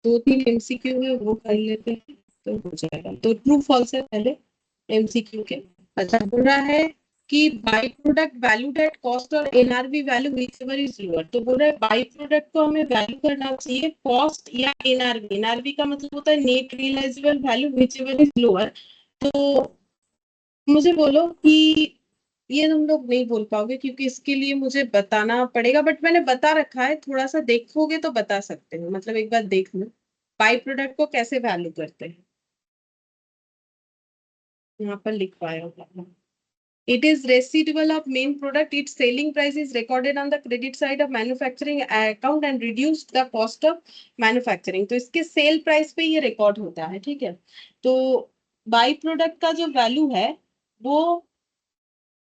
Speaker 1: 2-3 एमसीक्यू है वो कर लेते हैं तो हो जाएगा। तो ट्रू फॉल्स है पहले एमसीक्यू के। अच्छा, बोल रहा है कि byproduct valued at cost और NRV value whichever is lower. तो बोल रहा है बाई प्रोडक्ट को हमें वैल्यू करना चाहिए कॉस्ट या एनआरवी। एनआरवी का मतलब होता है net realisable value whichever is lower. तो मुझे बोलो कि ये तुम लोग नहीं बोल पाओगे क्योंकि इसके लिए मुझे बताना पड़ेगा, बट मैंने बता रखा है, थोड़ा सा देखोगे तो बता सकते हो। मतलब एक बार देख लो बाई प्रोडक्ट को कैसे वैल्यू करते हैं, यहाँ पर लिखवाया होगा। It is residual of main product. Its selling price is recorded on the credit side of manufacturing account and reduced the cost of manufacturing. तो इसके सेल प्राइस पे ये रिकॉर्ड होता है। ठीक है, तो बाई प्रोडक्ट का जो वैल्यू है वो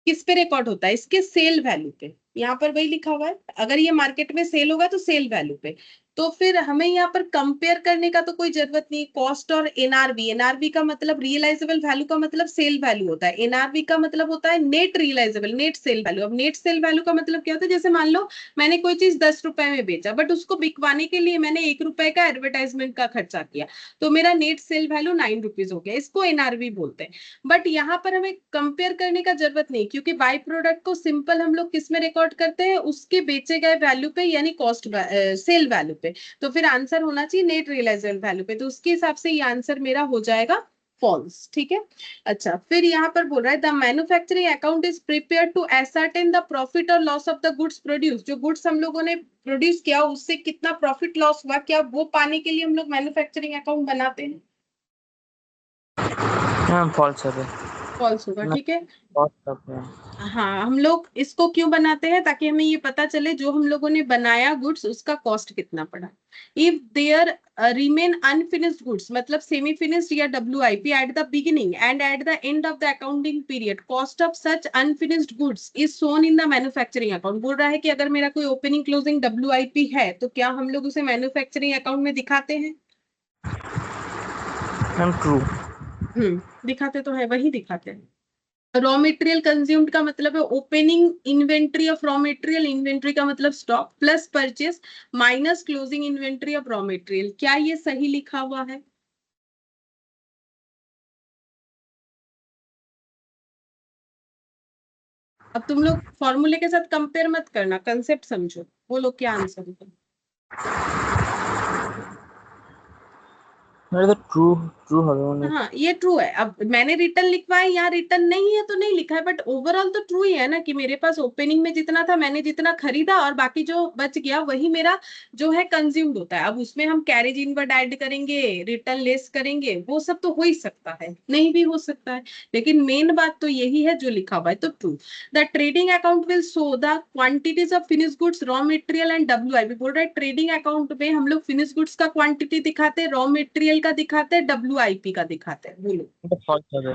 Speaker 1: किस पे रिकॉर्ड होता है, इसके सेल वैल्यू पे। यहाँ पर वही लिखा हुआ है, अगर ये मार्केट में सेल होगा तो सेल वैल्यू पे। तो फिर हमें यहाँ पर कंपेयर करने का तो कोई जरूरत नहीं, कॉस्ट और एनआरवी। एनआरवी का मतलब रियलाइजेबल वैल्यू का मतलब सेल वैल्यू होता है, एनआरवी का मतलब होता है net realisable, net sale value. अब नेट सेल वैल्यू का मतलब क्या होता है, जैसे मान लो मैंने कोई चीज 10 रुपए में बेचा, बट उसको बिकवाने के लिए मैंने 1 रुपए का एडवर्टाइजमेंट का खर्चा किया, तो मेरा नेट सेल वैल्यू 9 रुपीज हो गया, इसको एनआरवी बोलते हैं। बट यहाँ पर हमें कंपेयर करने का जरूरत नहीं, क्योंकि बाई प्रोडक्ट को सिंपल हम लोग किस में रिकॉर्ड करते हैं, उसके बेचे गए वैल्यू पे, यानी कॉस्ट सेल वैल्यू पे। तो फिर आंसर होना चाहिए नेट रियलाइजेबल वैल्यू पे, तो उसके हिसाब से ये आंसर मेरा हो जाएगा फॉल्स। ठीक है, अच्छा फिर यहाँ पर बोल रहा है the manufacturing account is prepare to ascertain the profit और loss of the goods produce. जो गुड्स हम लोगों ने प्रोड्यूस किया उससे कितना प्रॉफिट लॉस हुआ, क्या वो पाने के लिए हम लोग मैन्युफैक्चरिंग अकाउंट बनाते हैं?
Speaker 2: हाँ फॉल्स হবে
Speaker 1: फॉल्स होगा।
Speaker 2: না
Speaker 1: ठीक है,
Speaker 2: কস্ট হবে
Speaker 1: हाँ हम लोग इसको क्यों बनाते हैं, ताकि हमें ये पता चले जो हम लोगों ने बनाया गुड्स उसका कॉस्ट कितना पड़ा। If there remain unfinished goods, मतलब सेमी फिनिश्ड या WIP at the beginning and at the end of the accounting period, cost of such unfinished goods is shown in the manufacturing account. बोल रहा है कि अगर मेरा कोई ओपनिंग क्लोजिंग डब्ल्यूआईपी है तो क्या हम लोग उसे मैन्युफैक्चरिंग अकाउंट में दिखाते हैं?
Speaker 2: मैम ट्रू
Speaker 1: दिखाते तो है, वही दिखाते हैं। रॉ मटेरियल कंज्यूम्ड का मतलब है opening inventory of raw material, inventory का मतलब stock, plus purchase minus closing inventory of raw material. क्या ये सही लिखा हुआ है? अब तुम लोग फॉर्मूले के साथ कंपेयर मत करना, कंसेप्ट समझो। बोलो क्या आंसर होगा।
Speaker 2: मेरा तो ट्रू ट्रू হবে মনে
Speaker 1: हाँ ये ट्रू है। अब मैंने रिटर्न लिखवाया, यहाँ रिटर्न नहीं है तो नहीं लिखा है, बट ओवरऑल तो ट्रू ही है ना, कि मेरे पास ओपनिंग में जितना था मैंने जितना खरीदा और बाकी जो बच गया वही मेरा जो है कंज्यूम्ड होता है। अब उसमें हम कैरेज इनवर्ड ऐड करेंगे, रिटर्न लेस करेंगे, वो सब तो हो ही सकता है, नहीं भी हो सकता है, लेकिन मेन बात तो यही है जो लिखा हुआ है, तो true. The trading account will show the quantities of finish goods raw material and WIP. बोल रहा है ट्रेडिंग अकाउंट में हम लोग फिनिश गुड्स का क्वांटिटी दिखाते हैं, रॉ मटेरियल का दिखाते हैं, डब्ल्यूआईपी का दिखाते हैं। बोलो
Speaker 2: এটা ফলস হবে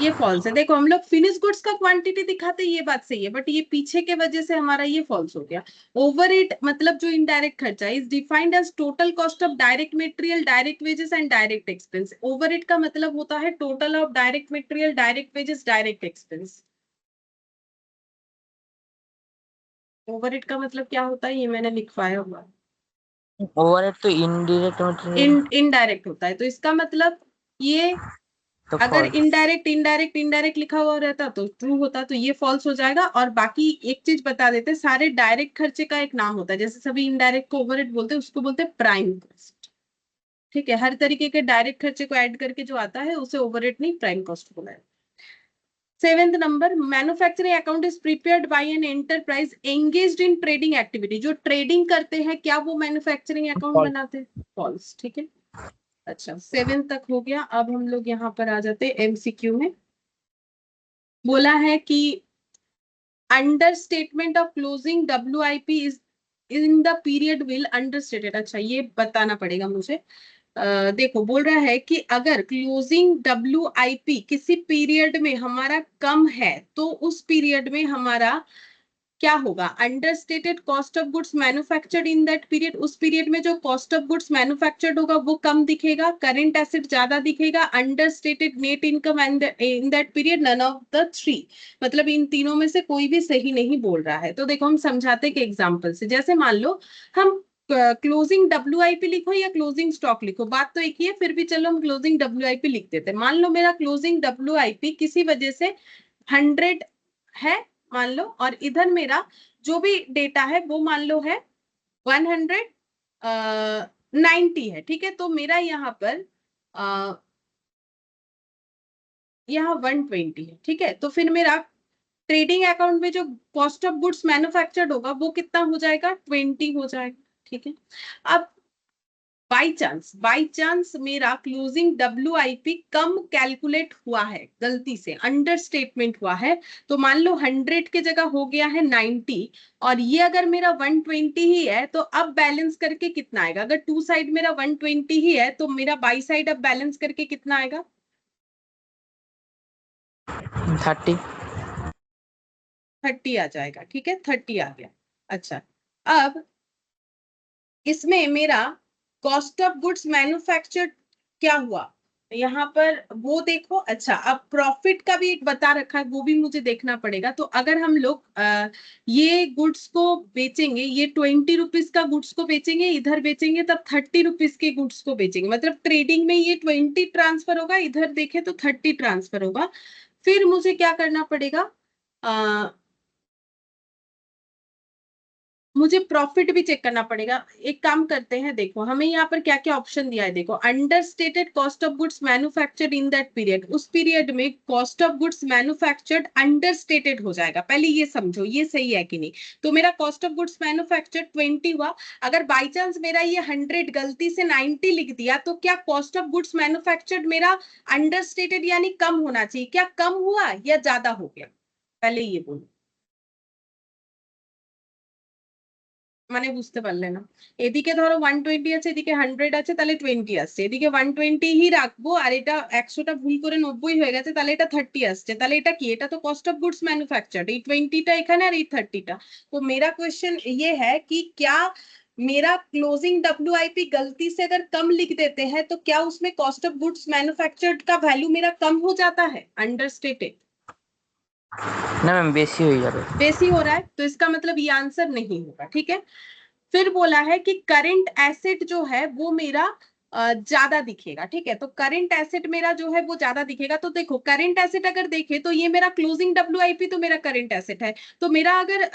Speaker 1: ये फॉल्स है। देखो हम लोग फिनिश गुड्स का क्वांटिटी दिखाते हैं, ये बात सही है, बट ये पीछे के वजह से हमारा ये फॉल्स हो गया। ओवर इट मतलब जो इनडायरेक्ट खर्चा is defined as total cost of direct material, direct wages and direct expense. Over it का मतलब होता है total of direct material, direct wages, direct expense. Over it का मतलब क्या होता है ये मैंने लिखवाया हुआ है।
Speaker 2: ওভারহেড তো ইনডিরেক্ট মেটেরিয়াল
Speaker 1: इनडायरेक्ट होता है, तो इसका मतलब ये
Speaker 2: तो
Speaker 1: अगर
Speaker 2: फॉल्स
Speaker 1: इनडायरेक्ट इनडायरेक्ट इनडायरेक्ट लिखा हुआ रहता तो ट्रू होता, तो ये फॉल्स हो जाएगा। और बाकी एक चीज बता देते, सारे डायरेक्ट खर्चे का एक नाम होता है, जैसे सभी इनडायरेक्ट को ओवरहेड बोलते हैं, उसको बोलते हैं प्राइम कॉस्ट। ठीक है, हर तरीके के डायरेक्ट खर्चे को ऐड करके जो आता है उसे ओवरहेड नहीं प्राइम कॉस्ट बोला है। 7th number, manufacturing account is prepared by an enterprise engaged in trading activity. जो ट्रेडिंग करते हैं क्या वो मैन्युफैक्चरिंग अकाउंट
Speaker 2: फॉल्स
Speaker 1: बनाते हैं? फॉल्स। ठीक है, अच्छा 7 तक हो गया। अब हम लोग यहाँ पर आ जाते हैं एमसीक्यू में। बोला है कि understatement of closing WIP is in the period will understated. अच्छा ये बताना पड़ेगा मुझे। देखो बोल रहा है कि अगर क्लोजिंग WIP किसी पीरियड में हमारा कम है तो उस पीरियड में हमारा क्या होगा, understated cost of goods manufactured in that period. उस पीरियड में जो कॉस्ट ऑफ गुड्स मैन्युफैक्चर्ड होगा वो कम दिखेगा, करेंट एसेट ज्यादा दिखेगा, understated net income in that period none of the three. मतलब इन तीनों में से कोई भी सही नहीं बोल रहा है। तो देखो हम समझाते कि एग्जाम्पल से, जैसे मान लो हम क्लोजिंग WIP लिखो या क्लोजिंग स्टॉक लिखो, बात तो एक ही है, फिर भी चलो हम क्लोजिंग WIP लिख देते हैं। मान लो मेरा क्लोजिंग WIP किसी वजह से 100 है मान लो, और इधर मेरा जो भी डेटा है वो मान लो है 190 है, ठीक है। तो मेरा यहाँ पर यहाँ 120 है, ठीक है। तो फिर मेरा ट्रेडिंग अकाउंट में जो कॉस्ट ऑफ गुड्स मैन्युफैक्चर्ड होगा वो कितना हो जाएगा, 20 हो जाएगा, ठीक है। अब बाई चांस मेरा क्लोजिंग WIP कम कैलकुलेट हुआ है, गलती से अंडरस्टेटमेंट हुआ है, तो मान लो 100 की जगह हो गया है 90, और ये अगर मेरा 120 ही है तो अब बैलेंस करके कितना आएगा। अगर टू साइड मेरा 120 ही है तो मेरा बाई साइड अब बैलेंस करके कितना आएगा, 30 आ जाएगा, ठीक है, 30 आ गया। अच्छा अब इसमें मेरा कॉस्ट ऑफ गुड्स मैन्युफैक्चर्ड क्या हुआ यहाँ पर वो देखो। अच्छा अब प्रॉफिट का भी एक बता रखा है, वो भी मुझे देखना पड़ेगा। तो अगर हम लोग ये गुड्स को बेचेंगे, ये 20 रुपीज का गुड्स को बेचेंगे, इधर बेचेंगे तब 30 रुपीज के गुड्स को बेचेंगे। मतलब ट्रेडिंग में ये 20 ट्रांसफर होगा, इधर देखे तो 30 ट्रांसफर होगा। फिर मुझे क्या करना पड़ेगा, मुझे प्रॉफिट भी चेक करना पड़ेगा। एक काम करते हैं, देखो हमें यहाँ पर क्या क्या ऑप्शन दिया है। देखो understated cost of goods manufactured in that period, उस पीरियड में cost of goods manufactured understated हो जाएगा। पहले ये समझो ये सही है कि नहीं। तो मेरा कॉस्ट ऑफ गुड्स मैन्युफैक्चर्ड 20 हुआ, अगर बाई चांस मेरा ये 100 गलती से 90 लिख दिया तो क्या कॉस्ट ऑफ गुड्स मैन्युफैक्चर्ड मेरा अंडरस्टेटेड यानी कम होना चाहिए, क्या कम हुआ या ज्यादा हो गया, पहले ये बोलो। মানে বুঝতে পারলে না, এদিকে ধরো 120 আছে, এদিকে 100 আছে, তাহলে 20 আসছে। এদিকে 120 হি রাখবো, আর এটা 100টা ভুল করে 90 হয়ে গেছে, তাহলে এটা 30 আসছে। তাহলে এটা কি, এটা তো কস্ট অফ গুডস मैन्युफैक्चर्ड, এই 20টা এখানে আর এই 30টা। तो मेरा क्वेश्चन ये है कि क्या मेरा क्लोजिंग WIP गलती से अगर कम लिख देते हैं तो क्या उसमें कॉस्ट ऑफ गुड्स मैन्युफैक्चर्ड का वैल्यू मेरा कम हो जाता है, अंडरस्टेटेड
Speaker 2: ना मैम बेसी हो जाए,
Speaker 1: बेसी हो रहा है, तो इसका मतलब ये आंसर नहीं होगा, ठीक है। फिर बोला है कि करंट एसेट जो है वो मेरा ज्यादा दिखेगा, ठीक है। तो करंट एसेट मेरा जो है वो ज्यादा दिखेगा। तो देखो करंट एसेट अगर देखे तो ये मेरा क्लोजिंग WIP तो मेरा करंट एसेट है। तो मेरा अगर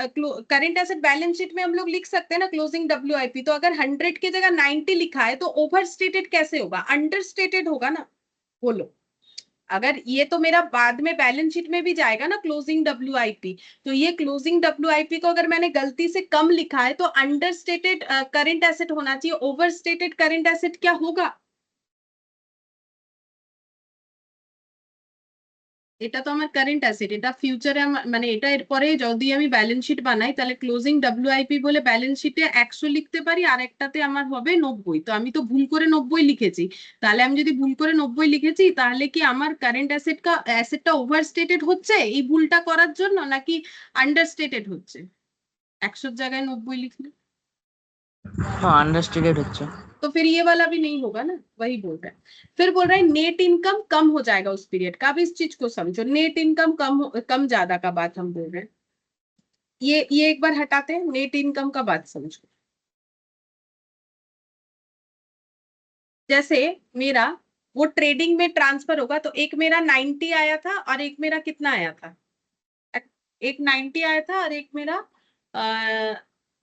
Speaker 1: करंट एसेट बैलेंस शीट में हम लोग लिख सकते हैं ना क्लोजिंग WIP, तो अगर 100 की जगह 90 लिखा है तो ओवर स्टेटेड कैसे होगा, अंडरस्टेटेड होगा ना, बोलो। अगर ये तो मेरा बाद में बैलेंस शीट में भी जाएगा ना क्लोजिंग WIP, तो ये क्लोजिंग WIP को अगर मैंने गलती से कम लिखा है तो अंडरस्टेटेड करंट एसेट होना चाहिए, ओवर स्टेटेड करंट एसेट क्या होगा। এটা তো আমার কারেন্ট অ্যাসেট, এটা ফিউচারে মানে এটা এরপরে যদি আমি ব্যালেন্স শিট বানাই তাহলে ক্লোজিং WIP বলে ব্যালেন্স শিটে 100 লিখতে পারি, আর একটাতে আমার হবে 90। তো আমি তো ভুল করে 90 লিখেছি, তাহলে আমি যদি ভুল করে 90 লিখেছি তাহলে কি আমার কারেন্ট অ্যাসেটটা ওভারস্টেটেড হচ্ছে এই ভুলটা করার জন্য, নাকি আন্ডারস্টেটেড হচ্ছে 100 জায়গায় 90 লিখলে।
Speaker 2: हाँ अंडरस्टेटेड होच्छे।
Speaker 1: तो फिर ये वाला भी नहीं होगा ना, वही बोल रहा है। फिर बोल रहा है नेट इनकम कम हो जाएगा उस पीरियड का। अब इस चीज को समझो, नेट इनकम कम ज्यादा का बात हम बोल रहे हैं। ये एक बार हटाते हैं, नेट इनकम का बात समझो। जैसे मेरा वो ट्रेडिंग में ट्रांसफर होगा, तो एक मेरा 90 आया था और एक मेरा कितना आया था, एक 90 आया था और एक मेरा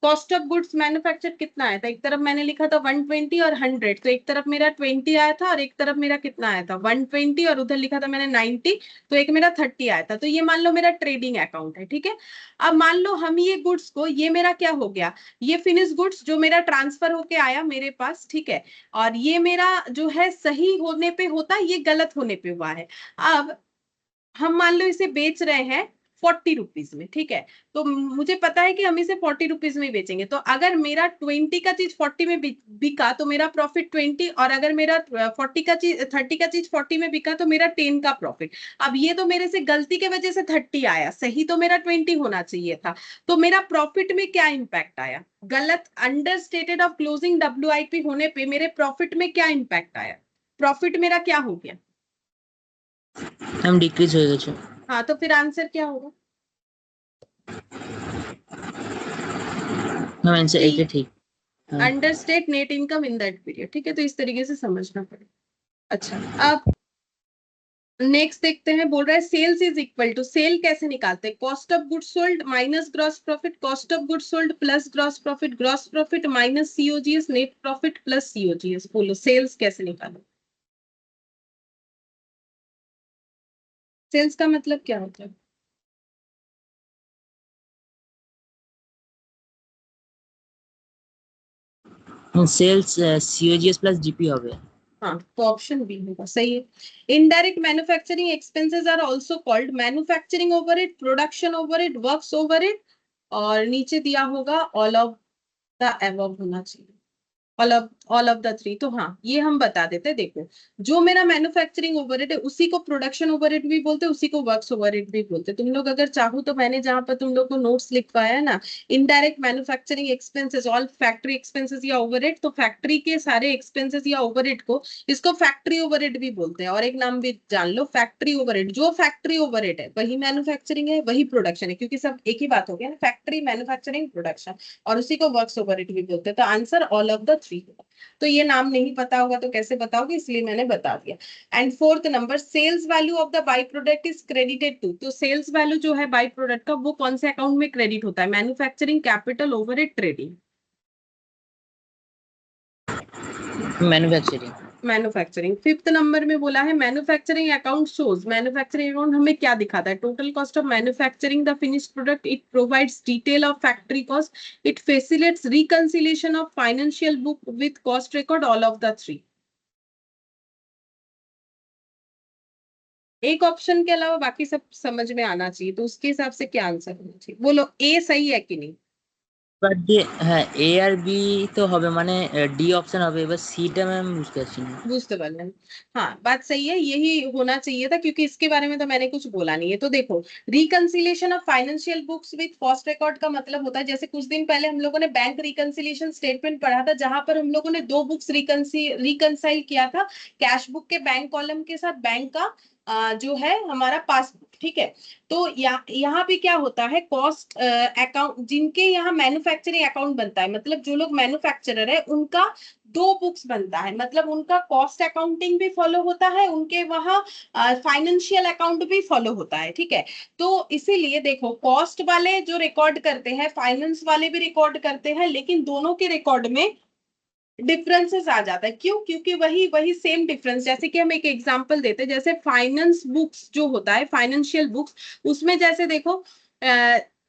Speaker 1: कॉस्ट ऑफ गुड्स मैन्युफैक्चर कितना आया था। एक तरफ मैंने लिखा था 120 और 100, तो एक तरफ मेरा 20 आया था और एक तरफ मेरा कितना आया था 120, और उधर लिखा था मैंने 90, तो एक मेरा 30 आया था। तो ये मान लो मेरा ट्रेडिंग अकाउंट है, ठीक है। अब मान लो हम ये गुड्स को, ये मेरा क्या हो गया, ये फिनिश गुड्स जो मेरा ट्रांसफर होके आया मेरे पास, ठीक है, और ये मेरा जो है सही होने पे होता, ये गलत होने पे हुआ है। अब हम मान लो इसे बेच रहे हैं 40 रुपीज में, ठीक है। तो मुझे पता है कि हम इसे 40 रुपीज में बेचेंगे, तो अगर मेरा 20 का चीज 40 में बिका तो मेरा प्रॉफिट 20, और अगर मेरा 40 का चीज 30 का चीज 40 में बिका तो मेरा 10 का प्रॉफिट। अब ये तो मेरे से गलती के वजह से 30 आया, सही तो मेरा 20 होना चाहिए था। तो मेरा प्रॉफिट में क्या इंपैक्ट आया, गलत अंडरस्टेटेड ऑफ क्लोजिंग WIP होने पे मेरे प्रॉफिट में क्या इंपैक्ट आया, प्रॉफिट मेरा क्या हो गया,
Speaker 2: हम डिक्रीज हो গেছে।
Speaker 1: हाँ, तो फिर आंसर क्या होगा
Speaker 2: हम आंसर एक है ठीक। हाँ।
Speaker 1: Understate net income in that period, ठीक है। तो इस तरीके से समझना पड़ेगा। अच्छा, अब नेक्स्ट देखते हैं, बोल रहा है sales is equal to, sale कैसे निकालते हैं, cost of goods sold minus gross profit, cost of goods sold plus gross profit minus COGS, net profit plus COGS। बोलो सेल्स कैसे निकालो, सेल्स का मतलब क्या होता है,
Speaker 2: सेल्स COGS प्लस GP হবে।
Speaker 1: हाँ, तो ऑप्शन बी होगा, सही है। Indirect manufacturing expenses are also called manufacturing overhead, production overhead, works overhead, और नीचे दिया होगा ऑल ऑफ द अबव होना चाहिए, ऑल ऑफ द थ्री। तो हाँ, ये हम बता देते हैं। देखो, जो मेरा मैन्युफैक्चरिंग ओवरहेड है उसी को प्रोडक्शन ओवरहेड भी बोलते हैं, उसी को वर्क्स ओवरहेड भी बोलते हैं। तुम लोग अगर चाहो तो मैंने जहां पर तुम लोग को नोट्स लिखवाया है ना, indirect manufacturing expenses all factory expenses या ओवरहेड, तो फैक्ट्री के सारे एक्सपेंसेस या ओवरहेड को इसको फैक्ट्री ओवरहेड भी बोलते हैं। और एक नाम भी जान लो, फैक्ट्री ओवरहेड। जो फैक्ट्री ओवरहेड है वही मैन्युफैक्चरिंग है, वही प्रोडक्शन है, क्योंकि सब एक ही बात हो गया ना, फैक्ट्री मैन्युफैक्चरिंग प्रोडक्शन, और उसी को वर्क्स ओवरहेड भी बोलते हैं। तो answer all of the three. तो ये नाम नहीं पता होगा तो कैसे बताओगे, इसलिए मैंने बता दिया। And fourth number, sales value of the by product is credited to, तो सेल्स वैल्यू जो है बाई प्रोडक्ट का वो कौन से अकाउंट में क्रेडिट होता है, manufacturing, capital, overhead, trading.
Speaker 2: Manufacturing.
Speaker 1: Manufacturing. Fifth number में बोला है manufacturing account shows, manufacturing account हमें क्या दिखाता है, total cost of manufacturing the finished product, it provides detail of factory cost, it facilitates reconciliation of financial book with cost record, all of the three. एक ऑप्शन के अलावा बाकी सब समझ में आना चाहिए, तो उसके हिसाब से क्या आंसर होना चाहिए, बोलो ए सही है कि नहीं।
Speaker 2: বাট দিয়ে হ্যাঁ এ আর বি তো হবে মানে ডি অপশন হবে, এবার সিটা ম্যাম বুঝতে পারছি না।
Speaker 1: बुझते पारलें। हाँ, बात सही है, यही होना चाहिए था, क्योंकि इसके बारे में तो मैंने कुछ बोला नहीं है। तो देखो, reconciliation of financial books with cost record का मतलब होता है, जैसे कुछ दिन पहले हम लोगों ने बैंक रिकंसिलिएशन स्टेटमेंट पढ़ा था, जहां पर हम लोगों ने दो बुक्स रिकंसाइल किया था, कैश बुक के बैंक कॉलम के साथ बैंक का जो है हमारा पासबुक, ठीक है। तो यहाँ पे क्या होता है, कॉस्ट अकाउंट, जिनके यहाँ मैन्युफैक्चरिंग अकाउंट बनता है, मतलब जो लोग मैन्युफैक्चरर है उनका दो बुक्स बनता है, मतलब उनका कॉस्ट अकाउंटिंग भी फॉलो होता है, उनके वहां फाइनेंशियल अकाउंट भी फॉलो होता है, ठीक है। तो इसीलिए देखो, कॉस्ट वाले जो रिकॉर्ड करते हैं, फाइनेंस वाले भी रिकॉर्ड करते हैं, लेकिन दोनों के रिकॉर्ड में डिफरेंसेस आ जाता है। क्यों? क्योंकि वही वही सेम डिफरेंस, जैसे कि हम एक एग्जांपल देते हैं, जैसे फाइनेंस बुक्स जो होता है, फाइनेंशियल बुक्स, उसमें जैसे देखो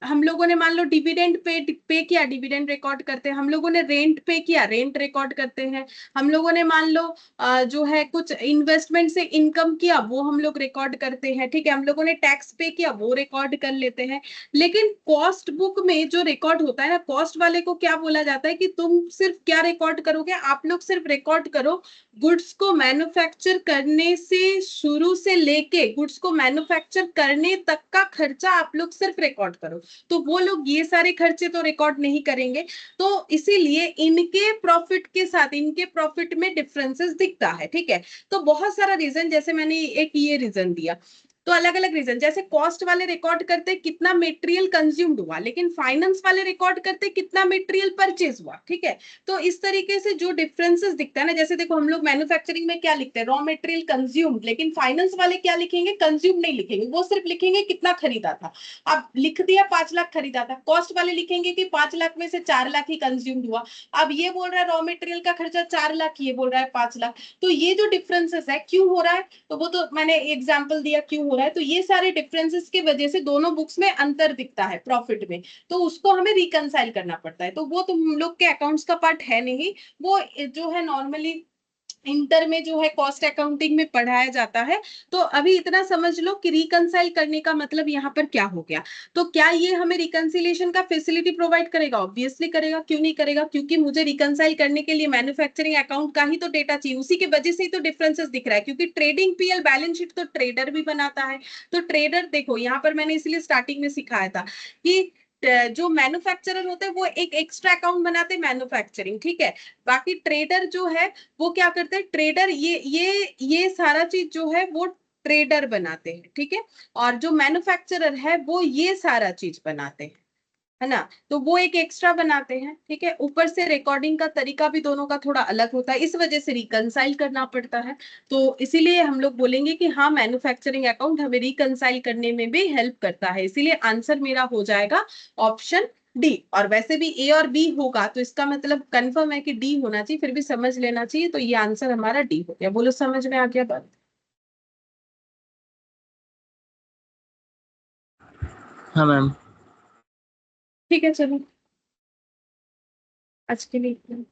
Speaker 1: हम लोगों ने मान लो डिविडेंड पे किया, डिविडेंड रिकॉर्ड करते हैं, हम लोगों ने रेंट पे किया, रेंट रिकॉर्ड करते हैं, हम लोगों ने मान लो जो है कुछ इन्वेस्टमेंट से इनकम किया, वो हम लोग रिकॉर्ड करते हैं, ठीक है, हम लोगों ने टैक्स पे किया, वो रिकॉर्ड कर लेते हैं। लेकिन कॉस्ट बुक में जो रिकॉर्ड होता है ना, कॉस्ट वाले को क्या बोला जाता है कि तुम सिर्फ क्या रिकॉर्ड करोगे, आप लोग सिर्फ रिकॉर्ड करो गुड्स को मैन्युफैक्चर करने से शुरू से लेके गुड्स को मैन्युफैक्चर करने तक का खर्चा आप लोग सिर्फ रिकॉर्ड करो। तो वो लोग ये सारे खर्चे तो रिकॉर्ड नहीं करेंगे, तो इसीलिए इनके प्रॉफिट के साथ इनके प्रॉफिट में डिफरेंसेस दिखता है, ठीक है। तो बहुत सारा रीजन, जैसे मैंने एक ये रीजन दिया, तो अलग अलग रीजन, जैसे कॉस्ट वाले रिकॉर्ड करते कितना मटेरियल कंज्यूम्ड हुआ, लेकिन फाइनेंस वाले रिकॉर्ड करते कितना मटेरियल परचेज हुआ, ठीक है। तो इस तरीके से जो डिफरेंसेस दिखता है ना, जैसे देखो हम लोग मैन्युफैक्चरिंग में क्या लिखते हैं, रॉ मटेरियल कंज्यूम्ड, लेकिन फाइनेंस वाले क्या लिखेंगे, कंज्यूम नहीं लिखेंगे, वो सिर्फ लिखेंगे कितना खरीदा था। अब लिख दिया 5 लाख खरीदा था, कॉस्ट वाले लिखेंगे कि 5 लाख में से 4 लाख ही कंज्यूम्ड हुआ। अब ये बोल रहा है रॉ मटेरियल का खर्चा 4 लाख, ये बोल रहा है 5 लाख। तो ये जो डिफरेंसेस है क्यों हो रहा है, तो वो तो मैंने एग्जांपल दिया क्यों हो रहा है। तो ये सारे डिफरेंसेस की वजह से दोनों बुक्स में अंतर दिखता है प्रॉफिट में, तो उसको हमें रिकंसाइल करना पड़ता है। तो वो तो हम लोग के अकाउंट्स का पार्ट है नहीं, वो जो है नॉर्मली इंटर में जो है कॉस्ट अकाउंटिंग में पढ़ाया जाता है। तो अभी इतना समझ लो कि रिकंसाइल करने का मतलब यहाँ पर क्या हो गया। तो क्या ये हमें रिकंसिलिएशन का फैसिलिटी प्रोवाइड करेगा? ऑब्वियसली करेगा। क्यों नहीं करेगा? क्योंकि मुझे रिकंसाइल करने के लिए मैन्युफैक्चरिंग अकाउंट का ही तो डेटा चाहिए, उसी की वजह से ही तो डिफरेंसेस दिख रहा है। क्योंकि ट्रेडिंग पीएल बैलेंस शीट तो ट्रेडर भी बनाता है। तो ट्रेडर देखो यहाँ पर मैंने इसलिए स्टार्टिंग में सिखाया था कि जो मैन्युफैक्चरर होते हैं वो एक एक्स्ट्रा अकाउंट बनाते हैं मैन्युफैक्चरिंग, ठीक है। बाकी ट्रेडर जो है वो क्या करते हैं, ट्रेडर ये सारा चीज जो है वो ट्रेडर बनाते हैं, ठीक है। और जो मैन्युफैक्चरर है वो ये सारा चीज बनाते हैं, है ना। तो वो एक एक्स्ट्रा बनाते हैं, ठीक है। ऊपर से रिकॉर्डिंग का तरीका भी दोनों का थोड़ा अलग होता है, इस वजह से रिकंसाइल करना पड़ता है। तो इसीलिए हम लोग बोलेंगे कि हाँ मैन्युफैक्चरिंग अकाउंट हमें रिकंसाइल करने में भी हेल्प करता है। इसीलिए आंसर मेरा हो जाएगा ऑप्शन डी। और वैसे भी ए और बी होगा तो इसका मतलब कंफर्म है कि डी होना चाहिए, फिर भी समझ लेना चाहिए। तो ये आंसर हमारा डी हो गया। बोलो समझ में आ गया बात?
Speaker 2: हाँ मैम।
Speaker 1: ठीक है चलो आज के लिए इतना ही।